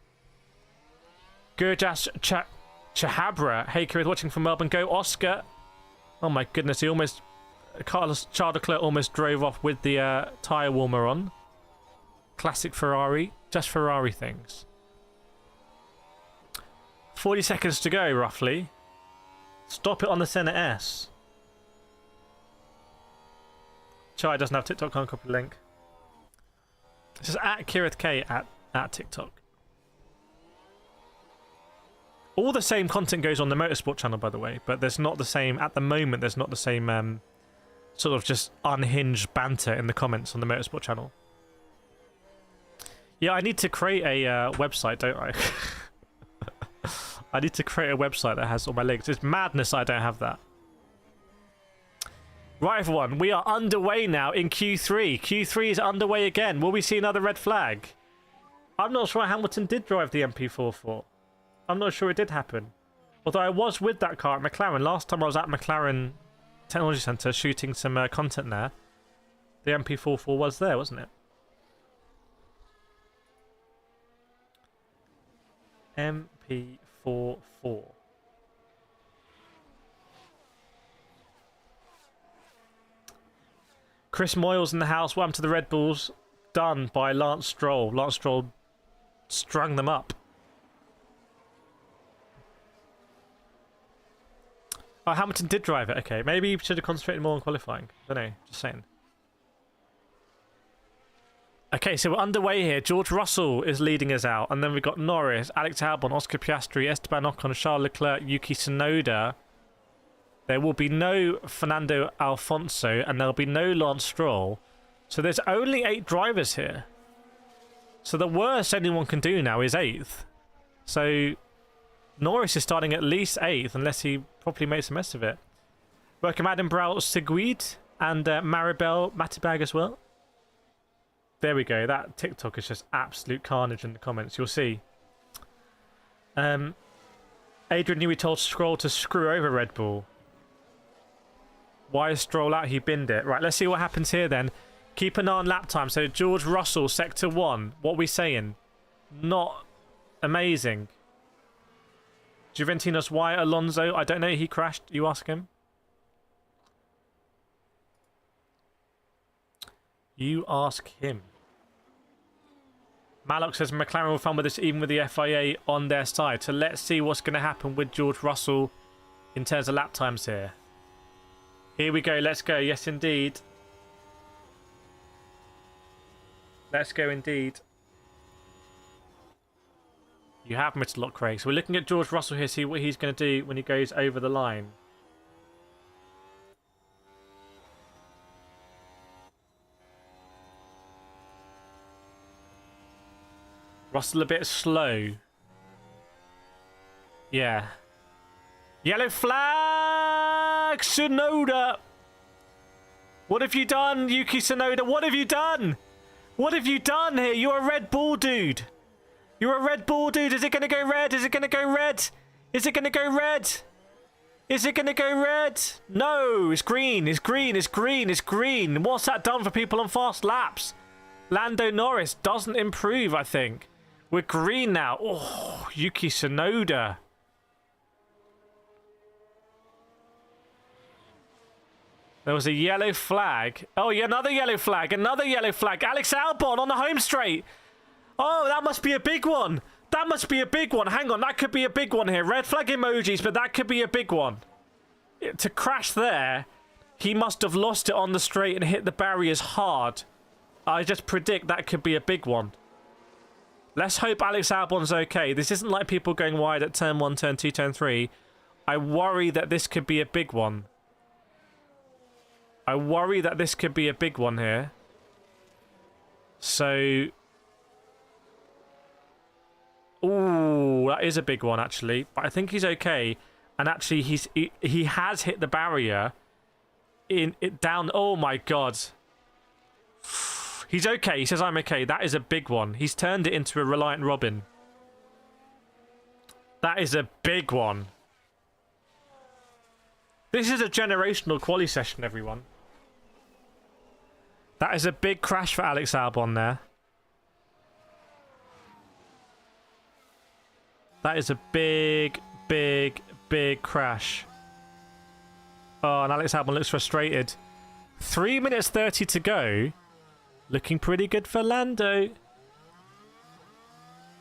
Gurjas Chahabra. Hey, Kireth, watching from Melbourne. Go, Oscar. Oh my goodness, he almost... Carlos Leclerc almost drove off with the tyre warmer on. Classic Ferrari. Just Ferrari things. 40 seconds to go, roughly. Stop it on the Senna S. Chai doesn't have TikTok, can't copy the link. It's just at Kireth K at TikTok. All the same content goes on the Motorsport channel, by the way, but there's not the same, at the moment, there's not the same sort of just unhinged banter in the comments on the Motorsport channel. Yeah, I need to create a website, don't I? I need to create a website that has all my links. It's madness I don't have that. Right, everyone, we are underway now in Q3. Q3 is underway again. Will we see another red flag? I'm not sure Hamilton did drive the MP44. I'm not sure it did happen. Although I was with that car at McLaren. Last time I was at McLaren Technology Centre shooting some content there, the MP44 was there, wasn't it? MP44. Chris Moyles in the house. Welcome to the Red Bulls. Done by Lance Stroll. Lance Stroll strung them up. Oh, Hamilton did drive it. Okay, maybe he should have concentrated more on qualifying. I don't know. Just saying. Okay, so we're underway here. George Russell is leading us out. And then we've got Norris, Alex Albon, Oscar Piastri, Esteban Ocon, Charles Leclerc, Yuki Tsunoda. There will be no Fernando Alonso, and there'll be no Lance Stroll. So there's only 8 drivers here. So the worst anyone can do now is 8th. So Norris is starting at least 8th, unless he properly makes the mess of it. Welcome Adam Brow Seguid and Maribel Matibag as well. There we go. That TikTok is just absolute carnage in the comments. You'll see. Adrian Newey told Stroll to screw over Red Bull. Why is Stroll out? He binned it. Right, let's see what happens here then. Keep an eye on lap time. So George Russell, sector 1. What are we saying? Not amazing. Juventinos, why Alonso? I don't know. He crashed. You ask him. You ask him. Mallock says McLaren will fumble this even with the FIA on their side. So let's see what's going to happen with George Russell in terms of lap times here. Here we go. Let's go. Yes, indeed. Let's go, indeed. You have Mr. Lock Craig. So we're looking at George Russell here, see what he's going to do when he goes over the line. Russell a bit slow. Yeah. Yellow flag! Tsunoda! What have you done, Yuki Tsunoda? What have you done? What have you done here? You're a Red Bull dude. You're a Red Bull dude. Is it going to go red? Is it going to go red? Is it going to go red? Is it going to go red? No, it's green. It's green. It's green. It's green. What's that done for people on fast laps? Lando Norris doesn't improve, I think. We're green now. Oh, Yuki Tsunoda. There was a yellow flag. Oh, yeah, another yellow flag. Another yellow flag. Alex Albon on the home straight. Oh, that must be a big one. That must be a big one. Hang on, that could be a big one here. Red flag emojis, but that could be a big one. To crash there, he must have lost it on the straight and hit the barriers hard. I just predict that could be a big one. Let's hope Alex Albon's okay. This isn't like people going wide at turn 1, turn 2, turn 3. I worry that this could be a big one. I worry that this could be a big one here. So... Ooh, that is a big one, actually. But I think he's okay. And actually, he has hit the barrier. Down... Oh, my God. He's okay. He says, I'm okay. That is a big one. He's turned it into a Reliant Robin. That is a big one. This is a generational quali session, everyone. That is a big crash for Alex Albon there. That is a big, big, big crash. Oh, and Alex Albon looks frustrated. 3 minutes 30 to go. Looking pretty good for Lando.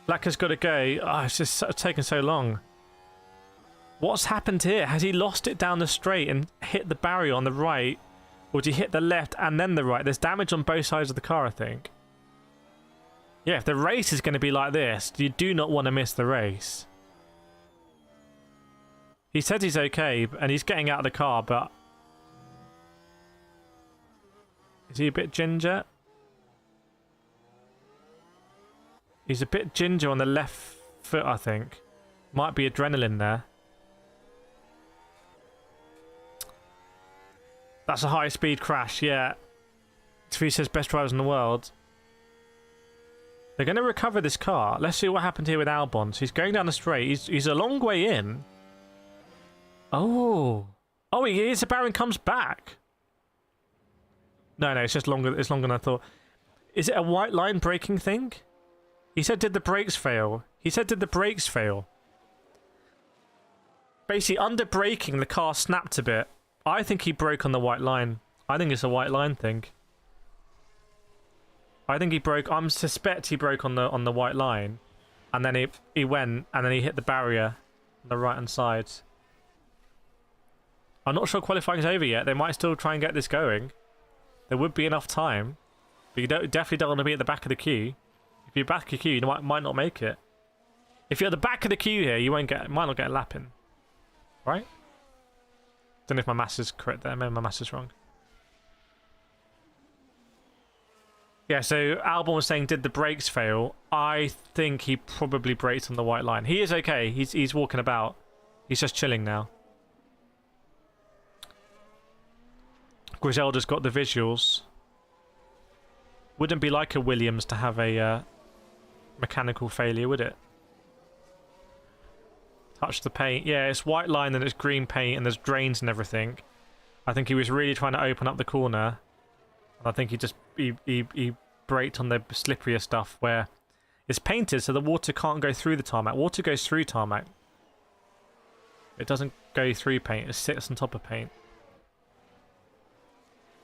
Black has got to go. Oh, it's just taken so long. What's happened here? Has he lost it down the straight and hit the barrier on the right? Or did he hit the left and then the right? There's damage on both sides of the car, I think. Yeah, if the race is going to be like this, you do not want to miss the race. He said he's okay, and he's getting out of the car, but... Is he a bit ginger? He's a bit ginger on the left foot, I think. Might be adrenaline there. That's a high-speed crash, yeah. Three says best drivers in the world. They're going to recover this car. Let's see what happened here with Albon. So he's going down the straight. He's a long way in. Oh. Oh, he is. The Baron comes back. No, it's just longer. It's longer than I thought. Is it a white line braking thing? He said, did the brakes fail? He said, did the brakes fail? Basically, under braking, the car snapped a bit. I think he broke on the white line. I think it's a white line thing. I think he broke. I suspect he broke on the white line, and then he went and then he hit the barrier on the right hand side. I'm not sure qualifying's over yet. They might still try and get this going. There would be enough time, but you definitely don't want to be at the back of the queue. If you're back of the queue, you might not make it. If you're at the back of the queue here, you might not get a lap in, right? Don't know if my maths is correct there. Maybe my maths is wrong. Yeah, so Albon was saying, did the brakes fail? I think he probably braked on the white line. He is okay. He's walking about. He's just chilling now. Griselda's got the visuals. Wouldn't be like a Williams to have a mechanical failure, would it? Touch the paint. Yeah, it's white line and it's green paint and there's drains and everything. I think he was really trying to open up the corner. And I think he braked on the slipperier stuff where it's painted so the water can't go through the tarmac. Water goes through tarmac. It doesn't go through paint. It sits on top of paint.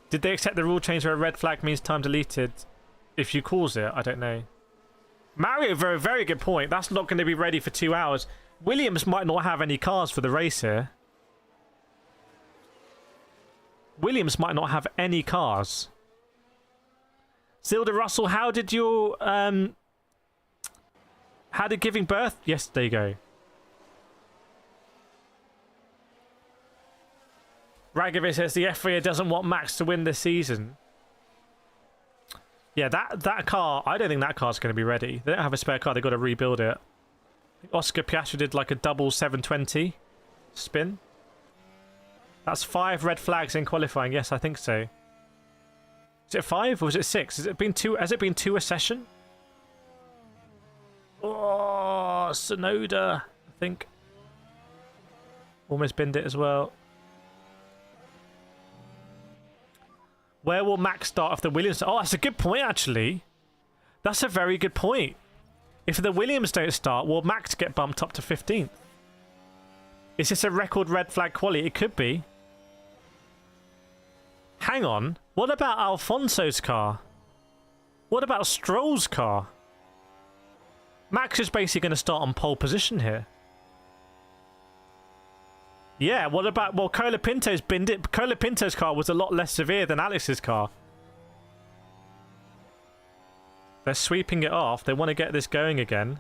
Did they accept the rule change where a red flag means time deleted if you cause it? I don't know. Mario, very, very good point. That's not going to be ready for 2 hours. Williams might not have any cars for the race here. Williams might not have any cars. Zilda Russell, how did your... how did giving birth yesterday go? Ragovic says the FIA doesn't want Max to win this season. Yeah, that car, I don't think that car's going to be ready. They don't have a spare car, they've got to rebuild it. Oscar Piastri did like a double 720 spin. That's 5 red flags in qualifying. Yes, I think so. Is it 5 or is it 6? Has it been 2? Has it been 2 a session? Oh, Sonoda, I think. Almost binned it as well. Where will Max start if the Williams... Oh, that's a good point, actually. That's a very good point. If the Williams don't start, will Max get bumped up to 15th? Is this a record red flag quality? It could be. Hang on. What about Alfonso's car? What about Stroll's car? Max is basically going to start on pole position here. Yeah, what about... Well, Colapinto's binned it. Colapinto's car was a lot less severe than Alex's car. They're sweeping it off. They want to get this going again.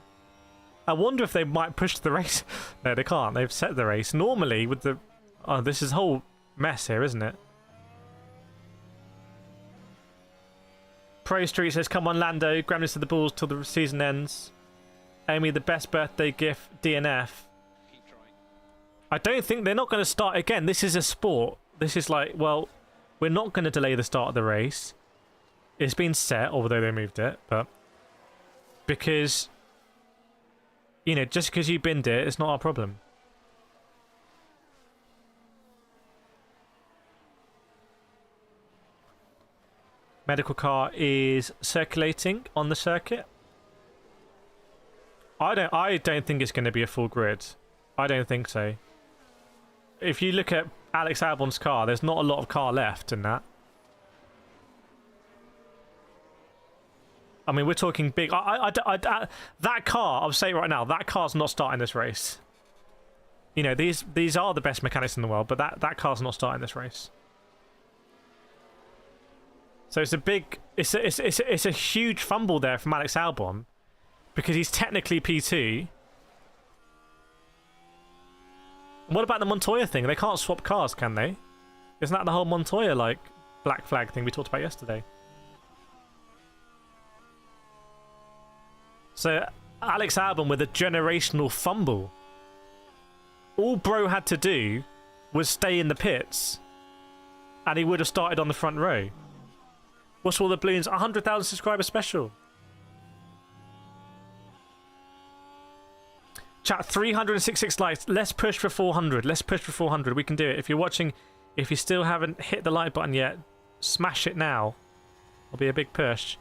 I wonder if they might push the race. No, they can't. They've set the race. Normally, with the... Oh, this is a whole mess here, isn't it? Pro Street says, come on, Lando. Grab this to the balls till the season ends. Amy, the best birthday gift, DNF. I don't think they're not going to start again. This is a sport. This is like, well, we're not going to delay the start of the race. It's been set, although they moved it, but because, you know, just because you binned it, it's not our problem. Medical car is circulating on the circuit. I don't think it's going to be a full grid. I don't think so. If you look at Alex Albon's car, there's not a lot of car left in that. I mean, we're talking big... that car, I'll say right now, that car's not starting this race. You know, these are the best mechanics in the world, but that car's not starting this race. So it's a big... It's a huge fumble there from Alex Albon, because he's technically P2. What about the Montoya thing? They can't swap cars, can they? Isn't that the whole Montoya, like, black flag thing we talked about yesterday? So, Alex Albon with a generational fumble. All bro had to do was stay in the pits, and he would have started on the front row. What's all the balloons? 100,000 subscriber special. Chat, 366 likes. Let's push for 400. Let's push for 400. We can do it. If you're watching, if you still haven't hit the like button yet, smash it now. It'll be a big push.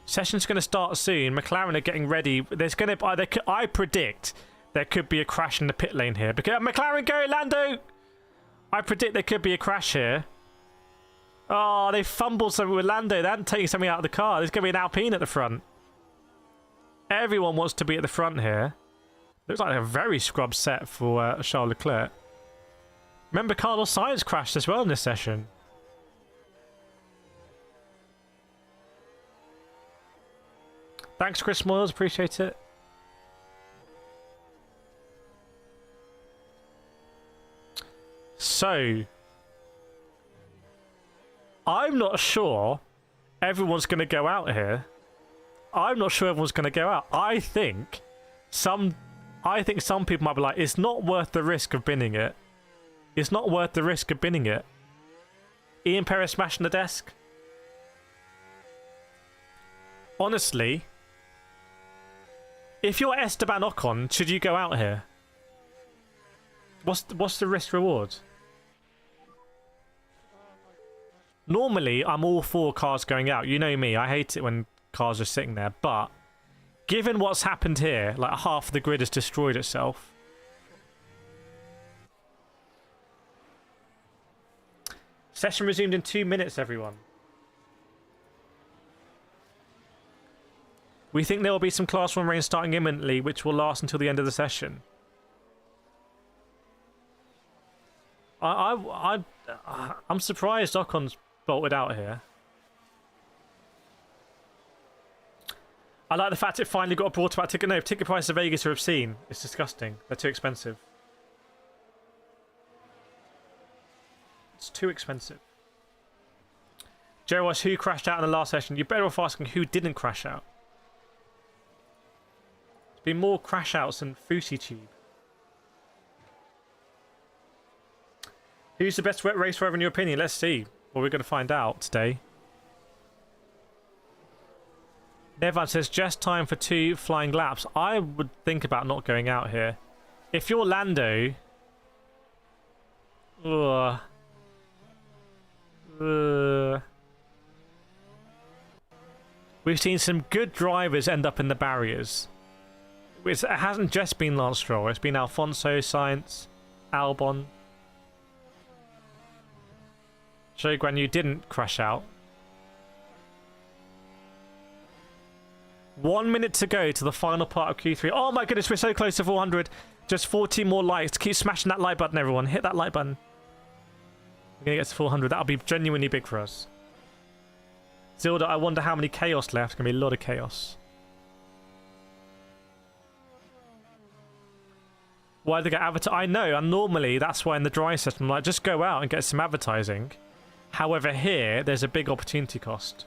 Session's going to start soon. McLaren are getting ready. There's going to... I predict there could be a crash in the pit lane here. Because McLaren, go, Lando! I predict there could be a crash here. Oh, they fumbled something with Lando. They hadn't taken something out of the car. There's going to be an Alpine at the front. Everyone wants to be at the front here. Looks like a very scrub set for Charles Leclerc. Remember, Carlos Sainz crashed as well in this session. Thanks, Chris Moyles. Appreciate it. So, I'm not sure everyone's going to go out here. I'm not sure everyone's going to go out. I think some people might be like, it's not worth the risk of binning it. It's not worth the risk of binning it. Ian Perez smashing the desk. Honestly, if you're Esteban Ocon, should you go out here? What's the risk reward? Normally, I'm all for cars going out. You know me, I hate it when cars are sitting there. But given what's happened here, like half the grid has destroyed itself. Session resumed in 2 minutes, everyone. We think there will be some Class 1 rain starting imminently, which will last until the end of the session. I'm surprised Ocon's bolted out here. I like the fact it finally got brought about ticket. No, ticket prices of Vegas are obscene. It's disgusting. They're too expensive. It's too expensive. Joe asked who crashed out in the last session. You're better off asking who didn't crash out. There's been more crash outs than Fusi Tube. Who's the best wet race driver in your opinion? Let's see. Well, we're going to find out today. Nevan says, just time for 2 flying laps. I would think about not going out here. If you're Lando... We've seen some good drivers end up in the barriers. It hasn't just been Lance Stroll. It's been Alfonso, Sainz, Albon. Show Guan Yu didn't crash out. 1 minute to go to the final part of Q3. Oh my goodness, we're so close to 400. Just 14 more likes. Keep smashing that like button, everyone. Hit that like button. We're going to get to 400. That'll be genuinely big for us. Zilda, I wonder how many chaos left. It's going to be a lot of chaos. Why did they get advertising? I know, and normally that's why in the dry session I'm like, just go out and get some advertising. However, here, there's a big opportunity cost.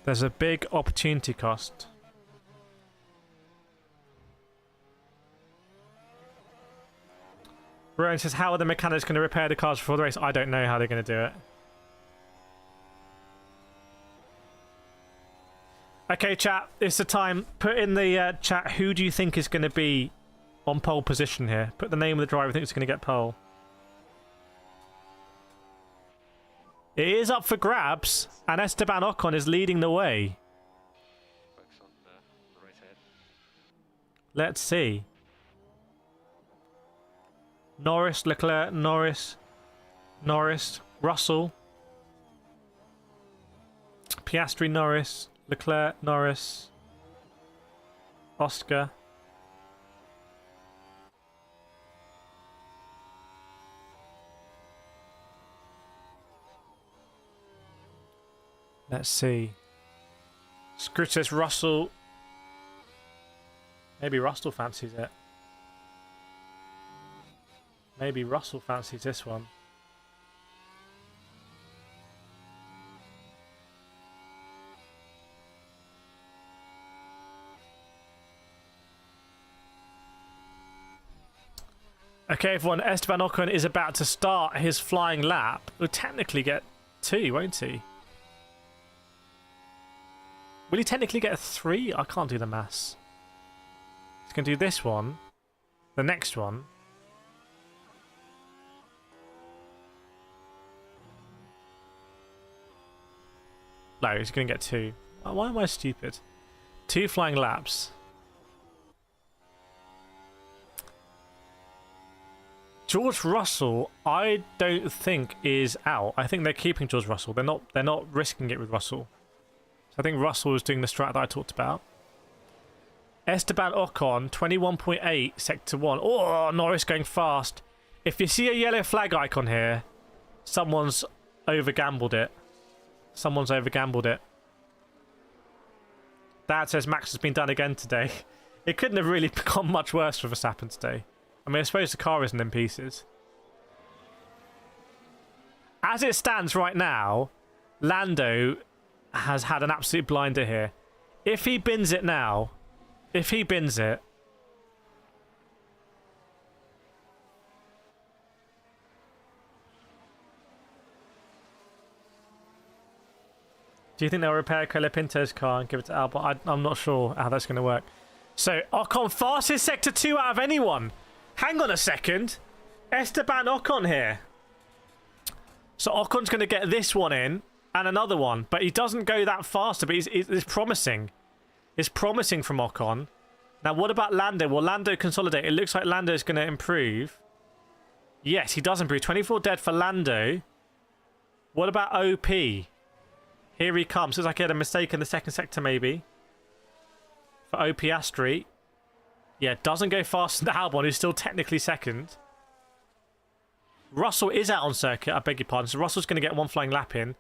There's a big opportunity cost. Rowan says, how are the mechanics going to repair the cars before the race? I don't know how they're going to do it. Okay, chat, it's the time. Put in the chat, who do you think is going to be on pole position here? Put the name of the driver who thinks is going to get pole. It is up for grabs, and Esteban Ocon is leading the way. Let's see. Norris, Leclerc, Norris, Russell, Piastri, Norris, Leclerc, Norris, Oscar. Let's see. Scrooge says Russell. Maybe Russell fancies it. Maybe Russell fancies this one. Okay, everyone. Esteban Ocon is about to start his flying lap. He'll technically get 2, won't he? Will he technically get a 3? I can't do the maths. He's going to do this one. The next one. No, he's going to get 2. Why am I stupid? 2 flying laps. George Russell, I don't think is out. I think they're keeping George Russell. They're not risking it with Russell. So I think Russell is doing the strat that I talked about. Esteban Ocon, 21.8, sector 1. Oh, Norris going fast. If you see a yellow flag icon here, someone's over-gambled it. Someone's over-gambled it. Dad says Max has been done again today. It couldn't have really gone much worse for Verstappen today. I mean, I suppose the car isn't in pieces. As it stands right now, Lando has had an absolute blinder here. If he bins it now, if he bins it, Do you think they'll repair Colapinto's car and give it to Albon? I'm not sure how that's going to work. So, Ocon fastest Sector 2 out of anyone. Hang on a second. Esteban Ocon here. So, Ocon's going to get this one in and another one. But he doesn't go that faster, but it's promising. It's promising from Ocon. Now, what about Lando? Will Lando consolidate? It looks like Lando's going to improve. Yes, he does improve. 24 dead for Lando. What about OP? Here he comes. Looks like he had a mistake in the second sector, maybe. For OP Astri. Yeah, doesn't go faster than Albon, who's still technically second. Russell is out on circuit, I beg your pardon. So Russell's going to get one flying lap in.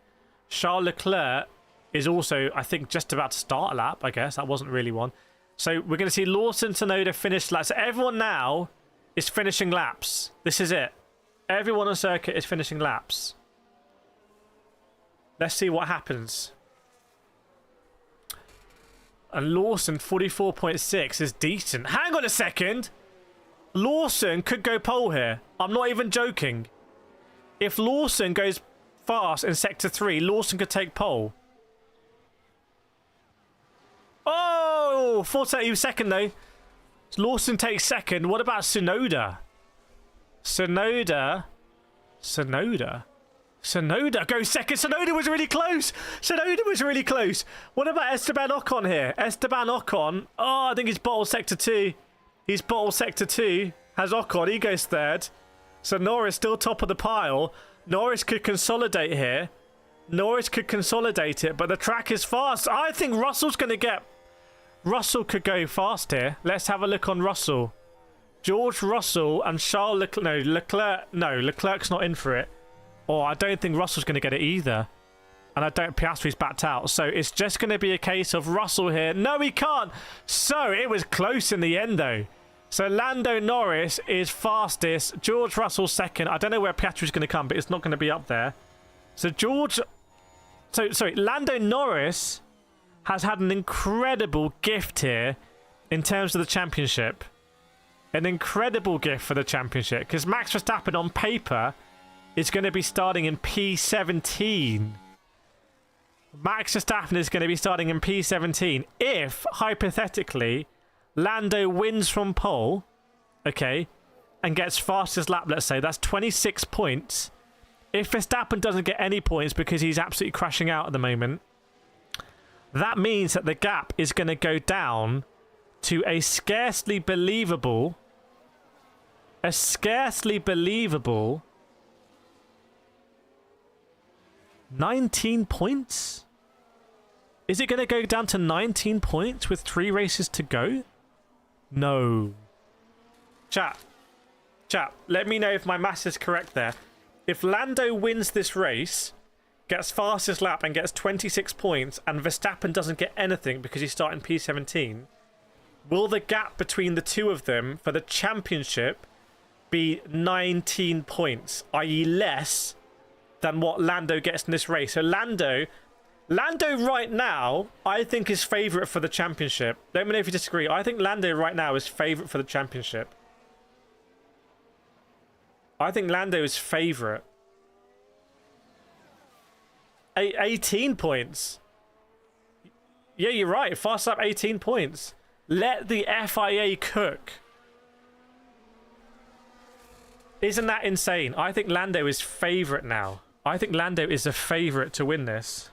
Charles Leclerc is also, I think, just about to start a lap, I guess. That wasn't really one. So we're going to see Lawson, Tsunoda finish laps. So everyone now is finishing laps. This is it. Everyone on circuit is finishing laps. Let's see what happens. And Lawson, 44.6 is decent. Hang on a second. Lawson could go pole here. I'm not even joking. If Lawson goes fast in Sector 3, Lawson could take pole. Oh, 430, he was second though. Lawson takes second. What about Tsunoda? Tsunoda goes second. Tsunoda was really close. Tsunoda was really close. What about Esteban Ocon here? Esteban Ocon. Oh, I think he's bottled Sector 2. He's bottled Sector 2. Has Ocon. He goes third. So Norris still top of the pile. Norris could consolidate here. Norris could consolidate it, but the track is fast. I think Russell's going to get... Russell could go fast here. Let's have a look on Russell. George Russell and Charles Leclerc. No, Leclerc. No, Leclerc's not in for it. Or I don't think Russell's going to get it either. And I don't... Piastri's backed out. So it's just going to be a case of Russell here. No, he can't. So it was close in the end, though. So Lando Norris is fastest. George Russell second. I don't know where Piastri's going to come, but it's not going to be up there. So Lando Norris has had an incredible gift here in terms of the championship. An incredible gift for the championship. Because Max Verstappen on paper is going to be starting in P17. Max Verstappen is going to be starting in P17. If, hypothetically, Lando wins from pole, okay, and gets fastest lap, let's say, that's 26 points. If Verstappen doesn't get any points because he's absolutely crashing out at the moment, that means that the gap is going to go down to a scarcely believable 19 points? Is it going to go down to 19 points with 3 races to go? No. Chat, let me know if my maths is correct there. If Lando wins this race, gets fastest lap and gets 26 points, and Verstappen doesn't get anything because he's starting P17, will the gap between the two of them for the championship be 19 points, i.e. less than what Lando gets in this race? So Lando right now, I think, is favourite for the championship. Let me know if you disagree. I think Lando right now is favourite for the championship. I think Lando is favourite. 18 points. Yeah, you're right. Fast up 18 points. Let the FIA cook. Isn't that insane? I think Lando is favourite now. I think Lando is the favourite to win this.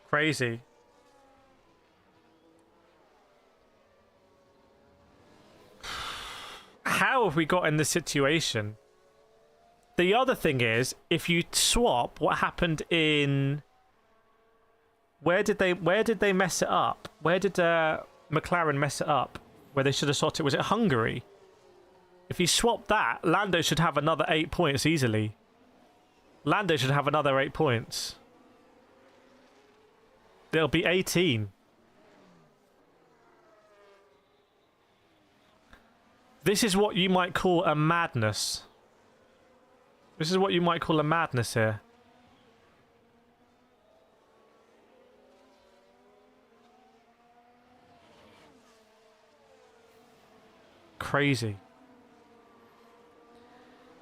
Crazy. How have we got in this situation? The other thing is, if you swap what happened in... Where did they mess it up? Where did McLaren mess it up? Where they should have swapped it? Was it Hungary? If you swap that, Lando should have another 8 points easily. Lando should have another 8 points. There'll be 18. This is what you might call a madness. This is what you might call a madness here. Crazy.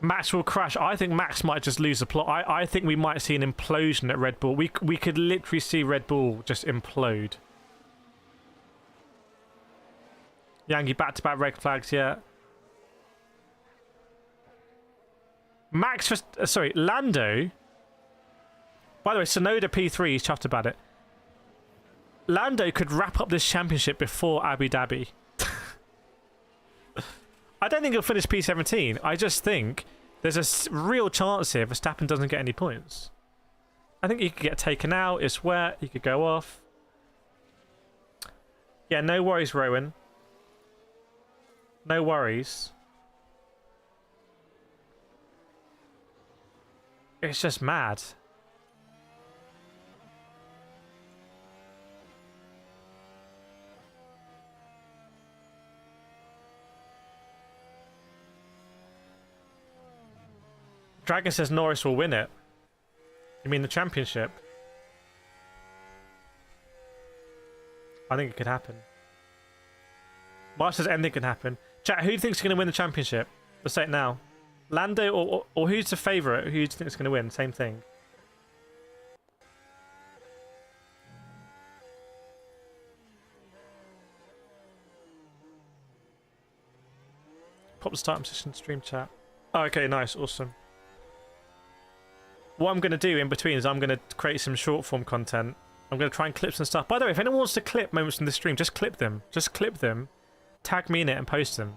Max will crash. I think Max might just lose the plot. I think we might see an implosion at Red Bull. We could literally see Red Bull just implode. Yankee back-to-back red flags, yeah. Lando. By the way, Tsunoda P3, he's chuffed about it. Lando could wrap up this championship before Abu Dhabi. I don't think he'll finish P17. I just think there's a real chance here Verstappen doesn't get any points. I think he could get taken out. It's wet. He could go off. Yeah, no worries, Rowan. No worries. It's just mad. Dragon says Norris will win it. You mean the championship? I think it could happen. Mark says anything can happen. Chat, who do you think is going to win the championship? Let's say it now. Lando or who's the favourite? Who do you think is going to win? Same thing. Pop the start position stream chat. Oh, okay, nice, awesome. What I'm going to do in between is I'm going to create some short form content. I'm going to try and clip some stuff. By the way, if anyone wants to clip moments from the stream, just clip them. Just clip them. Tag me in it and post them.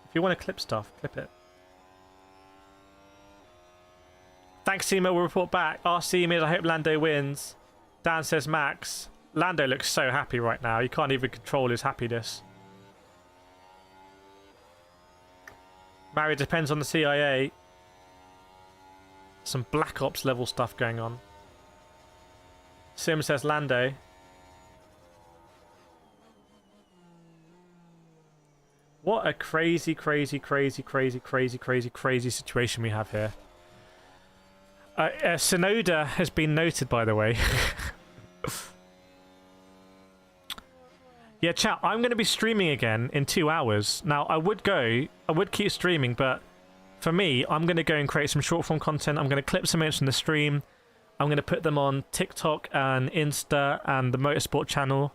If you want to clip stuff, clip it. Thanks, Timo. We'll report back. RC mid, I hope Lando wins. Dan says Max. Lando looks so happy right now. He can't even control his happiness. Mario depends on the CIA. Some Black Ops level stuff going on. Sim says Lando. What a crazy situation we have here. Tsunoda has been noted, by the way. Yeah, chat, I'm going to be streaming again in 2 hours. Now, I would keep streaming, but for me, I'm going to go and create some short form content. I'm going to clip some minutes from the stream. I'm going to put them on TikTok and Insta and the Motorsport channel.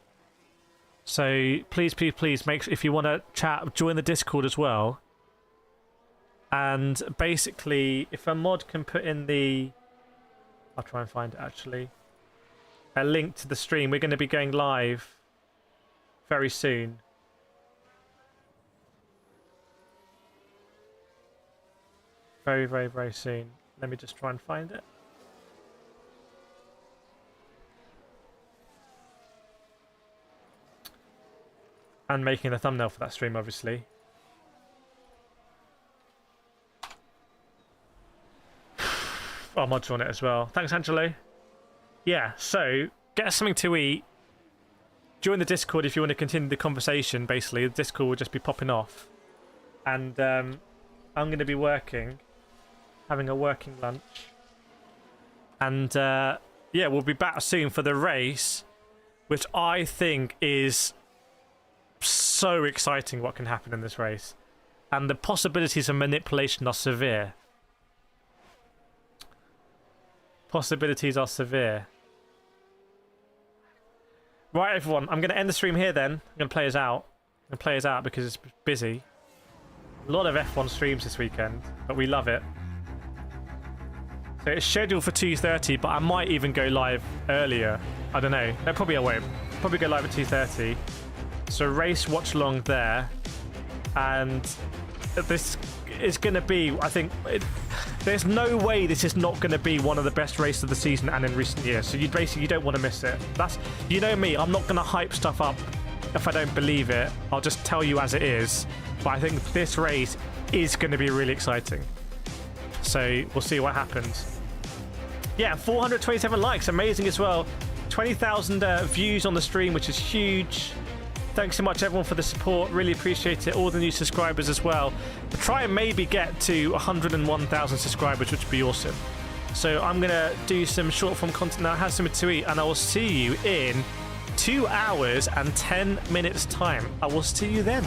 So please, if you want to chat, join the Discord as well. And basically, if a mod can put in the... I'll try and find it, actually. A link to the stream. We're going to be going live very soon. Very soon. Let me just try and find it. And making the thumbnail for that stream, obviously. Oh, mods on it as well. Thanks, Angelo. Yeah, so get us something to eat. Join the Discord if you want to continue the conversation, basically. The Discord will just be popping off. And I'm going to be working. Having a working lunch. And yeah, we'll be back soon for the race. Which I think is so exciting what can happen in this race. And the possibilities of manipulation are severe. Possibilities are severe. Right, everyone, I'm going to end the stream here then. I'm going to play us out. I'm going to play us out because it's busy. A lot of F1 streams this weekend, but we love it. So it's scheduled for 2:30, but I might even go live earlier. I don't know. No, probably I won't. Probably go live at 2:30. So race watch along there. And this is going to be, I think... there's no way this is not going to be one of the best races of the season and in recent years. So you don't want to miss it. That's, you know me, I'm not going to hype stuff up if I don't believe it. I'll just tell you as it is. But I think this race is going to be really exciting. So we'll see what happens. Yeah, 427 likes, amazing as well. 20,000 views on the stream, which is huge. Thanks so much, everyone, for the support. Really appreciate it. All the new subscribers as well. We'll try and maybe get to 101,000 subscribers, which would be awesome. So I'm going to do some short form content now, have something to eat, and I will see you in 2 hours and 10 minutes time. I will see you then.